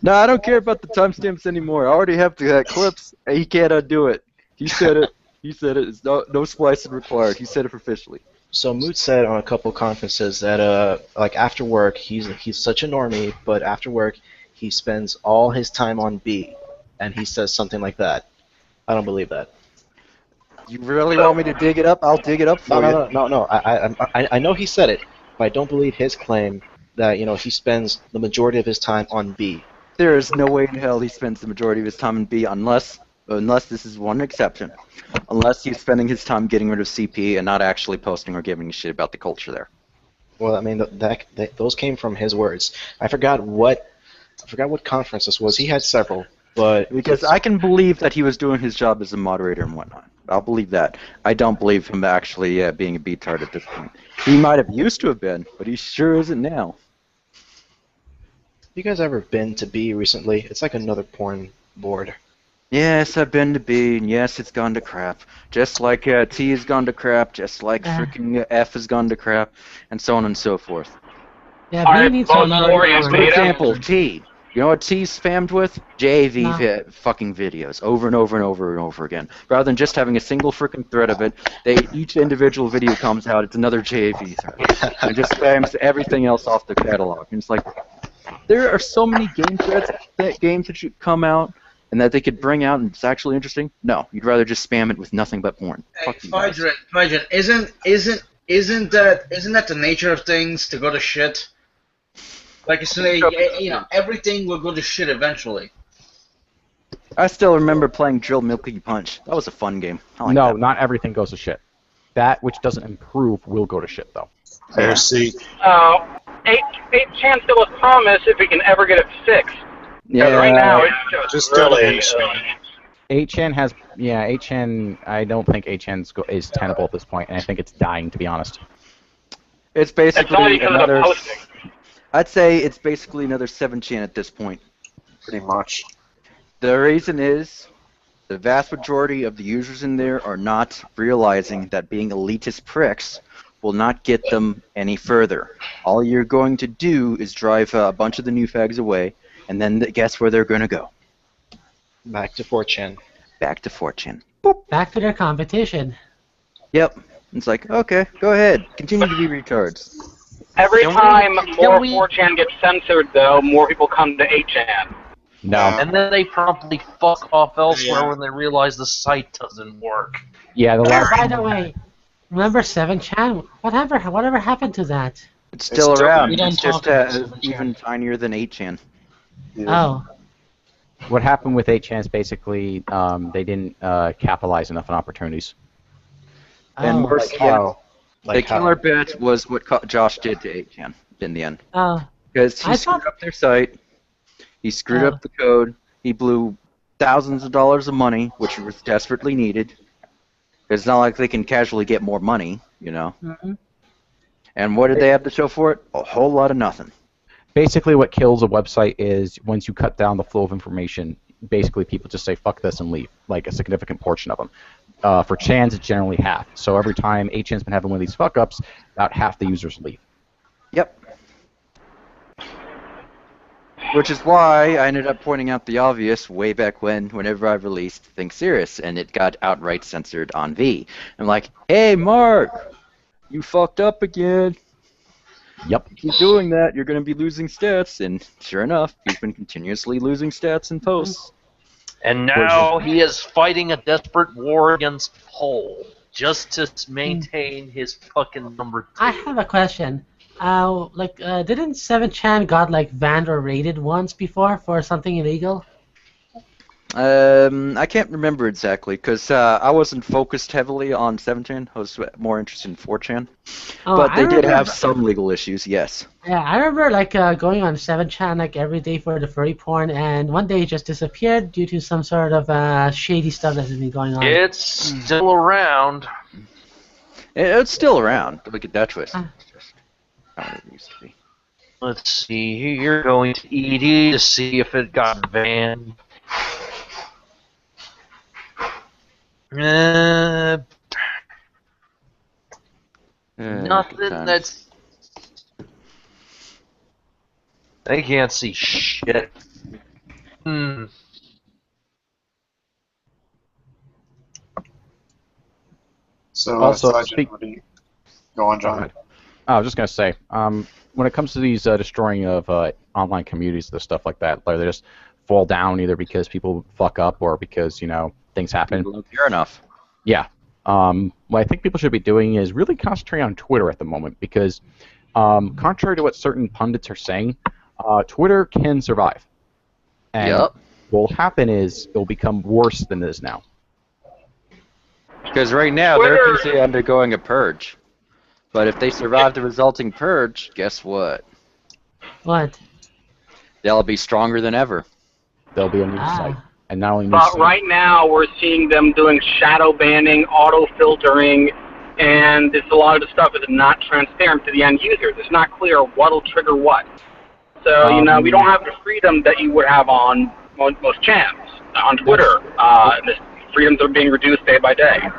No, I don't care about the timestamps anymore. I already have the clips. He can't undo it. He said it. He said it. It's no splicing required. He said it officially. So Moot said on a couple conferences that like after work he's such a normie, but after work he spends all his time on B, and he says something like that. I don't believe that. You really want me to dig it up? I'll dig it up for you. No. I know he said it, but I don't believe his claim that he spends the majority of his time on B. There is no way in hell he spends the majority of his time in B unless this is one exception. Unless he's spending his time getting rid of CP and not actually posting or giving a shit about the culture there. Well, I mean, those came from his words. I forgot what conference this was. He had several, but because I can believe that he was doing his job as a moderator and whatnot. I'll believe that. I don't believe him actually being a beatard at this point. He might have used to have been, but he sure isn't now. You guys ever been to B recently? It's like another porn board. Yes, I've been to B, and yes, it's gone to crap. Just like T has gone to crap, just like freaking F has gone to crap, and so on and so forth. Yeah, Alright, B needs both some Warriors For Beta. example, T. You know what T's spammed with? JAV fucking videos, over and over and over and over again. Rather than just having a single freaking thread of it, each individual video comes out, it's another JAV thread. And it just spams everything else off the catalog. And it's like, there are so many game threads, games that should come out, and that they could bring out and it's actually interesting. No, you'd rather just spam it with nothing but porn. Hey, Fydrin, isn't that the nature of things to go to shit? Like you say, everything will go to shit eventually. I still remember playing Drill Milky Punch. That was a fun game. I like No, that. not everything goes to shit. That which doesn't improve will go to shit, though. Heresy. 8chan still has promise if we can ever get it fixed. Yeah. Right now it's Just really, 8chan has, 8chan, I don't think 8chan is tenable at this point, and I think it's dying, to be honest. It's It's only basically because of the another. posting. I'd say it's basically another 7chan at this point. Pretty much. The reason is, the vast majority of the users in there are not realizing that being elitist pricks will not get them any further. All you're going to do is drive a bunch of the new fags away, and then guess where they're going to go? Back to 4chan. Back to 4chan. Back to their competition. Yep. It's like, okay, go ahead. Continue to be retards. Every Can we- time can more we- 4chan gets censored, though, more people come to 8chan. No. And then they promptly fuck off elsewhere when they realize the site doesn't work. Yeah, the last. By the way, remember 7chan? Whatever happened to that? It's still still- around. We don't It's just talk about 7chan. even tinier than 8chan. Oh. What happened with 8chan is basically they didn't capitalize enough on opportunities. And Oh. worse Like how? Like the killer bit was what Josh did to 8chan in the end. Because he screwed up their site, he screwed up the code, he blew thousands of dollars of money, which was desperately needed. It's not like they can casually get more money, you know. Mm-hmm. And what did they have to show for it? A whole lot of nothing. Basically, what kills a website is once you cut down the flow of information, basically people just say, fuck this and leave, like a significant portion of them. For chans, it's generally half. So every time 8chan's been having one of these fuck-ups, about half the users leave. Yep. Which is why I ended up pointing out the obvious way back whenever I released Think Serious, and it got outright censored on V. I'm like, hey, Mark, you fucked up again. Yep. Keep doing that, you're going to be losing stats. And sure enough, he's been continuously losing stats and posts. And now he is fighting a desperate war against Pole just to maintain his fucking number 2. I have a question. Didn't 7chan got like banned or raided once before for something illegal? I can't remember exactly because I wasn't focused heavily on 7chan. I was more interested in 4chan. But they did have some legal issues, yes. Yeah, I remember like going on 7chan like every day for the furry porn, and one day it just disappeared due to some sort of shady stuff that has been going on. It's still around. It's still around. Look at that twist. How it used to be. Let's see. You're going to ED to see if it got banned. Nothing that's... They can't see shit. So, Also, go on, John. I was just going to say, when it comes to these destroying of online communities and stuff like that, they just fall down either because people fuck up or because, you know, things happen. People don't care enough. Yeah. What I think people should be doing is really concentrating on Twitter at the moment because, contrary to what certain pundits are saying, Twitter can survive. And what will happen is it will become worse than it is now. Because right now they're busy undergoing a purge. But if they survive the resulting purge, guess what? What? They'll be stronger than ever. There'll be a new site. And not only But right now we're seeing them doing shadow banning, auto filtering, and it's a lot of the stuff is not transparent to the end users. It's not clear what'll trigger what. So, you know, we don't have the freedom that you would have on most channels. On Twitter, the freedoms are being reduced day by day.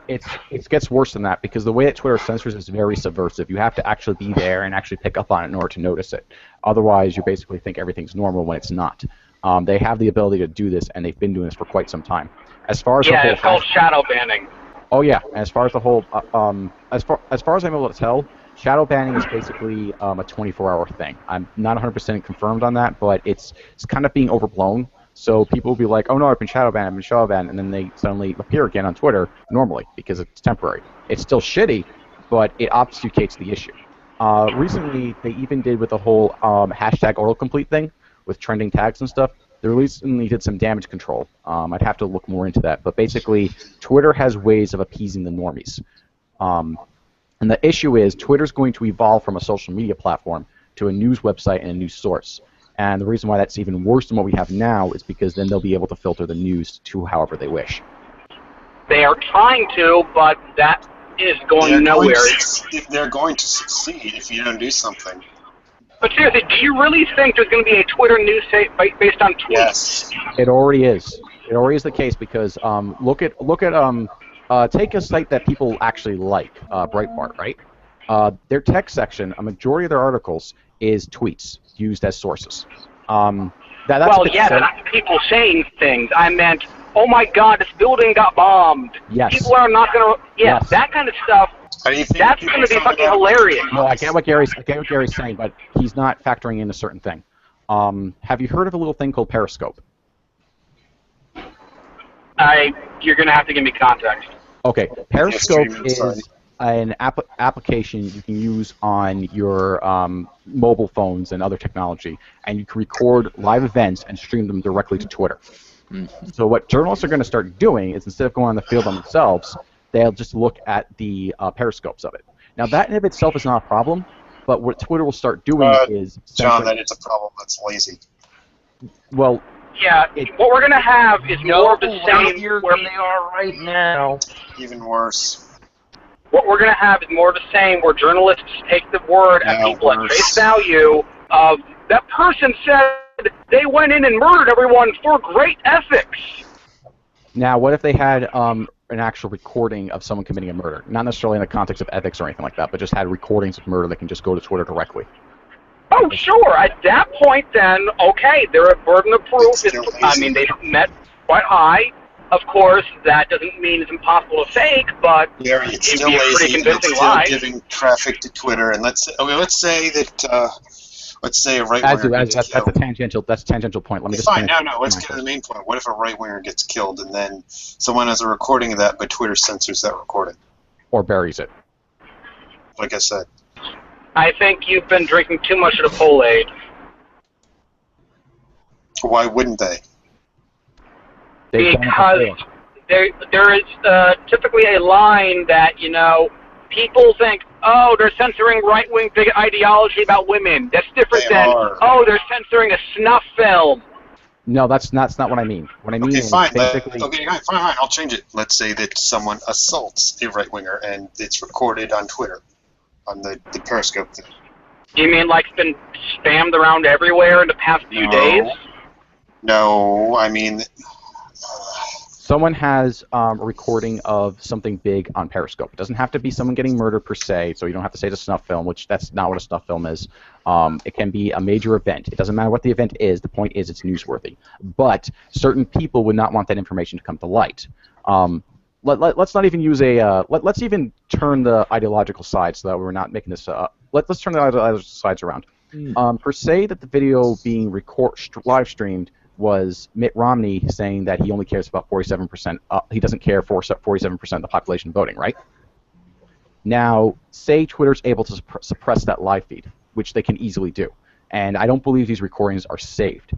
It gets worse than that because the way that Twitter censors is very subversive. You have to actually be there and actually pick up on it in order to notice it. Otherwise, you basically think everything's normal when it's not. They have the ability to do this, and they've been doing this for quite some time. As far as it's called shadow banning. Oh yeah, as far as the whole, as far as I'm able to tell, shadow banning is basically a 24-hour thing. I'm not 100% confirmed on that, but it's kind of being overblown. So people will be like, oh no, I've been shadow banned, and then they suddenly appear again on Twitter normally because it's temporary. It's still shitty, but it obfuscates the issue. Recently, they even did with the whole hashtag autocomplete thing with trending tags and stuff. They recently did some damage control. I'd have to look more into that. But basically, Twitter has ways of appeasing the normies. And the issue is Twitter's going to evolve from a social media platform to a news website and a news source. And the reason why that's even worse than what we have now is because then they'll be able to filter the news to however they wish. They are trying to, but that is going nowhere. They're going to succeed if you don't do something. But seriously, do you really think there's going to be a Twitter news site based on tweets? Yes. It already is. It already is the case because look at take a site that people actually like, Breitbart, right? Their text section, a majority of their articles is tweets used as sources. That's not people saying things. I meant, oh my God, this building got bombed. Yes. People are not going to. Yes, that kind of stuff. That's going to be fucking hilarious. No, I get what Gary's saying, but he's not factoring in a certain thing. Have you heard of a little thing called Periscope? You're going to have to give me context. Okay, Periscope is an application you can use on your mobile phones and other technology, and you can record live events and stream them directly to Twitter. So what journalists are going to start doing is instead of going on the field on themselves, they'll just look at the periscopes of it. Now that in of itself is not a problem, but what Twitter will start doing is John, that is a problem. That's lazy. Well, yeah, what we're gonna have is more of the same. Where they are right now. Even worse. What we're gonna have is more of the same, where journalists take the word at people at face value of that person said they went in and murdered everyone for great ethics. Now, what if they had an actual recording of someone committing a murder? Not necessarily in the context of ethics or anything like that, but just had recordings of murder that can just go to Twitter directly. Oh, sure. At that point, then, okay, they're a burden of proof. I mean, they've met quite high. Of course, that doesn't mean it's impossible to fake, but Gary, it's it'd still be a lazy. pretty It's convincing still lie. giving traffic to Twitter, and let's say that. Let's say a right-winger gets killed. That's a tangential point. Let me just fine. finish. No. Let's get to the main point. What if a right-winger gets killed, and then someone has a recording of that, but Twitter censors that recording? Or buries it. Like I said. I think you've been drinking too much of the Kool-Aid. Why wouldn't they? Because there is typically a line that, people think, oh, they're censoring right-wing big ideology about women. That's different than, oh, they're censoring a snuff film. No, that's not what I mean. What I mean is fine. basically... Fine. I'll change it. Let's say that someone assaults a right-winger, and it's recorded on Twitter, on the Periscope thing. You mean like it's been spammed around everywhere in the past few days? No, I mean... Someone has a recording of something big on Periscope. It doesn't have to be someone getting murdered per se, so you don't have to say it's a snuff film, which that's not what a snuff film is. It can be a major event. It doesn't matter what the event is. The point is it's newsworthy. But certain people would not want that information to come to light. Let's not even use a... let's even turn the ideological side so that we're not making this... let's turn the ideological sides around. Per se that the video being live streamed was Mitt Romney saying that he only cares about 47%. He doesn't care for 47% of the population voting, right? Now, say Twitter's able to suppress that live feed, which they can easily do, and I don't believe these recordings are saved.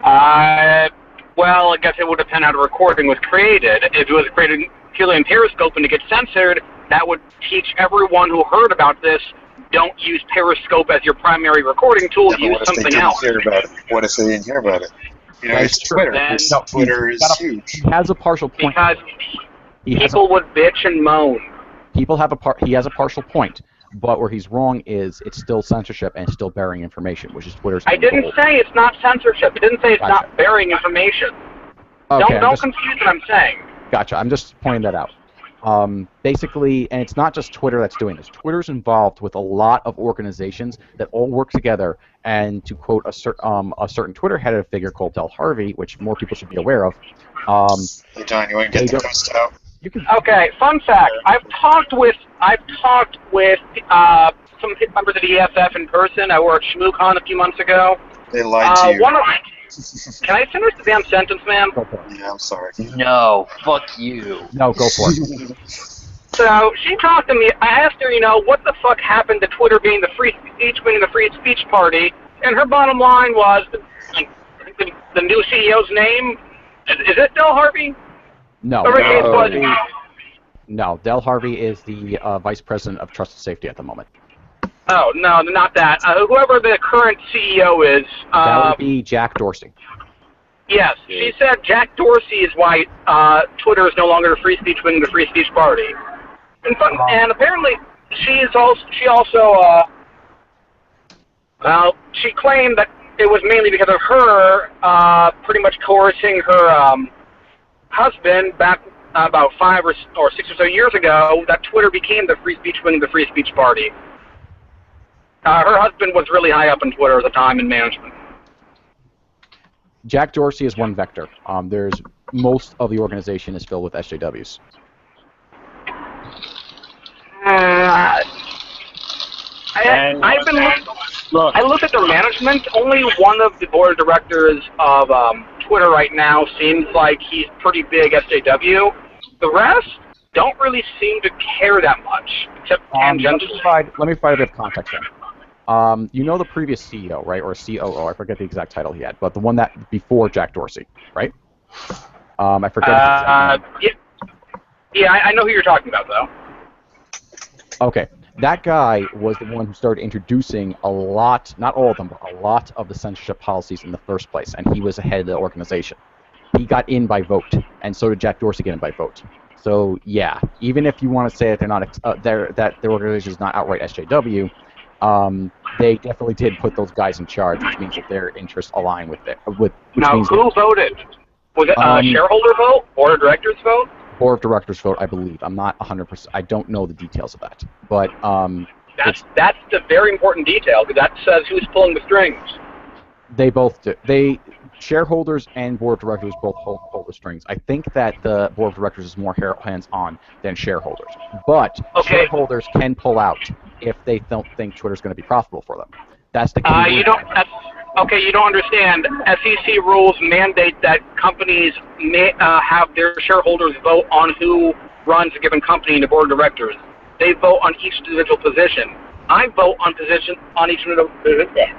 Well, I guess it would depend how the recording was created. If it was created purely in Periscope and to get censored, that would teach everyone who heard about this, don't use Periscope as your primary recording tool, use something else. What if they didn't hear about it? It's Twitter. Twitter is huge. He has a partial point. Because people would bitch and moan. He has a partial point, but where he's wrong is it's still censorship and it's still burying information, which is Twitter's I didn't say it's not censorship. I didn't say it's not burying information. Okay, don't confuse what I'm saying. Gotcha. I'm just pointing that out. Basically, and it's not just Twitter that's doing this. Twitter's involved with a lot of organizations that all work together. And to quote a certain Twitter head figure called Del Harvey, which more people should be aware of. Hey John, you want to get the post out? Okay. Fun fact: I've talked with some members of the EFF in person. I were at ShmooCon a few months ago. They lied to you. Can I finish the damn sentence, man? Yeah, I'm sorry. No, fuck you. No, go for it. So she talked to me. I asked her, what the fuck happened to Twitter being the free speech party, and her bottom line was the new CEO's name. Is it Del Harvey? No. No, Del Harvey is the vice president of Trust and Safety at the moment. Oh, no, not that. Whoever the current CEO is... that would be Jack Dorsey. Yes, she said Jack Dorsey is why Twitter is no longer the free speech wing, the free speech party. And apparently, she claimed that it was mainly because of her pretty much coercing her husband back about 5 or 6 or so years ago that Twitter became the free speech wing, the free speech party. Her husband was really high up in Twitter at the time in management. Jack Dorsey is one vector. There's most of the organization is filled with SJWs. I looked at their management. Only one of the board of directors of Twitter right now seems like he's pretty big SJW. The rest don't really seem to care that much, except tangentially. Let me provide a bit of context then. You know the previous CEO, right, or COO? I forget the exact title he had, but the one that before Jack Dorsey, right? I forget his exact name. Yeah, I know who you're talking about, though. Okay, that guy was the one who started introducing a lot, not all of them, but a lot of the censorship policies in the first place, and he was the head of the organization. He got in by vote, and so did Jack Dorsey get in by vote. So yeah, even if you want to say that they're not that their organization is not outright SJW, they definitely did put those guys in charge, which means that their interests align with it. Now, who voted? Was it a shareholder vote or a director's vote? Board of directors vote, I believe. I'm not 100%. I don't know the details of that, but that's the very important detail because that says who's pulling the strings. They both do. Shareholders and board of directors both hold the strings. I think that the board of directors is more hands-on than shareholders, but shareholders can pull out if they don't think Twitter's going to be profitable for them. That's the key. You don't understand. SEC rules mandate that companies may have their shareholders vote on who runs a given company in the board of directors. They vote on each individual position. I vote on each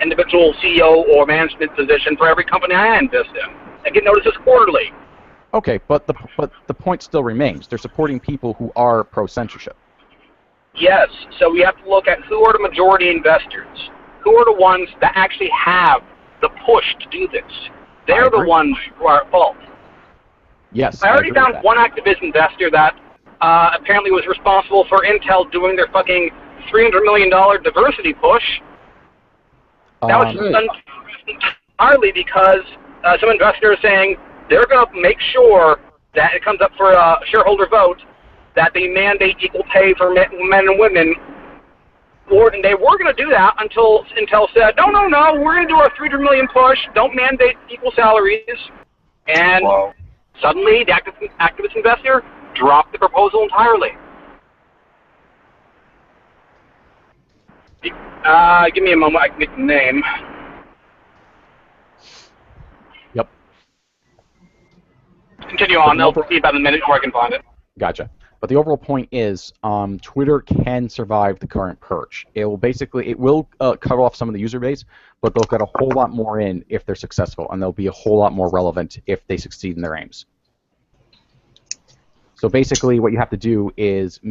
individual CEO or management position for every company I invest in. I get notices quarterly. Okay, but the point still remains. They're supporting people who are pro-censorship. Yes, so we have to look at who are the majority investors. Who are the ones that actually have the push to do this? They're the ones who are at fault. Yes, I already found one activist investor that apparently was responsible for Intel doing their fucking $300 million diversity push. That was done entirely because some investors are saying they're going to make sure that it comes up for a shareholder vote that they mandate equal pay for men and women. And they were going to do that until Intel said, no, we're going to do our $300 million push, don't mandate equal salaries. And suddenly the activist investor dropped the proposal entirely. Give me a moment, I can get the name. Yep. Continue on, it'll be about a minute before I can find it. Gotcha. But the overall point is, Twitter can survive the current purge. It will cut off some of the user base, but they'll get a whole lot more in if they're successful, and they'll be a whole lot more relevant if they succeed in their aims. So basically, what you have to do is,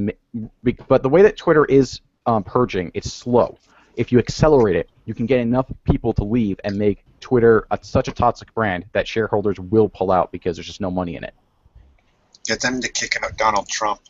but the way that Twitter is purging, it's slow. If you accelerate it, you can get enough people to leave and make Twitter such a toxic brand that shareholders will pull out because there's just no money in it. Get them to kick out Donald Trump.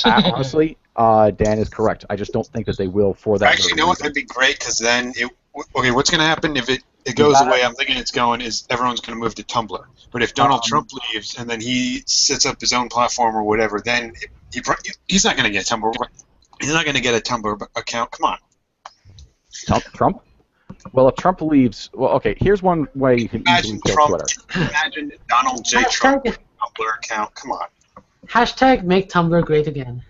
Honestly, Dan is correct. I just don't think that they will for that. Actually, you know what? That'd be great because then, what's going to happen if it goes away? I'm thinking it's going is everyone's going to move to Tumblr. But if Donald Trump leaves and then he sets up his own platform or whatever, then he's not going to get Tumblr. He's not going to get a Tumblr account. Come on. Trump? Well, if Trump leaves, okay, here's one way you can easily kill Twitter. Imagine Donald J. Trump with a Tumblr account. Come on. Hashtag make Tumblr great again.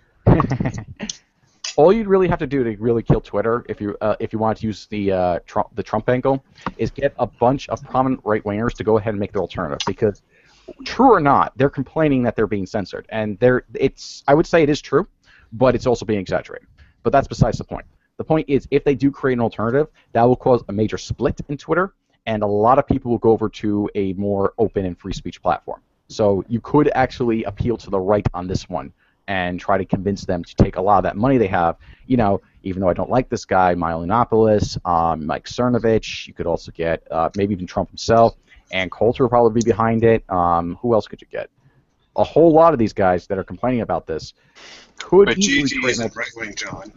All you'd really have to do to really kill Twitter, if you want to use the Trump angle, is get a bunch of prominent right-wingers to go ahead and make their alternative. Because, true or not, they're complaining that they're being censored, and I would say it is true, but it's also being exaggerated. But that's besides the point. The point is, if they do create an alternative, that will cause a major split in Twitter, and a lot of people will go over to a more open and free speech platform. So you could actually appeal to the right on this one and try to convince them to take a lot of that money they have. You know, even though I don't like this guy, Milo Yiannopoulos, Mike Cernovich, you could also get maybe even Trump himself, and Coulter will probably be behind it. Who else could you get? A whole lot of these guys that are complaining about this could easily create a right-wing, John.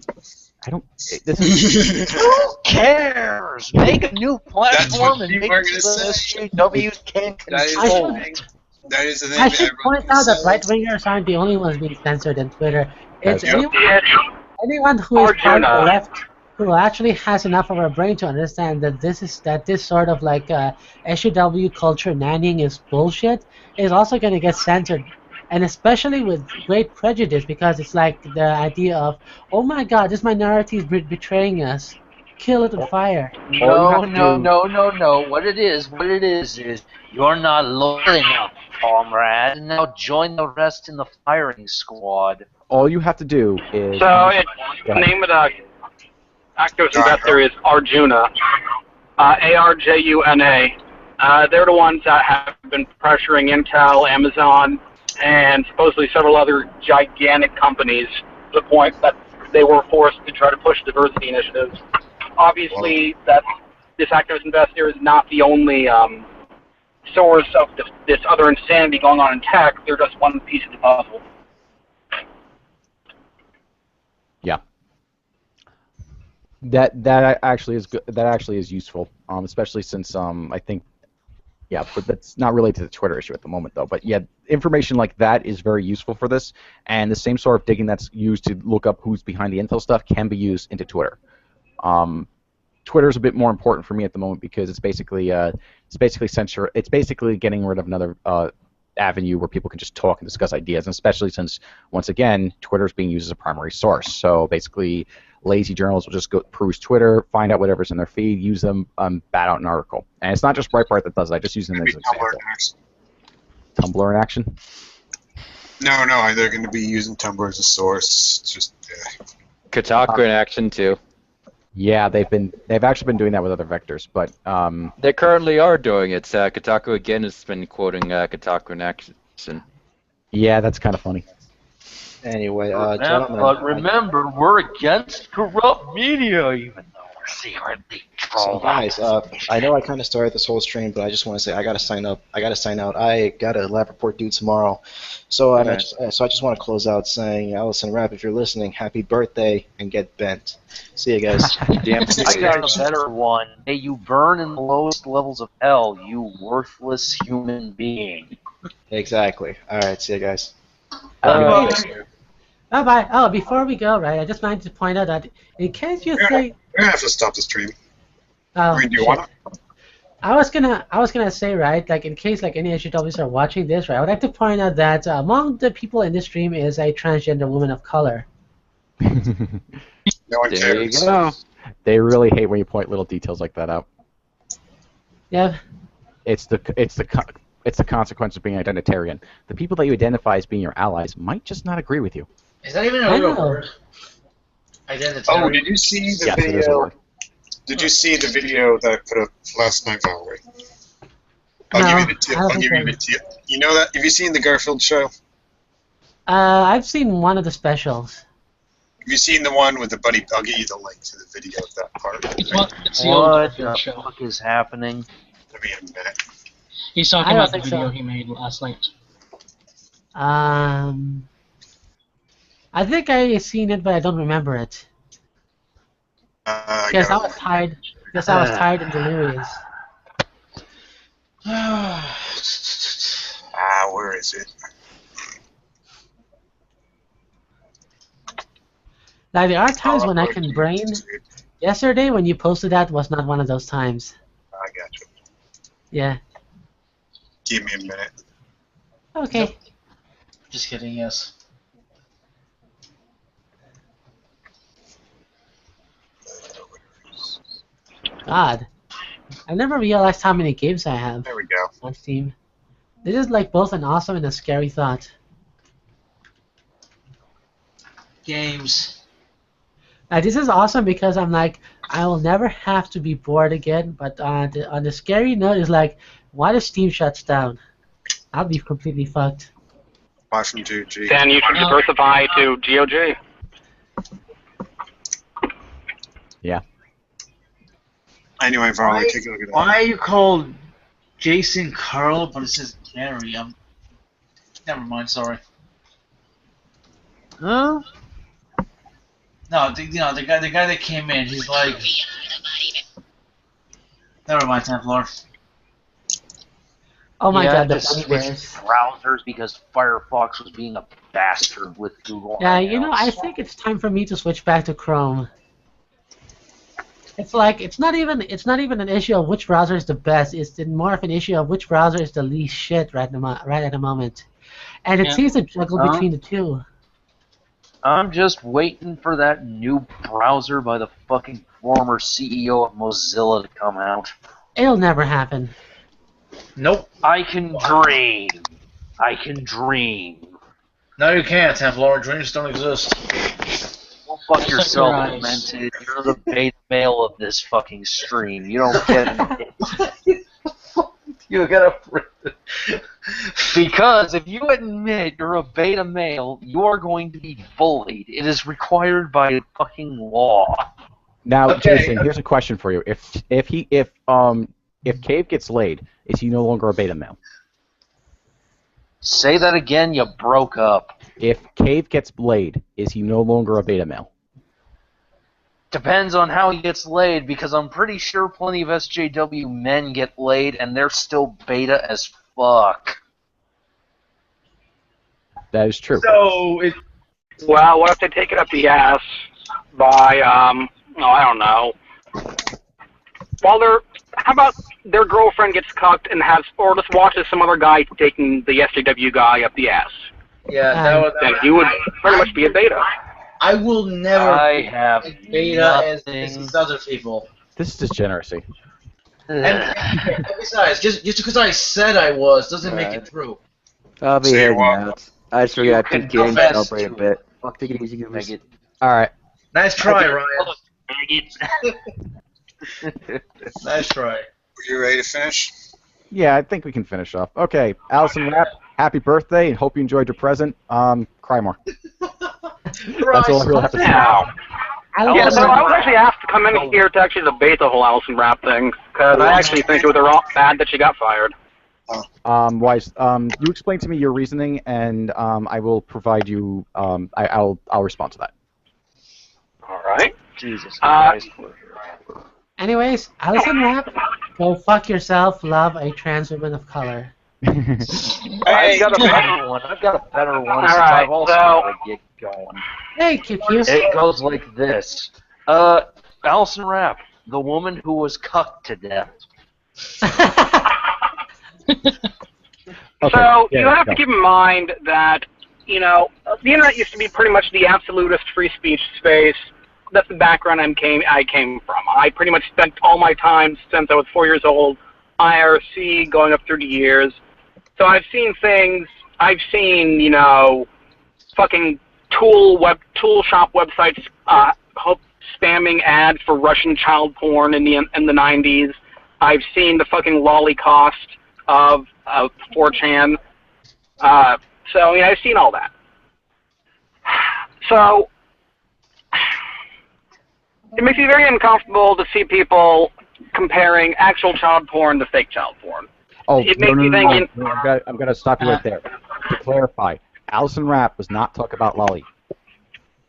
I don't. Who cares? Make a new platform and make the SJWs can control. That is the thing. I should point out that right-wingers aren't the only ones being censored in Twitter. It's anyone who is part of the left who actually has enough of a brain to understand that this sort of like SJW culture nannying is bullshit is also going to get censored. And especially with great prejudice, because it's like the idea of, oh my god, this minority is betraying us. Kill it with fire. No. What it is you're not loyal enough, comrade. And now join the rest in the firing squad. All you have to do is... So, the name of the activist investor is Arjuna. Arjuna. They're the ones that have been pressuring Intel, Amazon, and supposedly several other gigantic companies, to the point that they were forced to try to push diversity initiatives. Obviously, that this activist investor is not the only source of this other insanity going on in tech. They're just one piece of the puzzle. Yeah. That actually is good. That actually is useful, especially since I think, yeah, but that's not related to the Twitter issue at the moment though. But yeah, information like that is very useful for this, and the same sort of digging that's used to look up who's behind the intel stuff can be used into Twitter. Twitter's a bit more important for me at the moment because it's basically censor. It's basically getting rid of another avenue where people can just talk and discuss ideas, and especially since, once again, Twitter's being used as a primary source. So basically, lazy journalists will just go peruse Twitter, find out whatever's in their feed, use them, bat out an article. And it's not just Breitbart that does it. I just use them as an example. Tumblr in action? No, they're going to be using Tumblr as a source. It's just Kotaku in action too. Yeah, they've actually been doing that with other vectors, but they currently are doing it. Kotaku again has been quoting Kotaku in action. Yeah, that's kind of funny. Anyway, gentlemen, but remember, we're against corrupt media, even though we're secretly so guys, I know I kind of started this whole stream, but I just want to say I gotta sign up. I gotta sign out. I got a lab report due tomorrow, so I just want to close out saying, Allison Rapp, if you're listening, happy birthday and get bent. See you guys. Damn, I got a better one. May you burn in the lowest levels of hell, you worthless human being. Exactly. All right. See you guys. Bye-bye. Oh, before we go, right, I just wanted to point out that in case you think... We're going to have to stop the stream. Oh, do you want to? I was gonna say, right, like in case like any HWs are watching this, right, I would like to point out that among the people in this stream is a transgender woman of color. No one there cares. you go. They really hate when you point little details like that out. Yeah. It's the consequence of being identitarian. The people that you identify as being your allies might just not agree with you. Is that even a real word? Identitarian. Oh, did you see the video? Did you see the video that I put up last night, Valerie? I'll give you the tip. You know that? Have you seen the Garfield show? I've seen one of the specials. Have you seen the one with the buddy? I'll get you the link to the video of that part. It's the What old the show. fuck is happening? Give me a minute. He's talking I don't about the think video so. he made last night. I think I seen it, but I don't remember it. Because I was tired. Because I was tired and delirious. Where is it? Like there are times when I can brain. Yesterday, when you posted that, was not one of those times. I got you. Yeah. Give me a minute. Okay. Nope. Just kidding, yes. God, I never realized how many games I have There we go. on Steam. This is like both an awesome and a scary thought. Games. This is awesome because I'm like, I will never have to be bored again. But on the scary note is like, what if Steam shuts down? I'll be completely fucked. Buy from GOG. Then you should diversify to GOG. Yeah. Anyway, Valerie, take a look at that. Why are you called Jason Carl, but it says Gary? Never mind. Sorry. Huh? No, the guy that came in, he's like. Never mind, Templar. Oh my God, the just bunny switched bears. browsers because Firefox was being a bastard with Google. Yeah, you know, I think it's time for me to switch back to Chrome. It's like it's not even an issue of which browser is the best. It's more of an issue of which browser is the least shit right at the moment, and it seems to juggle between the two. I'm just waiting for that new browser by the fucking former CEO of Mozilla to come out. It'll never happen. Nope. I can dream. I can dream. No, you can't, Templar. Dreams don't exist. Go fuck Shut yourself, your eyes. Demented. You're the beta male of this fucking stream. You don't get it. You gotta Because if you admit you're a beta male, you are going to be bullied. It is required by fucking law. Now, Okay. Jason, here's a question for you. If Cave gets laid, is he no longer a beta male? Say that again, you broke up. If Cave gets laid, is he no longer a beta male? Depends on how he gets laid, because I'm pretty sure plenty of SJW men get laid and they're still beta as fuck. That is true. So, well, what if they take it up the ass by, I don't know. How about their girlfriend gets cucked and or just watches some other guy taking the SJW guy up the ass? Yeah, Then he would pretty much be a beta. I will never I be have a beta as nothing. these other people. This is degeneracy. And besides, just because I said I was doesn't make it true. I'll be Say heading what? out. I just forgot You to can game confess celebrate a to bit. Fuck, take it easy, goobers. Make it. All right. Nice try, Ryan. Nice try. Are you ready to finish? Yeah, I think we can finish off. Okay, Allison Rapp, happy birthday, and hope you enjoyed your present. Cry more. That's all I really have to say. Yeah. Yeah, so I was actually asked to come in here to actually debate the whole Allison Rapp thing, because I actually think it was bad that she got fired. Wise, you explain to me your reasoning, and I will provide you. I'll respond to that. All right. Jesus Christ. Anyways, Allison Rapp, go fuck yourself. Love a trans woman of color. I've got a better one. All right, I've also so- got to get going. Hey, QQ. It goes like this. Allison Rapp, the woman who was cucked to death. Okay, So yeah, you have go. to keep in mind that, the internet used to be pretty much the absolutist free speech space. That's the background I came from. I pretty much spent all my time since I was 4 years old, IRC, going up through the years. So I've seen things. I've seen, fucking tool shop websites spamming ads for Russian child porn in the 90s. I've seen the fucking lolly cost of 4chan. So I've seen all that. So it makes me very uncomfortable to see people comparing actual child porn to fake child porn. Oh, It makes me think. no, I'm gonna stop you right there. To clarify, Allison Rapp was not talking about lolly.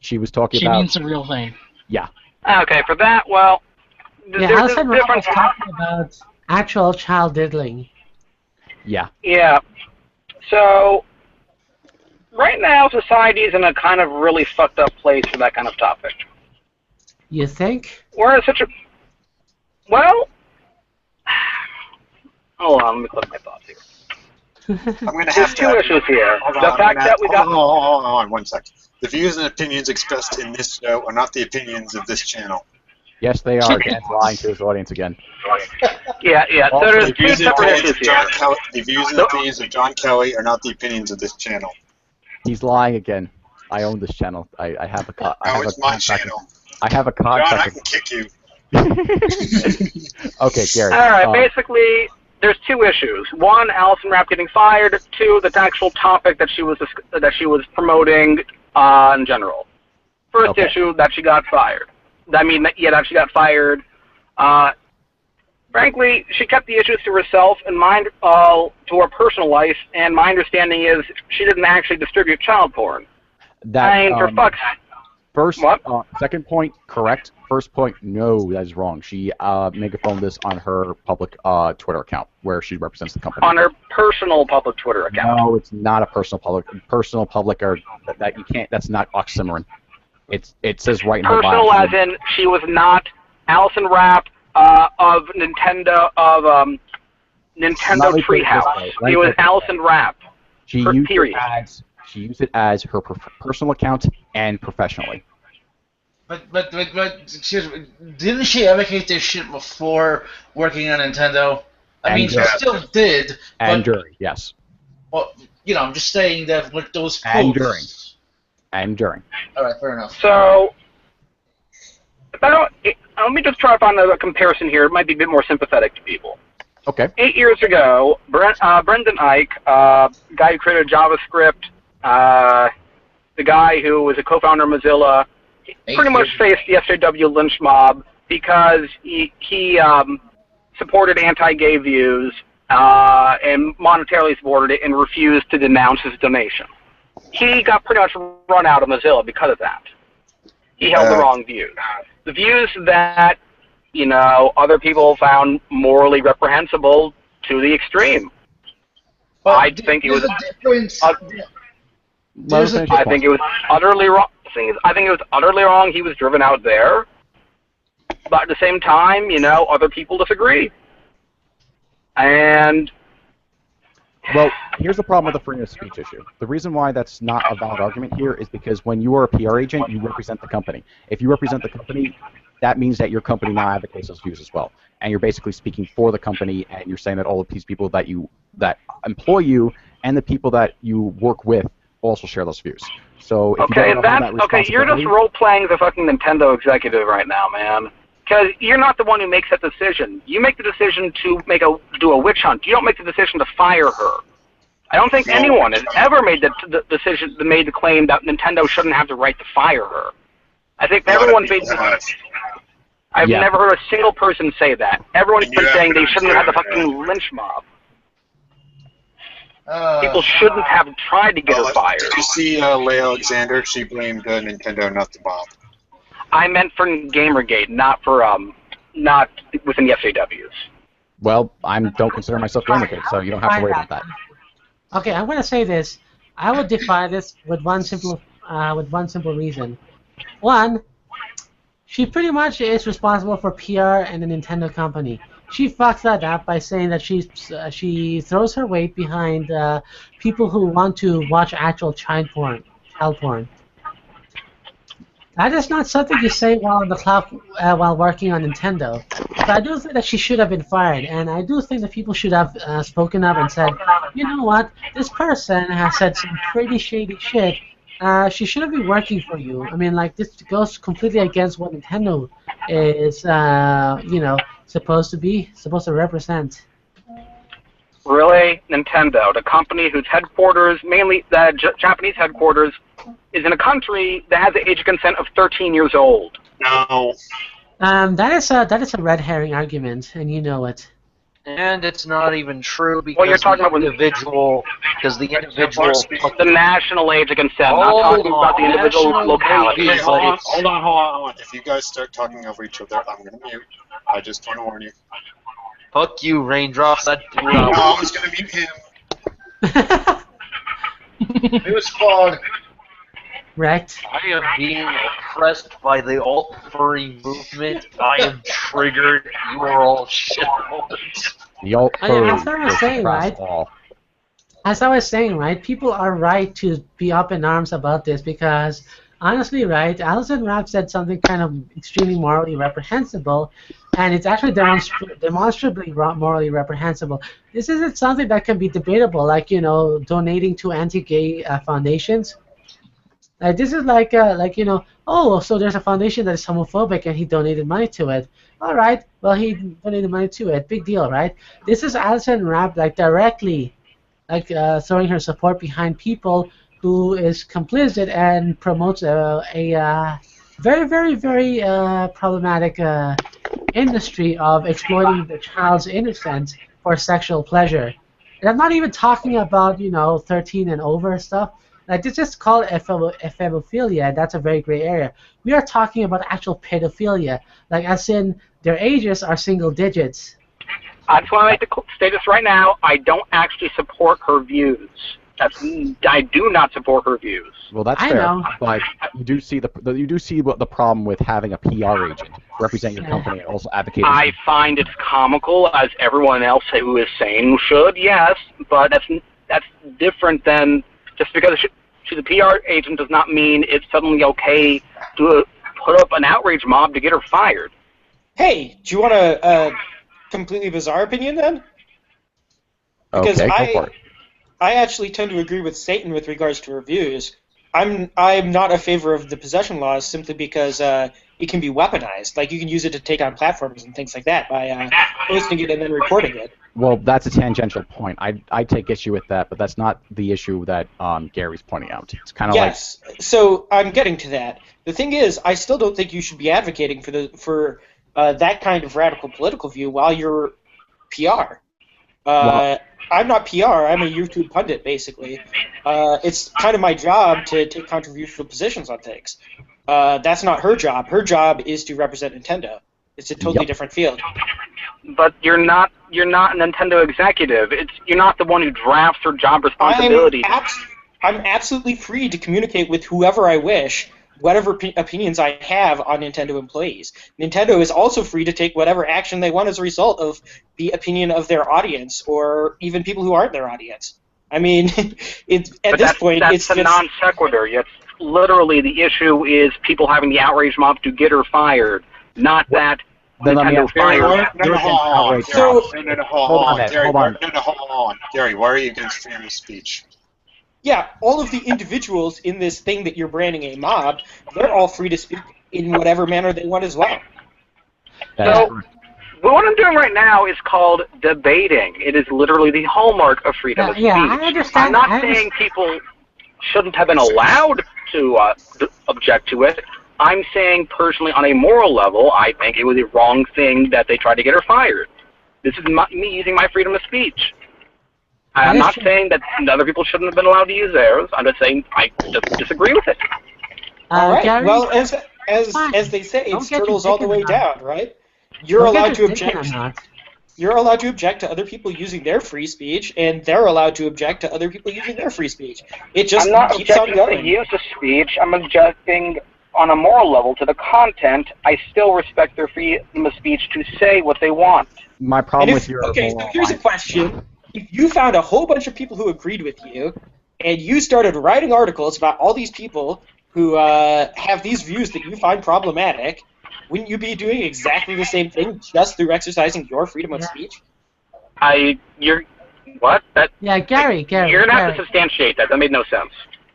She was talking She about. means the real thing. Yeah. Okay, for that, well, Yeah, there's a Allison Rapp difference. was talking about actual child diddling. Yeah. Yeah. So right now, society is in a kind of really fucked up place for that kind of topic. You think? We're in such a well. Hold on, let me collect my thoughts here. I'm going to There's have two issues here. The fact that we got. Hold on 1 second. The views and opinions expressed in this show are not the opinions of this channel. Yes, they are. Dan's lying to his audience again. Yeah. So Also, there's the two views and separate opinions issues of John here. Kelly, the views and opinions of John Kelly are not the opinions of this channel. He's lying again. I own this channel. I have a. I No, have it's a my contract. channel. I have a John, I contract. can kick you. Okay, Gary. All right. Basically, there's two issues. One, Allison Rapp getting fired. Two, the actual topic that she was promoting in general. First Okay. issue, that she got fired. That she got fired. Frankly, she kept the issues to herself and to her personal life. And my understanding is she didn't actually distribute child porn. That. For fuck's First, What? Second point, correct. First point, no, that is wrong. She megaphoned this on her public Twitter account where she represents the company. on her personal public Twitter account. No, it's not a personal public. Personal public or that you can't. That's not oxymoron. It says right in her bio. Personal, as in she was not Allison Rapp of Nintendo Let me put it Treehouse. this way. It was Allison Rapp. She her used period. She used it as her personal account and professionally. But excuse me, didn't she advocate this shit before working on Nintendo? I mean, she during. still did. And but, during, yes. Well, I'm just saying that with those quotes. And during. And during. All right, fair enough. So, let me just try to find a comparison here. It might be a bit more sympathetic to people. Okay. 8 years ago, Brendan Eich, guy who created JavaScript, the guy who was a co-founder of Mozilla, pretty much faced the SJW lynch mob because he supported anti-gay views and monetarily supported it and refused to denounce his donation. He got pretty much run out of Mozilla because of that. He held the wrong views. The views that, other people found morally reprehensible to the extreme. I think it was. I think it was utterly wrong. I think it was utterly wrong. He was driven out there, but at the same time, other people disagree. And well, here's the problem with the freedom of speech issue. The reason why that's not a valid argument here is because when you are a PR agent, you represent the company. If you represent the company, that means that your company now advocates those views as well, and you're basically speaking for the company, and you're saying that all of these people that employ you and the people that you work with also share those views. So if okay, you don't have that responsibility, you're just role playing the fucking Nintendo executive right now, man. Because you're not the one who makes that decision. You make the decision to do a witch hunt. You don't make the decision to fire her. I don't think anyone has ever made the claim that Nintendo shouldn't have the right to fire her. I think everyone's made. I've never heard a single person say that. Everyone's been saying they shouldn't have the fucking lynch mob. People shouldn't have tried to get her fired. Did you see Leigh Alexander? She blamed Nintendo, not the mob. I meant for Gamergate, not within the SJWs. Well, I don't consider myself Gamergate, so you don't have to worry about that. Okay, I'm going to say this. I would defy this with one simple reason. One, she pretty much is responsible for PR and the Nintendo company. She fucks that up by saying that she throws her weight behind people who want to watch actual child porn. That is not something you say while on the clock while working on Nintendo. But I do think that she should have been fired, and I do think that people should have spoken up and said, you know what, this person has said some pretty shady shit. She shouldn't be working for you. I mean, like, this goes completely against what Nintendo is, supposed to represent. Really? Nintendo, the company whose headquarters, mainly the Japanese headquarters, is in a country that has the age of consent of 13 years old. No. That is a red herring argument, and you know it. And it's not even true because you're talking about the individual, the national age of consent, not talking about the individual locality. Hey, hold on. If you guys start talking over each other, I'm gonna mute. I just want to warn you. Fuck you, Raindrops. No, I was gonna mute him. It was fun. Right. I am being oppressed by the alt-furry movement. I am triggered. You are all shitballs. The alt-furry as I was saying, right? As I was saying, right? People are right to be up in arms about this because, honestly, right? Alison Rapp said something kind of extremely morally reprehensible, and it's actually demonstrably morally reprehensible. This isn't something that can be debatable, like donating to anti-gay foundations. This is like so there's a foundation that is homophobic and he donated money to it. All right, well, he donated money to it. Big deal, right? This is Alison Rapp directly throwing her support behind people who is complicit and promotes a very, very, very problematic industry of exploiting the child's innocence for sexual pleasure. And I'm not even talking about 13 and over stuff. Like, it's just called ephebophilia, and that's a very gray area. We are talking about actual pedophilia, like as in their ages are single digits. I just want to make the status right now. I don't actually support her views. I do not support her views. Well, that's fair. I know. But you do see the problem with having a PR agent represent your company and also advocate. I find it's comical, as everyone else who is sane should. Yes, but that's different than just because she's a PR agent does not mean it's suddenly okay to put up an outrage mob to get her fired. Hey, do you want a completely bizarre opinion then? Because okay, go for it. I actually tend to agree with Satan with regards to reviews. I'm not a favor of the possession laws simply because it can be weaponized. Like, you can use it to take on platforms and things like that by posting it and then reporting it. Well, that's a tangential point. I take issue with that, but that's not the issue that Gary's pointing out. It's kind of yes. So I'm getting to that. The thing is, I still don't think you should be advocating for that kind of radical political view while you're PR. I'm not PR. I'm a YouTube pundit, basically. It's kind of my job to take controversial positions on things. That's not her job. Her job is to represent Nintendo. It's a totally different field. But you're not a Nintendo executive. You're not the one who drafts her job responsibilities. I'm absolutely free to communicate with whoever I wish, whatever opinions I have on Nintendo employees. Nintendo is also free to take whatever action they want as a result of the opinion of their audience, or even people who aren't their audience. I mean, it's a non sequitur. It's literally the issue is people having the outrage mob to get her fired, not that Nintendo fired. Hold on. Gary, why are you against freedom of speech? Yeah, all of the individuals in this thing that you're branding a mob, they're all free to speak in whatever manner they want as well. So, what I'm doing right now is called debating. It is literally the hallmark of freedom of speech. Yeah, I understand. I'm not saying people shouldn't have been allowed to object to it. I'm saying, personally, on a moral level, I think it was a wrong thing that they tried to get her fired. This is me using my freedom of speech. I'm not saying that other people shouldn't have been allowed to use theirs. I'm just saying I just disagree with it. All right. Gary, well, as they say, it's turtles all the way down, right? You're allowed to object. You're allowed to object to other people using their free speech, and they're allowed to object to other people using their free speech. It just keeps on going. I'm not objecting to the use of speech. I'm objecting on a moral level to the content. I still respect their freedom of speech to say what they want. My problem with your so here's a question. If you found a whole bunch of people who agreed with you, and you started writing articles about all these people who have these views that you find problematic, wouldn't you be doing exactly the same thing just through exercising your freedom of speech? What? Gary. You're gonna have to substantiate that. That made no sense.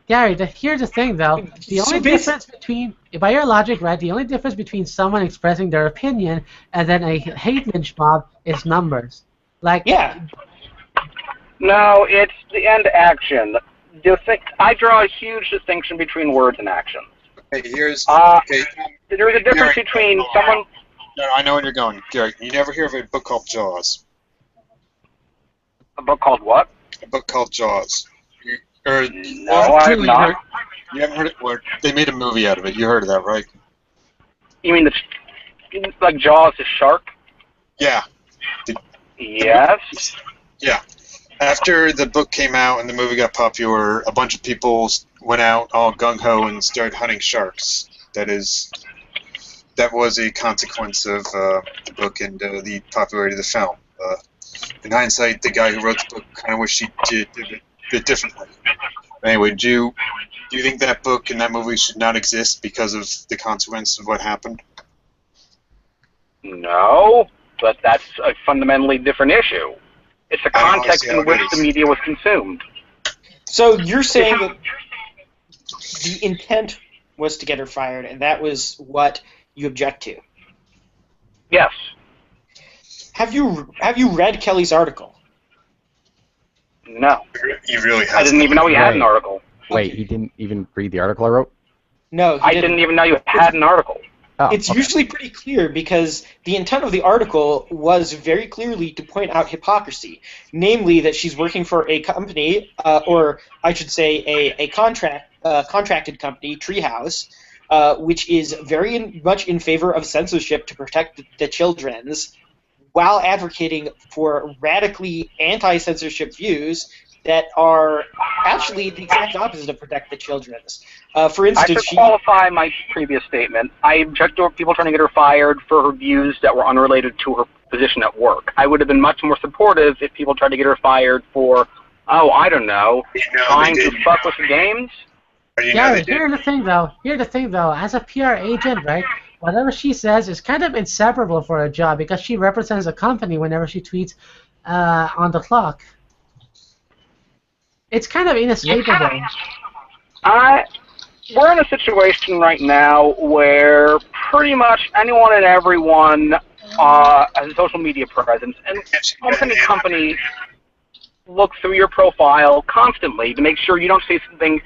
Gary, here's the thing, though. The only difference between, by your logic, right, the only difference between someone expressing their opinion and then a hate lynch mob is numbers. No, it's the end action. I draw a huge distinction between words and actions. Okay, there's a difference between someone... No, I know where you're going, Gary. You never hear of a book called Jaws? A book called what? A book called Jaws. No, I have not. You haven't heard it? Well, they made a movie out of it. You heard of that, right? You mean like Jaws, the shark? Yeah. Yes. Yeah. After the book came out and the movie got popular, a bunch of people went out all gung-ho and started hunting sharks. That was a consequence of the book and the popularity of the film. In hindsight, the guy who wrote the book kind of wished he did it a bit differently. Anyway, do you think that book and that movie should not exist because of the consequence of what happened? No, but that's a fundamentally different issue. It's the context in which the media was consumed. So you're saying that the intent was to get her fired, and that was what you object to? Yes. Have you read Kelly's article? No. He really has. I didn't even know he had an article. Wait, he didn't even read the article I wrote? No, I didn't even know you had an article. It's usually pretty clear because the intent of the article was very clearly to point out hypocrisy, namely that she's working for a company, or I should say a contracted company, Treehouse, which is very much in favor of censorship to protect the children's, while advocating for radically anti-censorship views that are actually the exact opposite of protect the children's. For instance, I should qualify my previous statement. I object to people trying to get her fired for her views that were unrelated to her position at work. I would have been much more supportive if people tried to get her fired for, I don't know, trying to fuck with the games. Yeah, here's the thing though. As a PR agent, right, whatever she says is kind of inseparable for her job because she represents a company whenever she tweets on the clock. It's kind of inescapable. We're in a situation right now where pretty much anyone and everyone as a social media presence, and companies look through your profile constantly to make sure you don't say something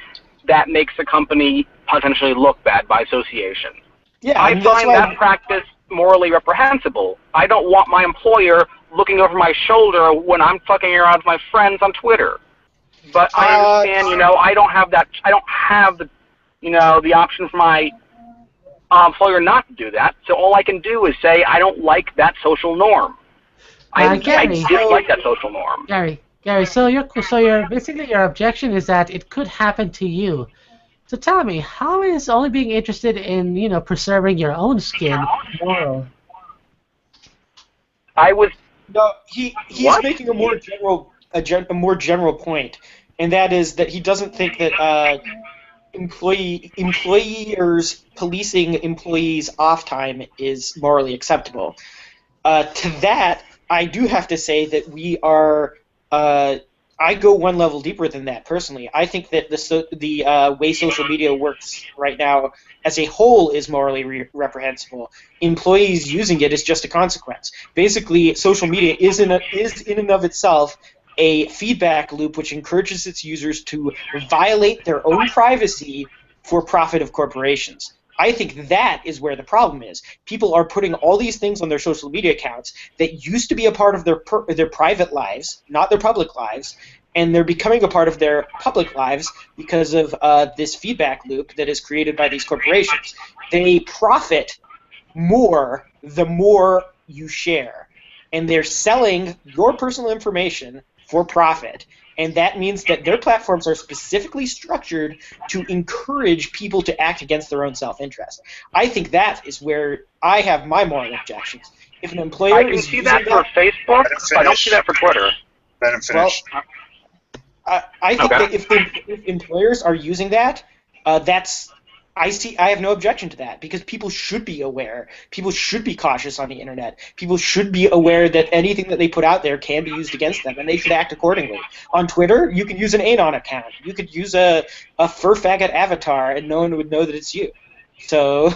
that makes the company potentially look bad by association. Yeah, I find that practice morally reprehensible. I don't want my employer looking over my shoulder when I'm fucking around with my friends on Twitter. But I understand, I don't have the, the option for my employer not to do that. So all I can do is say I don't like that social norm. I dislike that social norm. Gary, so your basically your objection is that it could happen to you. So tell me, how is only being interested in preserving your own skin moral? He's making a more general point, and that is that he doesn't think that employers policing employees' off time is morally acceptable. To that, I do have to say that we are. I go one level deeper than that personally. I think that the way social media works right now as a whole is morally reprehensible. Employees using it is just a consequence. Basically, social media is in and of itself a feedback loop which encourages its users to violate their own privacy for profit of corporations. I think that is where the problem is. People are putting all these things on their social media accounts that used to be a part of their private lives, not their public lives, and they're becoming a part of their public lives because of this feedback loop that is created by these corporations. They profit more the more you share, and they're selling your personal information for profit. And that means that their platforms are specifically structured to encourage people to act against their own self-interest. I think that is where I have my moral objections. If an employer I can see that for Facebook, I don't see that for Twitter. Let him finish. Well, I think that if employers are using that, I have no objection to that, because people should be aware. People should be cautious on the internet. People should be aware that anything that they put out there can be used against them, and they should act accordingly. On Twitter, you can use an Anon account. You could use a fur faggot avatar, and no one would know that it's you. So,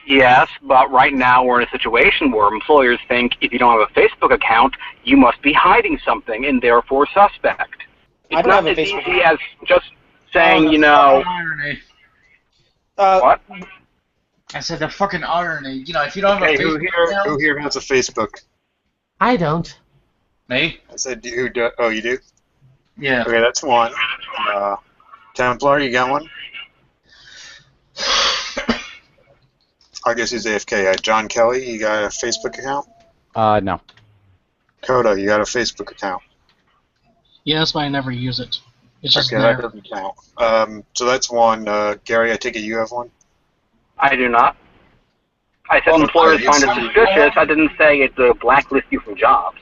yes, but right now we're in a situation where employers think if you don't have a Facebook account, you must be hiding something, and therefore suspect. It's not as easy as just saying, Irony. What? I said the fucking irony. If you don't have a Facebook account... Who here has a Facebook? I don't. Me? I said, who do? Oh, you do? Yeah. Okay, that's one. Templar, you got one? I guess he's AFK. John Kelly, you got a Facebook account? No. Coda, you got a Facebook account? Yes, but I never use it. It's just okay, there. that doesn't count. So that's one. Gary, I take it you have one? I do not. I said employers find it suspicious. I didn't say it to blacklist you from jobs.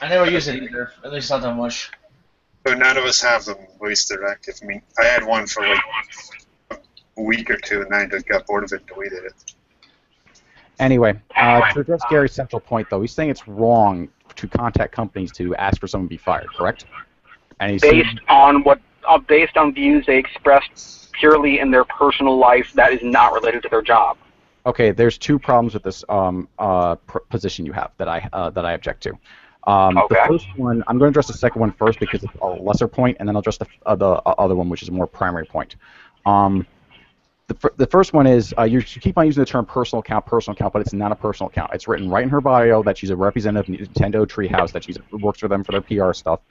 I never use it either. At least not that much. So none of us have them, at least they're active. I mean, I had one for like a week or two, and then I just got bored of it and deleted it. Anyway, to address Gary's central point, though, he's saying it's wrong to contact companies to ask for someone to be fired, correct? And he's based on views they expressed purely in their personal life that is not related to their job. Okay, there's two problems with this position you have that I object to. The first one, I'm going to address the second one first because it's a lesser point, and then I'll address the other one, which is a more primary point. The first one is you keep on using the term personal account, but it's not a personal account. It's written right in her bio that she's a representative of Nintendo Treehouse, that she works for them for their PR stuff.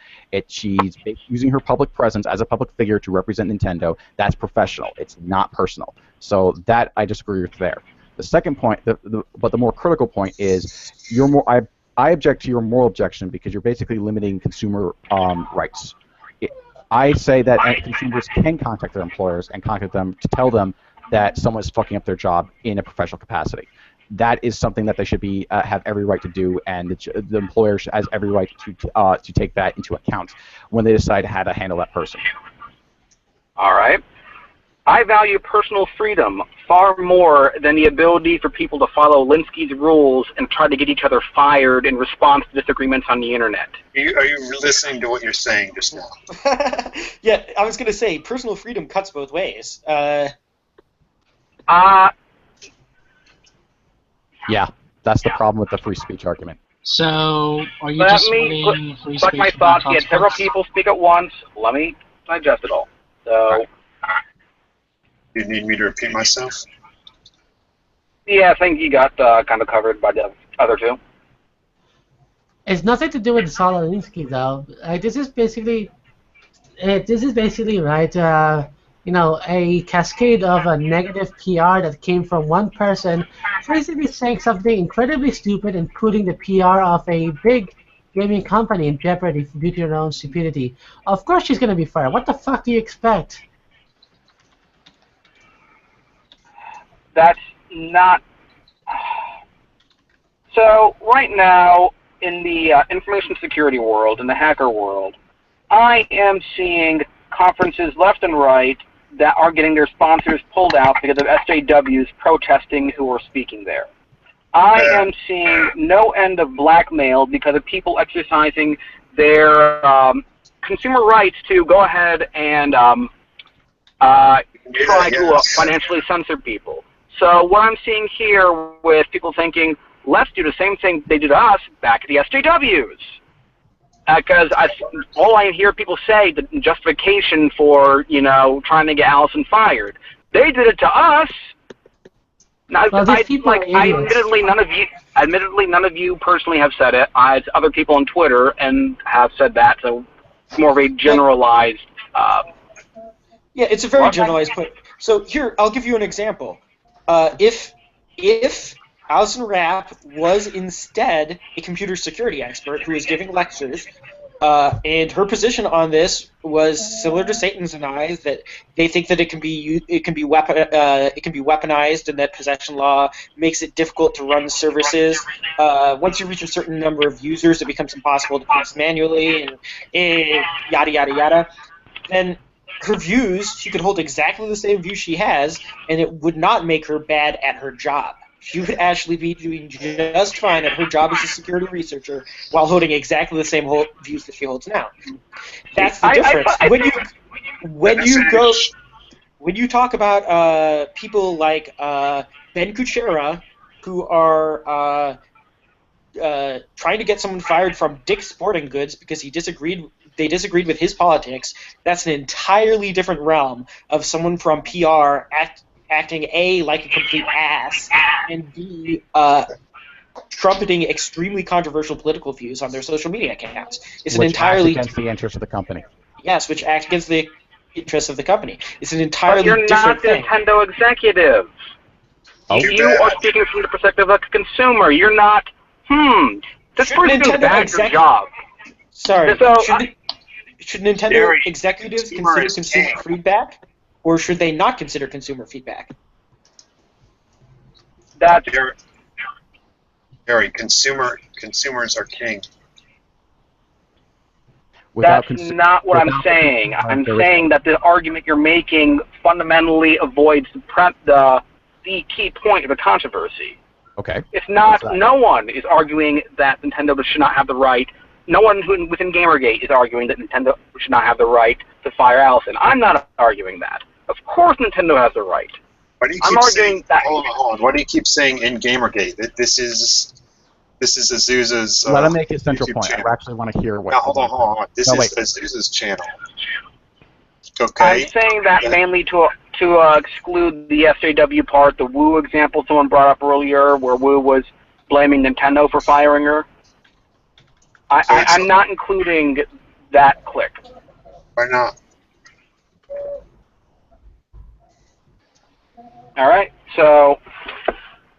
She's using her public presence as a public figure to represent Nintendo. That's professional. It's not personal. So that I disagree with there. The second point, but the more critical point is I object to your moral objection because you're basically limiting consumer rights. I say that consumers can contact their employers and contact them to tell them that someone is fucking up their job in a professional capacity. That is something that they should be have every right to do, and the employer has every right to take that into account when they decide how to handle that person. All right. I value personal freedom far more than the ability for people to follow Linsky's rules and try to get each other fired in response to disagreements on the internet. Are you listening to what you're saying just now? Yeah, I was going to say, personal freedom cuts both ways. Yeah, that's the problem with the free speech argument. So, are you Let just me wanting free collect my speech without thoughts. He had several consequence? people speak at once. Let me digest it all. So, You need me to repeat myself? yeah, I think you got kind of covered by the other two. It's nothing to do with Soloninsky though. This is basically right. A cascade of a negative PR that came from one person, basically saying something incredibly stupid and putting the PR of a big gaming company in jeopardy due to your own stupidity. Of course, she's gonna be fired. What the fuck do you expect? That's not. So right now, in the information security world, in the hacker world, I am seeing conferences left and right that are getting their sponsors pulled out because of SJWs protesting who are speaking there. I am seeing no end of blackmail because of people exercising their consumer rights to go ahead and try to financially censor people. So what I'm seeing here with people thinking, let's do the same thing they did to us back at the SJWs. Because all I hear people say, the justification for, trying to get Allison fired. They did it to us. Now, admittedly, none of you personally have said it. It's other people on Twitter and have said that, so it's more of a generalized... Yeah, it's a very generalized point. So here, I'll give you an example. If Alison Rapp was instead a computer security expert who was giving lectures, and her position on this was similar to Satan's and I's, that they think that it can be weaponized, and that possession law makes it difficult to run services. Once you reach a certain number of users, it becomes impossible to fix manually, and yada yada yada. Then her views, she could hold exactly the same views she has, and it would not make her bad at her job. She would actually be doing just fine at her job as a security researcher while holding exactly the same views that she holds now. That's the difference. When you talk about people like Ben Kuchera, who are trying to get someone fired from Dick's Sporting Goods because they disagreed with his politics, that's an entirely different realm of someone from PR acting A, like a complete ass, and B, trumpeting extremely controversial political views on their social media accounts. It's which acts against the interest of the company. Yes, which acts against the interests of the company. It's an entirely different thing. But you're not the Nintendo executive. Oh. You are speaking from the perspective of the consumer. You're not, this person's doing a bad job. Sorry, So, should Nintendo executives consider consumer feedback? Or should they not consider consumer feedback? That's Harry, consumers are king. That's not what I'm saying. I'm saying that the argument you're making fundamentally avoids the key point of the controversy. Okay. If not, no one is arguing that Nintendo should not have the right. No one within Gamergate is arguing that Nintendo should not have the right to fire Allison. I'm not arguing that. Of course Nintendo has the right. Why do you keep saying, hold on. Why do you keep saying in Gamergate that this is Azusa's Let him make his central YouTube point. channel. I actually want to hear what... Now, hold on. This is Azusa's channel. Okay? I'm saying that mainly to exclude the SJW part, the Wu example someone brought up earlier, where Wu was blaming Nintendo for firing her. I'm not including that clip. Why not? All right. So,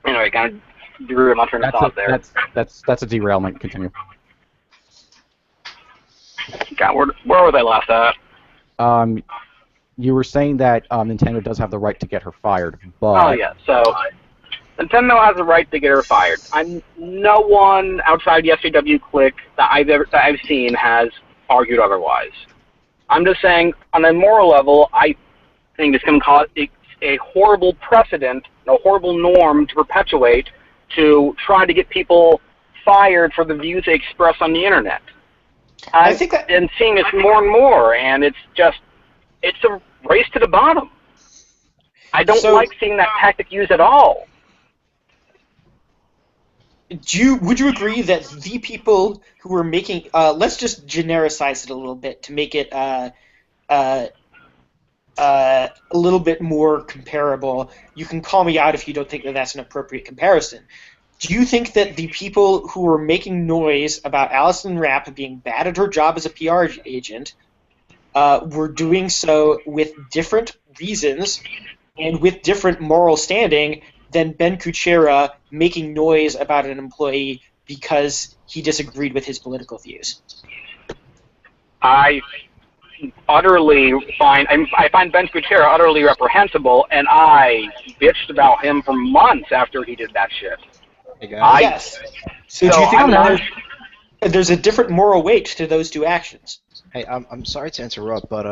anyway, kind of derailed my train of thought there. That's a derailment. Continue. God, where was I last at? You were saying that Nintendo does have the right to get her fired, but... Oh, yeah. So, Nintendo has the right to get her fired. No one outside the SJW clique that I've seen has argued otherwise. I'm just saying, on a moral level, I think it's going to cause a horrible precedent, a horrible norm to perpetuate to try to get people fired for the views they express on the internet. I think that, and seeing this more and more, and it's a race to the bottom. I don't like seeing that tactic used at all. would you agree that the people who were making let's just genericize it a little bit to make it a little bit more comparable. You can call me out if you don't think that that's an appropriate comparison. Do you think that the people who were making noise about Alison Rapp being bad at her job as a PR agent were doing so with different reasons and with different moral standing than Ben Kuchera making noise about an employee because he disagreed with his political views? I find Ben Kuchera utterly reprehensible, and I bitched about him for months after he did that shit. Yes. So do you think there's a different moral weight to those two actions? Hey, I'm sorry to interrupt, but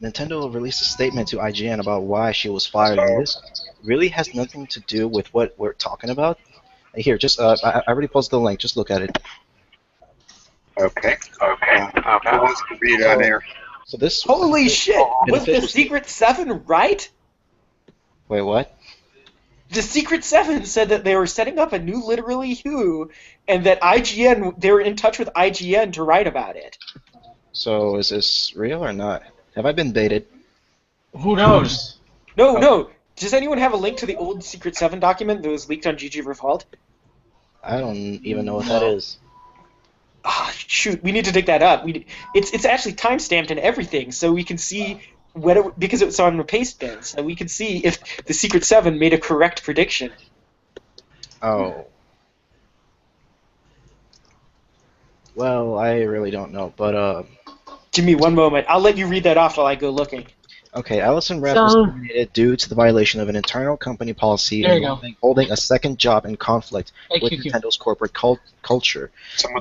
Nintendo released a statement to IGN about why she was fired, and this really has nothing to do with what we're talking about. Here, just I already posted the link. Just look at it. Okay. Who wants to read on air? So this. Holy shit! Was the Secret 7 right? Wait, what? The Secret 7 said that they were setting up a new Literally Who, and that they were in touch with IGN to write about it. So is this real or not? Have I been baited? Who knows? No. Does anyone have a link to the old Secret 7 document that was leaked on GG Revolt? I don't even know what that is. Ah, shoot, we need to dig that up. It's actually timestamped and everything, so we can see because it was on a paste bin, so we can see if the Secret 7 made a correct prediction. Oh. Well, I really don't know, but give me one moment. I'll let you read that off while I go looking. Okay, Alison Rapp was terminated due to the violation of an internal company policy involving holding a second job in conflict with Nintendo's corporate culture.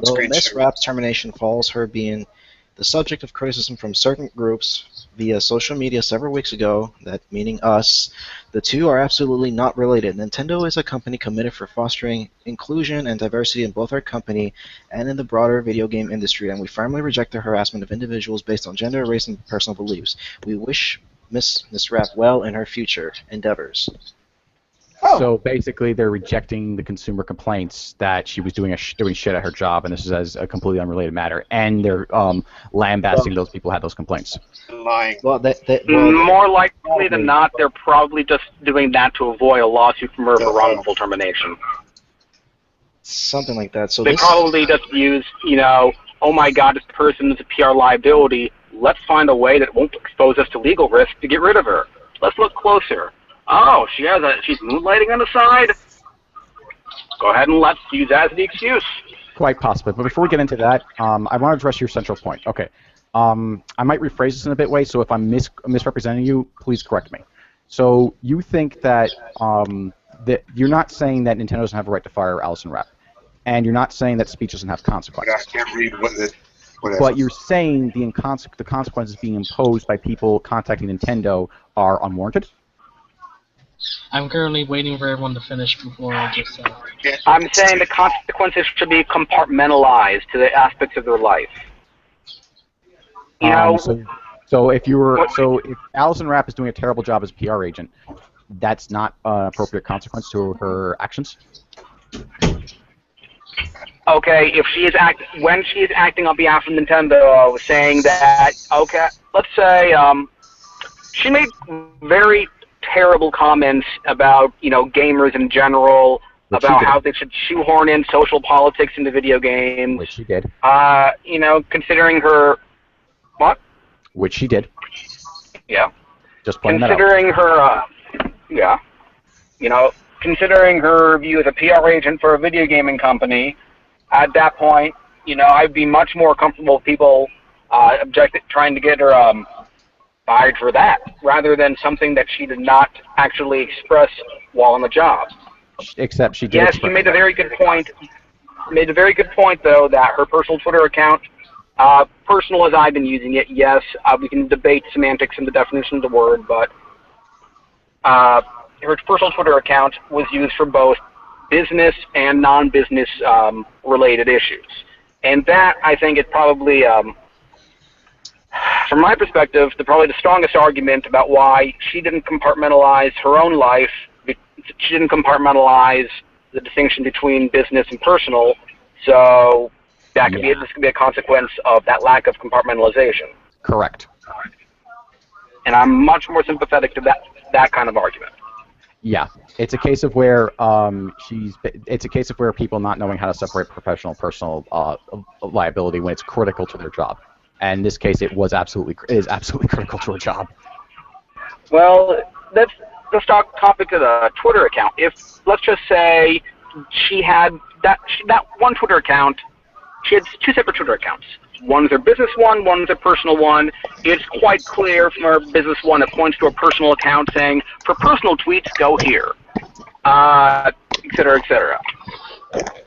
Though Ms. Rapp's termination follows her being the subject of criticism from certain groups via social media several weeks ago, that meaning us, the two are absolutely not related. Nintendo is a company committed for fostering inclusion and diversity in both our company and in the broader video game industry, and we firmly reject the harassment of individuals based on gender, race, and personal beliefs. We wish Miss Rapp well in her future endeavors. Oh. So basically, they're rejecting the consumer complaints that she was doing shit at her job, and this is as a completely unrelated matter. And they're lambasting those people who had those complaints. Lying. Well, more likely than not, they're probably just doing that to avoid a lawsuit from her for wrongful termination. Something like that. So they probably just use, oh my God, this person is a PR liability. Let's find a way that won't expose us to legal risk to get rid of her. Let's look closer. Oh, she's moonlighting on the side? Go ahead and let's use that as the excuse. Quite possibly. But before we get into that, I want to address your central point. Okay. I might rephrase this in a bit way, so if I'm misrepresenting you, please correct me. So you think that, that you're not saying that Nintendo doesn't have a right to fire Alison Rapp, and you're not saying that speech doesn't have consequences. I can't read whatever. But you're saying the consequences being imposed by people contacting Nintendo are unwarranted? I'm currently waiting for everyone to finish before I just... I'm saying the consequences should be compartmentalized to the aspects of their life. So if Alison Rapp is doing a terrible job as a PR agent, that's not an appropriate consequence to her actions? Okay, if when she is acting on behalf of Nintendo, saying that, okay, let's say she made very terrible comments about, gamers in general, about how they should shoehorn in social politics into video games. Which she did. Considering her... What? Which she did. Yeah. Just pointing that out. Considering her, considering her view as a PR agent for a video gaming company, at that point, I'd be much more comfortable with people trying to get her fired for that, rather than something that she did not actually express while on the job. Except she did. Yes, you made a very good point. Made a very good point, though, that her personal Twitter account, personal as I've been using it, yes, we can debate semantics and the definition of the word, but her personal Twitter account was used for both business and non-business related issues. And that, I think, is probably, from my perspective, probably the strongest argument about why she didn't compartmentalize her own life. She didn't compartmentalize the distinction between business and personal. So that could this could be a consequence of that lack of compartmentalization. Correct. And I'm much more sympathetic to that kind of argument. Yeah, it's a case of where it's a case of where people not knowing how to separate professional and personal liability when it's critical to their job. And in this case, it is absolutely critical to her job. Well, let's talk topic of the Twitter account. If let's just say she had that one Twitter account, she had two separate Twitter accounts. One's her business one, one's her personal one. It's quite clear from her business one, it points to her personal account saying, for personal tweets, go here, et cetera, et cetera.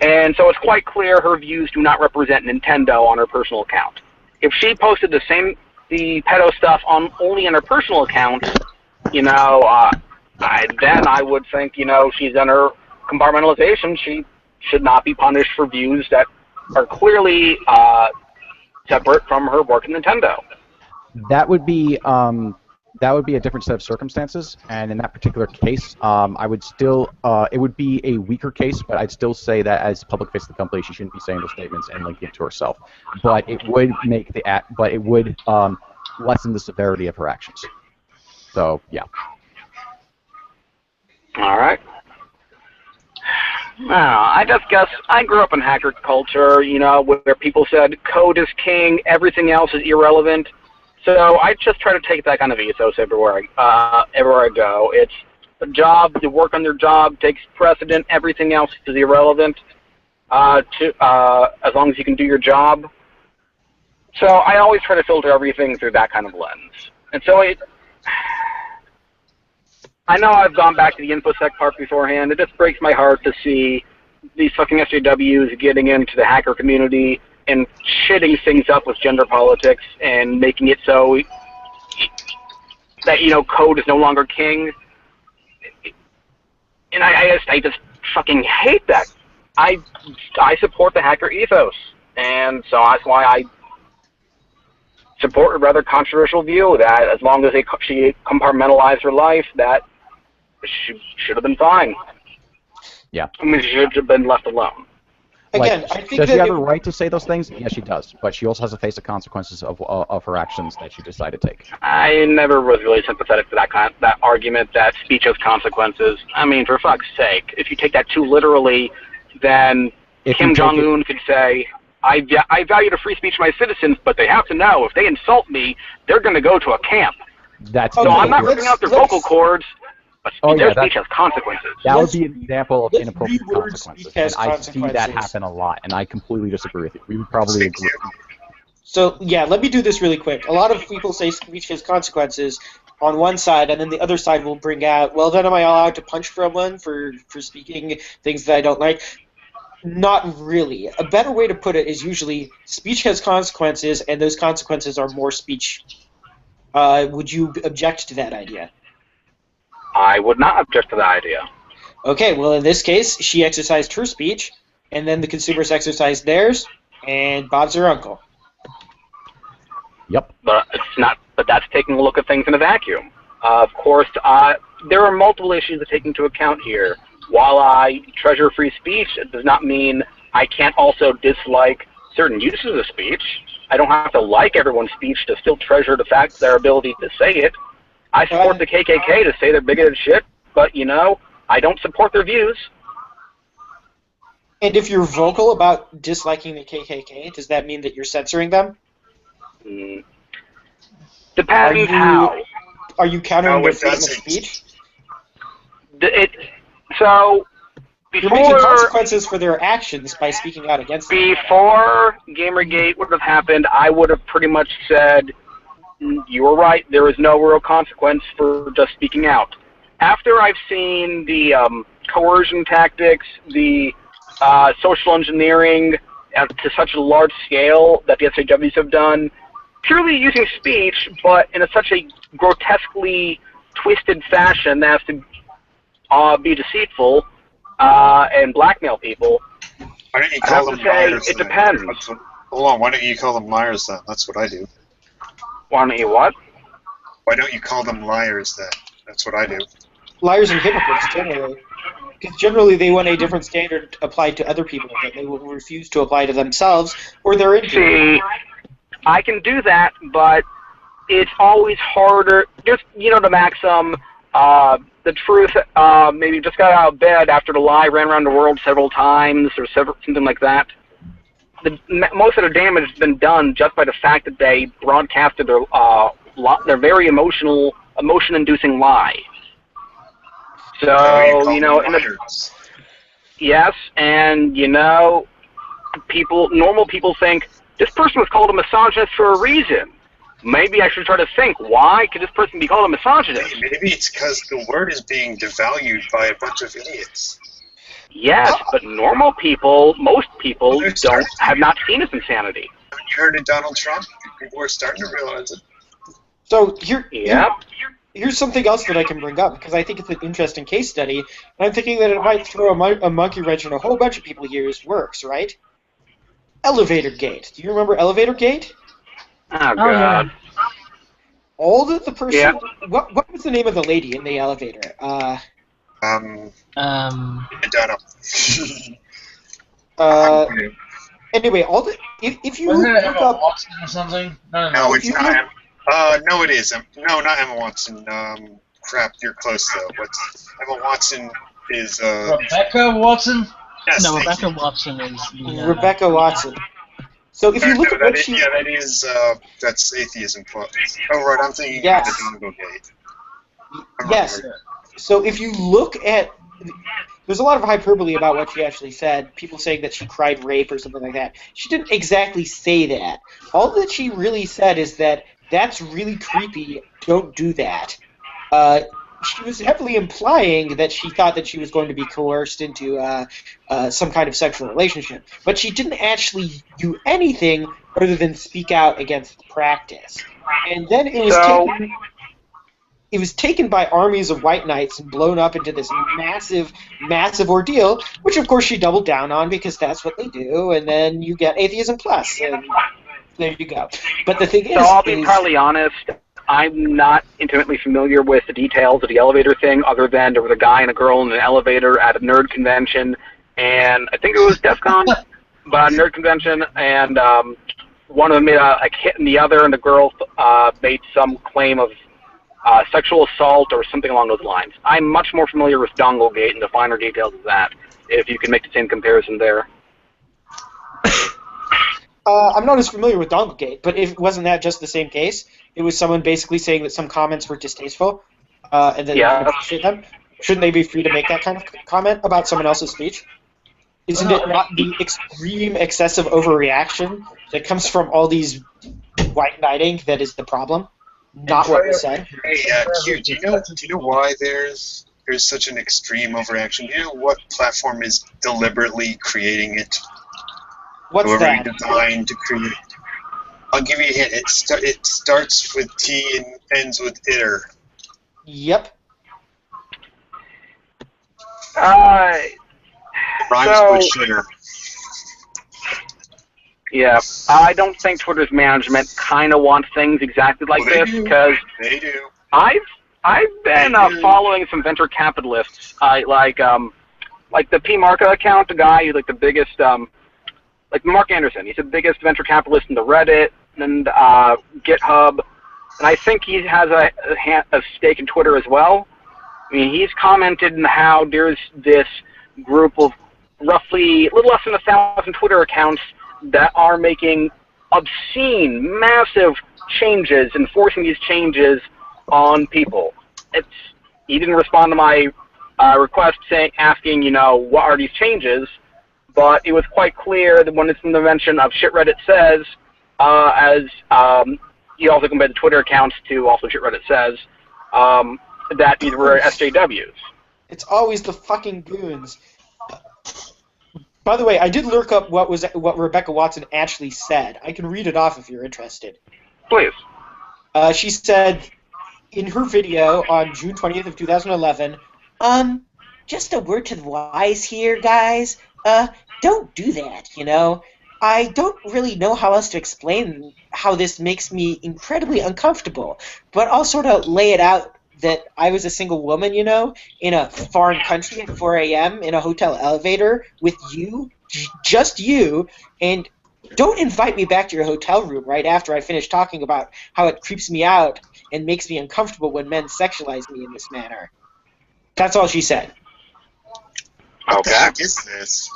And so it's quite clear her views do not represent Nintendo on her personal account. If she posted the pedo stuff only on her personal account, then I would think, she's done her compartmentalization. She should not be punished for views that are clearly separate from her work at Nintendo. That would be a different set of circumstances, and in that particular case, I would still it would be a weaker case, but I'd still say that as public face of the company, she shouldn't be saying those statements and linking it to herself. But it would lessen the severity of her actions. So yeah. All right. I just guess I grew up in hacker culture, where people said code is king, everything else is irrelevant. So I just try to take that kind of ethos everywhere I go. It's a job, the work on your job takes precedent, everything else is irrelevant, as long as you can do your job. So I always try to filter everything through that kind of lens. And so I know I've gone back to the InfoSec part beforehand. It just breaks my heart to see these fucking SJWs getting into the hacker community and shitting things up with gender politics and making it so that, code is no longer king. And I just fucking hate that. I support the hacker ethos. And so that's why I support a rather controversial view that as long as she compartmentalized her life, that she should have been fine. Yeah. I mean, she should have been left alone. Again, I think does she have the right to say those things? Yes, she does. But she also has to face the consequences of her actions that she decided to take. I never was really sympathetic to that argument that speech has consequences. I mean, for fuck's sake, if you take that too literally, then Kim Jong-un could say, I value the free speech of my citizens, but they have to know if they insult me, they're going to go to a camp. So I'm not ripping out their vocal cords. But their speech has consequences. That would be an example of inappropriate consequences. And I see that happen a lot, and I completely disagree with you. We would probably agree. So, yeah, let me do this really quick. A lot of people say speech has consequences on one side, and then the other side will bring out, well, then am I allowed to punch someone for speaking things that I don't like? Not really. A better way to put it is usually speech has consequences, and those consequences are more speech. Would you object to that idea? I would not object to that idea. Okay, well, in this case, she exercised her speech, and then the consumers exercised theirs, and Bob's her uncle. Yep. But it's not. But that's taking a look at things in a vacuum. Of course, there are multiple issues to take into account here. While I treasure free speech, it does not mean I can't also dislike certain uses of speech. I don't have to like everyone's speech to still treasure the fact their ability to say it. I support the KKK to say they're bigoted shit, but, I don't support their views. And if you're vocal about disliking the KKK, does that mean that you're censoring them? Depends how. Are you countering their freedom of speech? You're making consequences for their actions by speaking out against them. Before Gamergate would have happened, I would have pretty much said, you were right, there is no real consequence for just speaking out. After I've seen the coercion tactics, the social engineering to such a large scale that the SJWs have done, purely using speech, but in such a grotesquely twisted fashion as to be deceitful and blackmail people, why don't you call them liars? It depends. Hold on, why don't you call them liars then? That's what I do. Why don't you what? Why don't you call them liars then? That's what I do. Liars and hypocrites, generally. Because generally they want a different standard applied to other people that they will refuse to apply to themselves or their injury. See, I can do that, but it's always harder. Just, the maxim, the truth, maybe just got out of bed after the lie ran around the world several times or something like that. Most of the damage has been done just by the fact that they broadcasted their very emotion-inducing lie. So, yes, and, normal people think, this person was called a misogynist for a reason. Maybe I should try to think, why could this person be called a misogynist? Maybe it's because the word is being devalued by a bunch of idiots. Yes, but normal people, most people, have not seen this insanity. You heard of Donald Trump? People are starting to realize it. So here's something else that I can bring up, because I think it's an interesting case study, and I'm thinking that it might throw a monkey wrench in a whole bunch of people here's works, right? Elevator Gate. Do you remember Elevator Gate? Oh, God. All that the person... Yeah. What was the name of the lady in the elevator? I don't know. Anyway, all the... If you Wasn't it look Emma up... Watson or something? No, it's not. No, it is. No, not Emma Watson. Crap, you're close though. What's Emma Watson is? Rebecca Watson. Yes, No, Rebecca Watson is the, Rebecca Watson. So if you look at what she... Yeah, that is. That's atheism. Oh, right. I'm thinking yes. of the Gamergate. Yes. So if you look at... There's a lot of hyperbole about what she actually said. People saying that she cried rape or something like that. She didn't exactly say that. All that she really said is that that's really creepy. Don't do that. She was heavily implying that she thought that she was going to be coerced into some kind of sexual relationship. But she didn't actually do anything other than speak out against the practice. And then it was taken by armies of white knights and blown up into this massive, massive ordeal, which of course she doubled down on because that's what they do, and then you get Atheism Plus, and there you go. But the thing is... So I'll be entirely honest, I'm not intimately familiar with the details of the elevator thing, other than there was a guy and a girl in an elevator at a nerd convention, and I think it was DEF CON, but a nerd convention, and one of them made a hit in the other, and the girl made some claim of sexual assault or something along those lines. I'm much more familiar with Donglegate and the finer details of that, if you can make the same comparison there. I'm not as familiar with Donglegate, but wasn't that just the same case? It was someone basically saying that some comments were distasteful, and then they didn't appreciate them. Shouldn't they be free to make that kind of comment about someone else's speech? Isn't it not the extreme, excessive overreaction that comes from all these white knighting that is the problem? Not what was said. Hey, Q, do you know why there's such an extreme overreaction? Do you know what platform is deliberately creating it? What's that? Designed to create. I'll give you a hint. It starts with T and ends with iter. Yep. It rhymes with shitter. Yeah, I don't think Twitter's management kind of wants things exactly like this, because they do. I've been following some venture capitalists, like the P Marca account, the guy who's like the biggest, like Mark Anderson. He's the biggest venture capitalist in the Reddit and GitHub, and I think he has a stake in Twitter as well. I mean, he's commented on how there's this group of roughly a little less than 1,000 Twitter accounts that are making obscene, massive changes and forcing these changes on people. He didn't respond to my request asking, what are these changes, but it was quite clear that when it's in the mention of Shit Reddit Says, he also compared the Twitter accounts to also Shit Reddit Says, that these were SJWs. It's always the fucking goons. By the way, I did look up what Rebecca Watson actually said. I can read it off if you're interested. Please. She said in her video on June 20th of 2011, just a word to the wise here, guys. Don't do that, I don't really know how else to explain how this makes me incredibly uncomfortable, but I'll sort of lay it out that I was a single woman, you know, in a foreign country at 4 a.m. in a hotel elevator with you, just you, and don't invite me back to your hotel room right after I finish talking about how it creeps me out and makes me uncomfortable when men sexualize me in this manner. That's all she said. What the heck is this?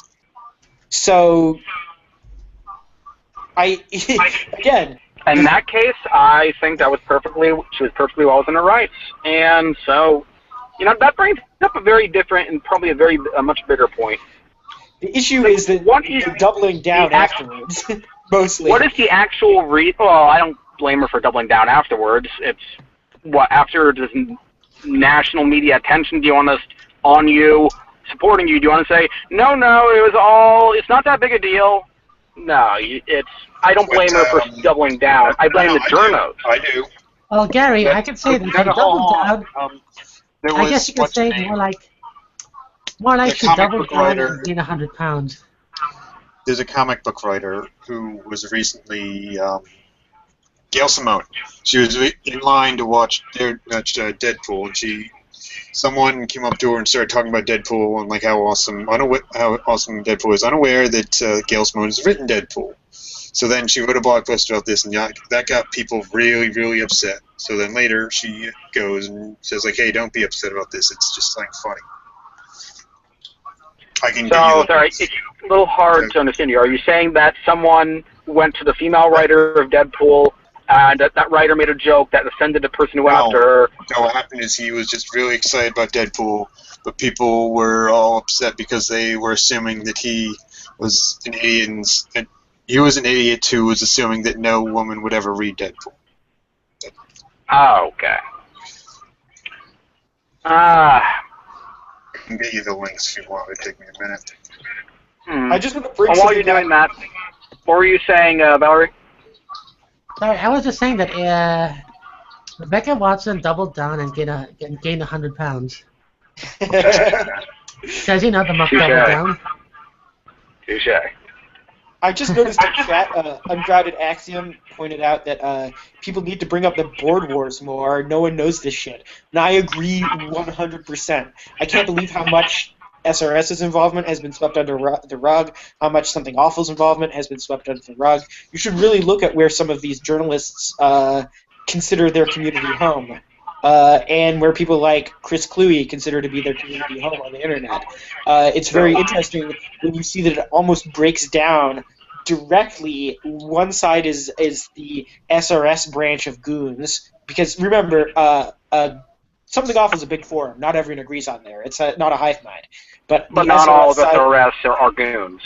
So, again... In that case, I think she was perfectly well within her rights. And so, you know, that brings up a very different and probably a much bigger point. The issue is that you're doubling down afterwards, mostly. What is the actual well, I don't blame her for doubling down afterwards. It's, what, after this national media attention, do you want us on you, supporting you, do you want to say, no, it's not that big a deal? No, I don't blame her for doubling down. I blame the journos. I do. Well, Gary, I could say that she doubled down. I guess you could say more like she doubled down and gained 100 pounds. There's a comic book writer who was recently Gail Simone. She was in line to watch Deadpool, and someone came up to her and started talking about Deadpool and like how awesome Deadpool is, unaware that Gail Simone has written Deadpool. So then she wrote a blog post about this, and that got people really, really upset. So then later she goes and says like, "Hey, don't be upset about this. It's just something funny." Sorry, it's a little hard to understand you. Are you saying that someone went to the female writer of Deadpool and that writer made a joke that offended the person who went up to her? No, what happened is he was just really excited about Deadpool, but people were all upset because they were assuming that he was an idiot, and he was an idiot who was assuming that no woman would ever read Deadpool. Oh, okay. I can get you the links if you want. It would take me a minute. I just want to bring while you're doing that, what were you saying, Valerie? Sorry, I was just saying that Rebecca Watson doubled down and gained 100 pounds. Because, you know, the muck doubled down. Touche. I just noticed in chat, Ungrounded Axiom pointed out that people need to bring up the board wars more. No one knows this shit. And I agree 100%. I can't believe how much SRS's involvement has been swept under the rug, how much Something Awful's involvement has been swept under the rug. You should really look at where some of these journalists consider their community home. And where people like Chris Cluey consider to be their community home on the internet. It's very interesting when you see that it almost breaks down directly. One side is the SRS branch of goons, because remember, Something Awful is a big forum. Not everyone agrees on there. It's not a hive mind. But not all of SRS are goons.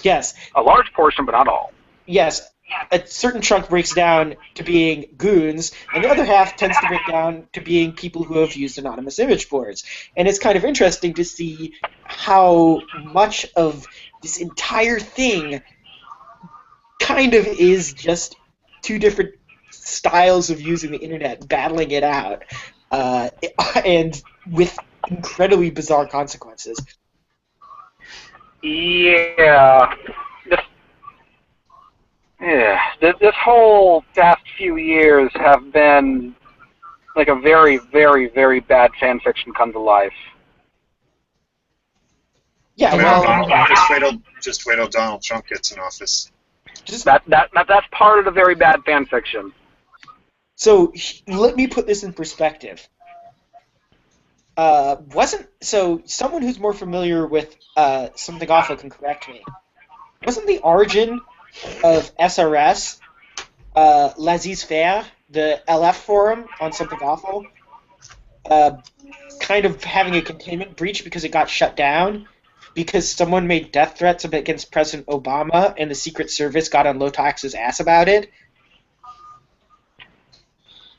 Yes. A large portion, but not all. Yes. A certain chunk breaks down to being goons, and the other half tends to break down to being people who have used anonymous image boards. And it's kind of interesting to see how much of this entire thing kind of is just two different styles of using the internet, battling it out, and with incredibly bizarre consequences. Yeah. This whole past few years have been like a very, very, very bad fan fiction come to life. Yeah, just wait till Donald Trump gets in office. That's part of the very bad fan fiction. So let me put this in perspective. Someone who's more familiar with Something Awful can correct me. Wasn't the origin of SRS Laissez-faire, the LF forum on Something Awful, kind of having a containment breach because it got shut down because someone made death threats against President Obama and the Secret Service got on Lotax's ass about it?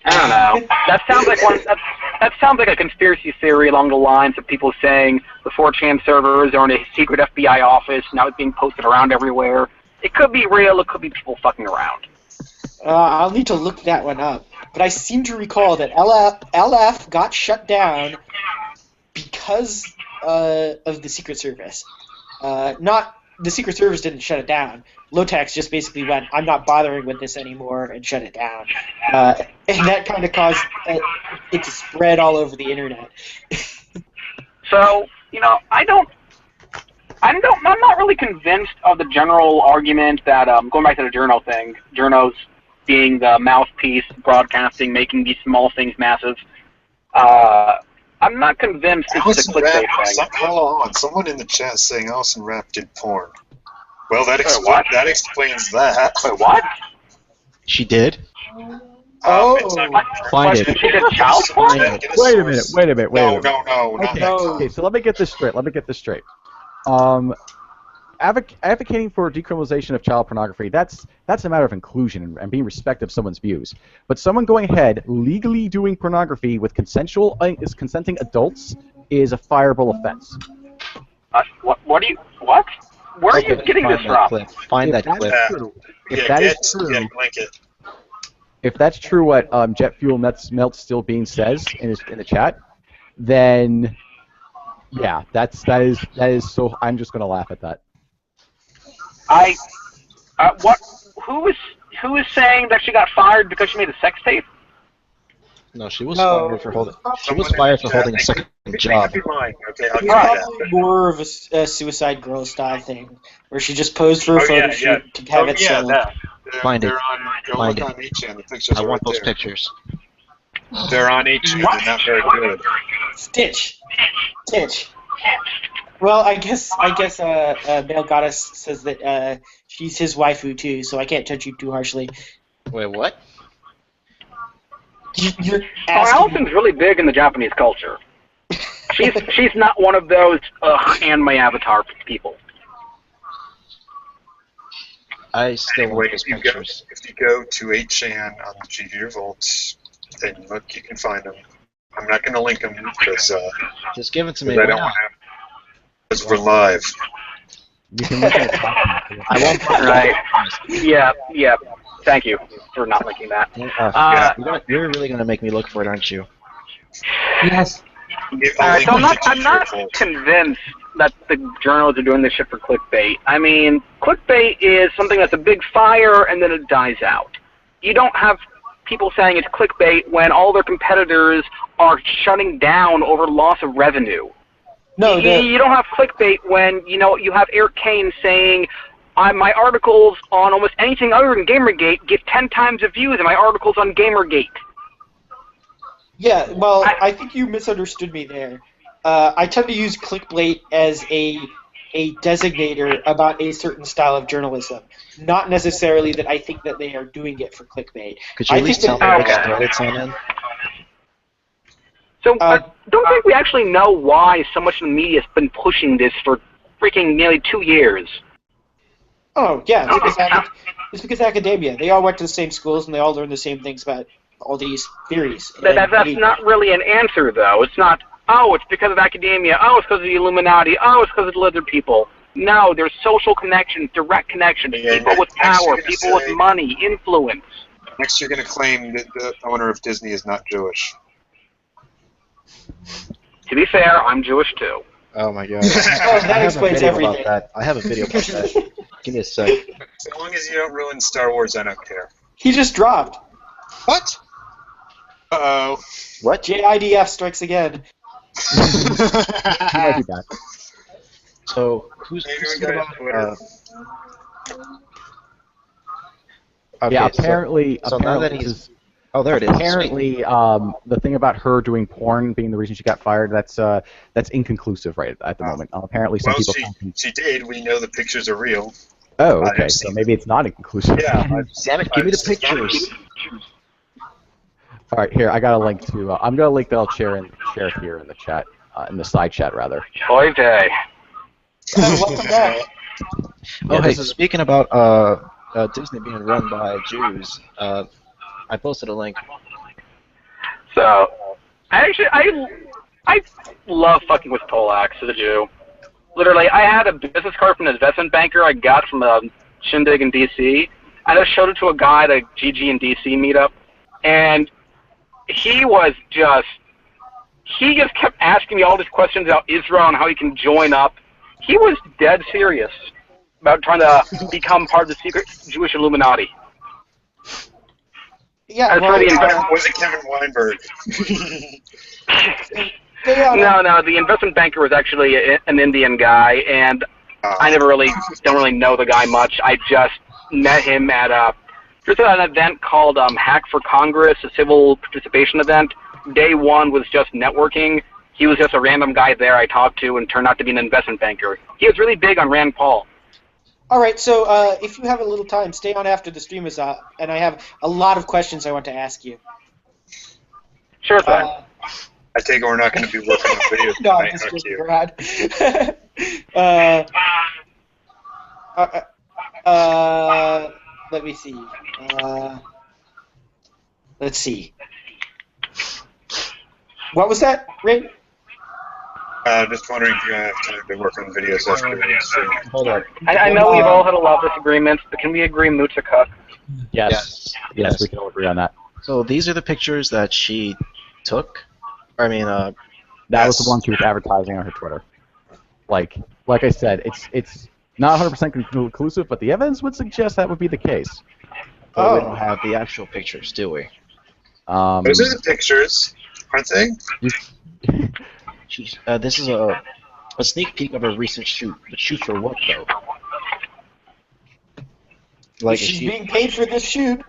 I don't know. That sounds like a conspiracy theory along the lines of people saying the 4chan servers are in a secret FBI office, now it's being posted around everywhere. It could be real, it could be people fucking around. I'll need to look that one up. But I seem to recall that LF got shut down because of the Secret Service. Not the Secret Service didn't shut it down. Lotax just basically went, I'm not bothering with this anymore, and shut it down. And that kind of caused it to spread all over the internet. So, I'm not really convinced of the general argument that, going back to the journo thing, journos being the mouthpiece, broadcasting, making these small things massive. I'm not convinced it's a clickbait thing. Hold on, someone in the chat is saying Allison Rapp did porn. Well, that explains that. Wait, what? She did? Oh, Find it. She did child porn? Wait a minute. No, not that. Okay, so let me get this straight. Advocating for decriminalization of child pornography, that's a matter of inclusion and being respectful of someone's views. But someone going ahead, legally doing pornography with consenting adults is a fireable offense. What? Where are you getting this from? Find that clip. If that is true, link it. If that's true, what Jet Fuel Melts Still Bean says in the chat, then yeah, that is so. I'm just gonna laugh at that. Who is saying that she got fired because she made a sex tape? No, she was fired for holding. She was fired for holding a second job. Okay, It's probably more of a Suicide Girl style thing, where she just posed for a photo shoot to have it sold. Find it. Find it. On 8chan. The pictures I want right those there. pictures. They're on 8chan. They're not very good. Stitch. Well, I guess Male Goddess says that she's his waifu too, so I can't touch you too harshly. Wait, what? You're Allison's really big in the Japanese culture. She's not one of those and my avatar people. I still want those If you go to 8chan on the GV Revolts, then look, you can find them. I'm not going to link them because just give it to me. I don't want to. Because we're live. You can look at it. I won't. Right. Yeah. Thank you for not linking that. You're really going to make me look for it, aren't you? Yes. So I'm not convinced that the journals are doing this shit for clickbait. I mean, clickbait is something that's a big fire and then it dies out. You don't have people saying it's clickbait when all their competitors are shutting down over loss of revenue. No, you don't have clickbait when you have Eric Kane saying my articles on almost anything other than Gamergate get 10 times the views than my articles on Gamergate. Yeah, well, I think you misunderstood me there. I tend to use clickbait as a designator about a certain style of journalism, not necessarily that I think that they are doing it for clickbait. Could you at least tell me which thread it's on? So, don't think we actually know why so much of the media has been pushing this for freaking nearly 2 years. Oh, yeah, it's because academia. They all went to the same schools and they all learned the same things about all these theories. That's not really an answer, though. It's not, it's because of academia. Oh, it's because of the Illuminati. Oh, it's because of the lizard people. No, there's social connections, direct connections, people with power, people with money, influence. Next, you're going to claim that the owner of Disney is not Jewish. To be fair, I'm Jewish, too. Oh, my God. That explains everything. I have a video about that. Give me a sec. As long as you don't ruin Star Wars, I don't care. He just dropped. What? Uh-oh. What? JIDF strikes again. He might be back. So, who's good about... Okay, yeah, apparently... So now that he's... Oh, there it is. Apparently, the thing about her doing porn being the reason she got fired, that's inconclusive right at the moment. Apparently, some people... she did. We know the pictures are real. Oh, okay. So maybe it's not inconclusive. Yeah. Damn it, give me the pictures. All right, here, I got a link to... I'm going to link that I'll share it here in the chat, in the side chat, rather. Oy vey. Welcome back. Oh, hey, speaking about Disney being run by Jews, I posted a link. So, I love fucking with Tolax as a Jew. Literally, I had a business card from an investment banker I got from a shindig in D.C., and I showed it to a guy at a GG in D.C. meetup, and he just kept asking me all these questions about Israel and how he can join up. He was dead serious. about trying to become part of the secret Jewish Illuminati. Yeah, Well, was it Kevin Weinberg? No, the investment banker was actually an Indian guy, and I don't really know the guy much. I just met him at an event called Hack for Congress, a civil participation event. Day one was just networking. He was just a random guy there I talked to and turned out to be an investment banker. He was really big on Rand Paul. All right, so if you have a little time, stay on after the stream is up, and I have a lot of questions I want to ask you. Sure thing. I take it we're not going to be working on videos No, tonight, I'm just aren't joking around. Let me see. Let's see. What was that, Ray? Just wondering if you're going to have time to work on videos after the stream. Hold on. I know we've all had a lot of disagreements, but can we agree Moot's a cuck? Yes, we can all agree on that. So these are the pictures that she took. I mean, that was the one she was advertising on her Twitter. Like I said, it's not 100% conclusive, but the evidence would suggest that would be the case. But we don't have the actual pictures, do we? Those are the pictures, aren't they? This is a sneak peek of a recent shoot. But shoot for what, though? If she's being paid for this shoot,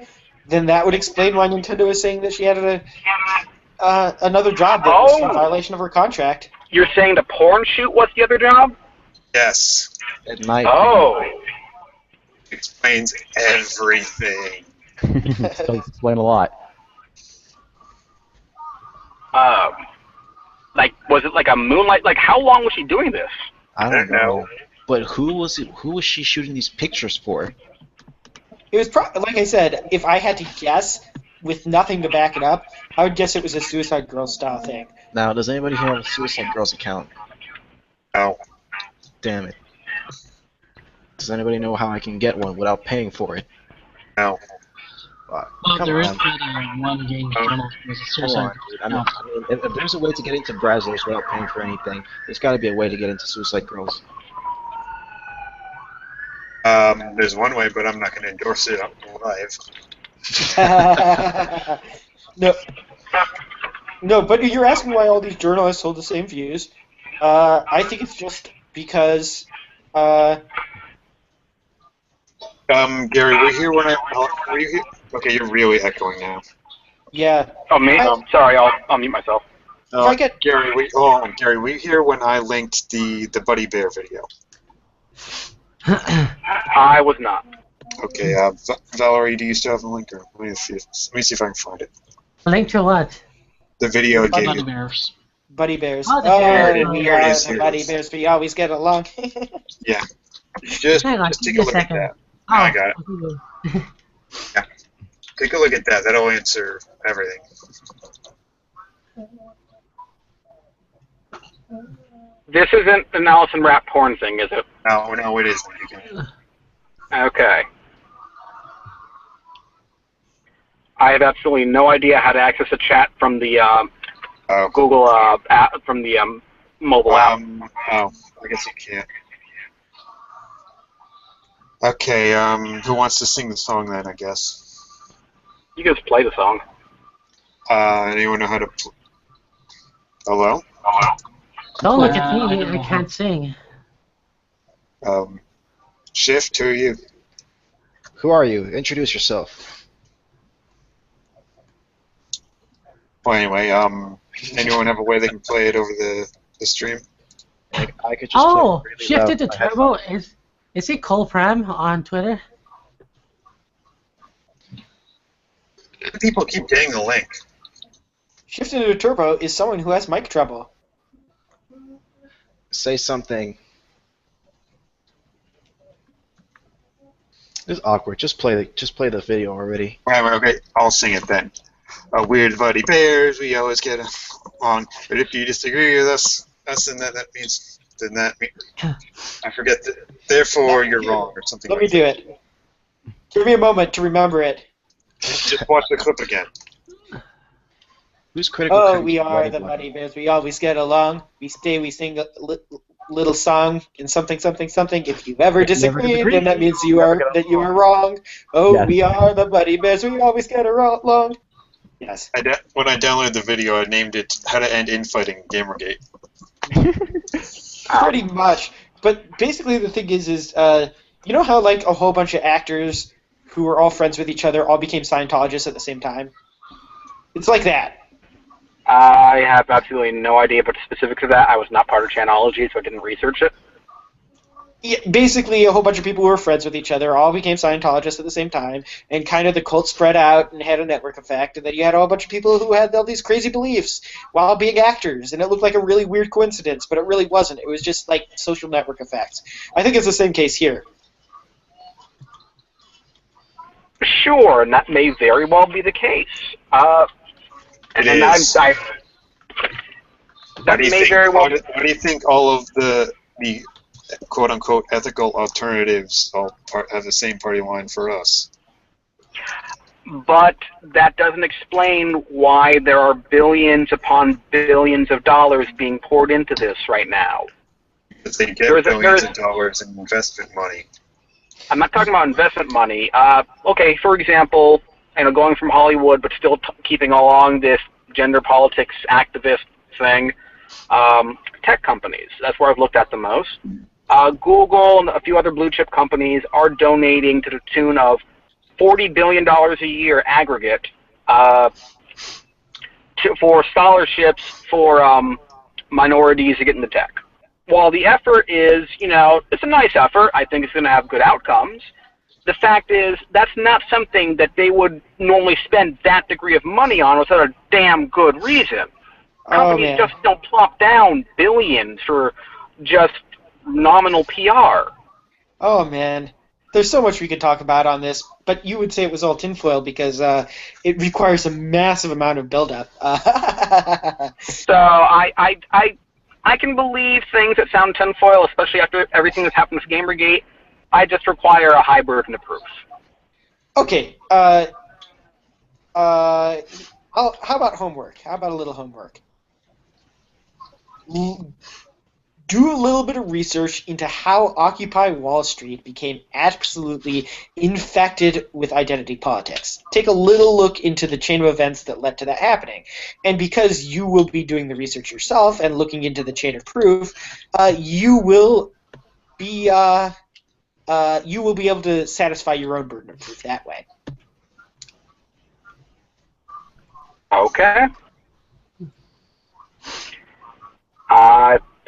then that would explain why Nintendo is saying that she had another job that was in violation of her contract. You're saying the porn shoot was the other job? Yes. At night. Oh. Explains everything. Does explain a lot. Was it like a moonlight? Like, how long was she doing this? I don't know. But who was she shooting these pictures for? It was like I said, if I had to guess with nothing to back it up, I would guess it was a Suicide Girls style thing. Now, does anybody here have a Suicide Girls account? No. Damn it. Does anybody know how I can get one without paying for it? No. Well, there is one game channel with a Suicide Girls. I mean, if there's a way to get into Brazzers without paying for anything, there's got to be a way to get into Suicide Girls. There's one way, but I'm not going to endorse it live. No, but you're asking why all these journalists hold the same views. I think it's just because. Gary, were you here when were you here? Okay, you're really echoing now. Yeah. Oh, me? Sorry, I'll mute myself. Gary, were you here when I linked the Buddy Bear video? I was not. Okay, Valerie, do you still have the link? Or let me see if I can find it. Link to what? The video I gave Buddy you. Bears. Buddy Bears. Oh, We are is, the Buddy Bears. We always get along. Yeah. Just take a look at that. Oh, I got it. Yeah. Take a look at that. That'll answer everything. This isn't an Allison Rapp porn thing, is it? No, it isn't. You can... Okay. I have absolutely no idea how to access a chat from the Google app, from the mobile app. I guess you can't. Okay, who wants to sing the song then, I guess? You can just play the song. Anyone know how to... Hello? Don't look at me, I can't sing. Shift, who are you? Who are you? Introduce yourself. Well, anyway, anyone have a way they can play it over the stream? I could just play really Shifted to loud. Turbo. Is he Cole Pram on Twitter? People keep getting the link. Shifting to Turbo is someone who has mic trouble. Say something. It's awkward. Just play the video already. Right, okay, I'll sing it then. Weird buddy bears, we always get along. But if you disagree with us then that means I forget that. Therefore, you're wrong or something. Let me do it. Give me a moment to remember it. Just watch the clip again. Who's critical? Oh, we are the Buddy Bears. We always get along. We stay, we sing little song in something something something. If you ever disagree, disagree, then that means you are wrong. Oh, Yes. we are the buddy bears. We always get along. Yes. When I downloaded the video, I named it "How to End Infighting Gamergate." Pretty much. But basically, the thing is you know how like a whole bunch of actors who were all friends with each other all became Scientologists at the same time? It's like that. I have absolutely no idea about the specifics of that. I was not part of Chanology, so I didn't research it. Yeah, basically, a whole bunch of people who were friends with each other all became Scientologists at the same time, and kind of the cult spread out and had a network effect, and then you had a whole bunch of people who had all these crazy beliefs while being actors, and it looked like a really weird coincidence, but it really wasn't. It was just like social network effects. I think it's the same case here. Sure, and that may very well be the case. What do you think all of the quote-unquote ethical alternatives all have the same party line for us? But that doesn't explain why there are billions upon billions of dollars being poured into this right now. Because they get billions of dollars in investment money. I'm not talking about investment money. Okay, for example, going from Hollywood, but still keeping along this gender politics activist thing, tech companies. That's where I've looked at the most. Google and a few other blue chip companies are donating to the tune of $40 billion a year aggregate for scholarships for minorities to get into tech. While the effort is, it's a nice effort, I think it's going to have good outcomes. The fact is, that's not something that they would normally spend that degree of money on without a damn good reason. Companies just don't plop down billions for just nominal PR. Oh, man. There's so much we could talk about on this, but you would say it was all tinfoil because it requires a massive amount of buildup. So I can believe things that sound tinfoil, especially after everything that's happened with Gamergate. I just require a high burden of proof. Okay. How about homework? How about a little homework? Do a little bit of research into how Occupy Wall Street became absolutely infected with identity politics. Take a little look into the chain of events that led to that happening. And because you will be doing the research yourself and looking into the chain of proof, you will be able to satisfy your own burden of proof that way. Okay.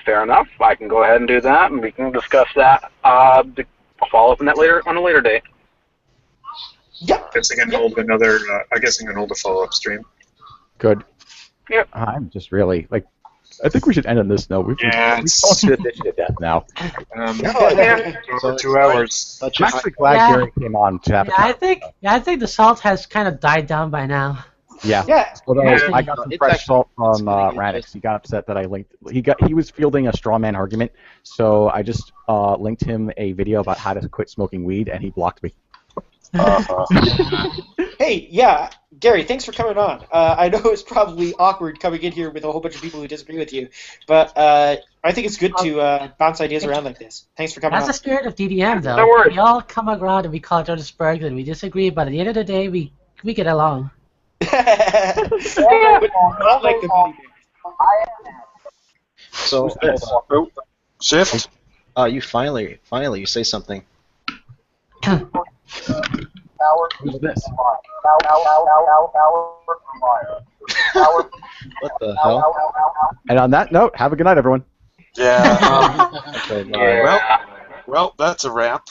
Fair enough. I can go ahead and do that, and we can discuss that. I'll follow up on that on a later date. Yep. I guess I can hold another. I guess I can hold a follow-up stream. Good. Yep. I'm just really I think we should end on this note. We've gone to death now. Over 2 hours. I'm actually glad Gary came on to have I think the salt has kind of died down by now. Yeah. Although I got some fresh salt from Radix. He got upset that I linked. He was fielding a straw man argument, so I just linked him a video about how to quit smoking weed, and he blocked me. Hey, Gary, thanks for coming on. I know it's probably awkward coming in here with a whole bunch of people who disagree with you, but I think it's good to bounce ideas around like this. Thanks for coming on. That's the spirit of DDM, though. No worries. We all come around and we call each other Spurgs and we disagree, but at the end of the day, we get along. Not like the buddy bears. So, Shift. you finally, you say something. Who's this? What the hell? And on that note, have a good night, everyone. Yeah. Okay, bye. Well, that's a wrap.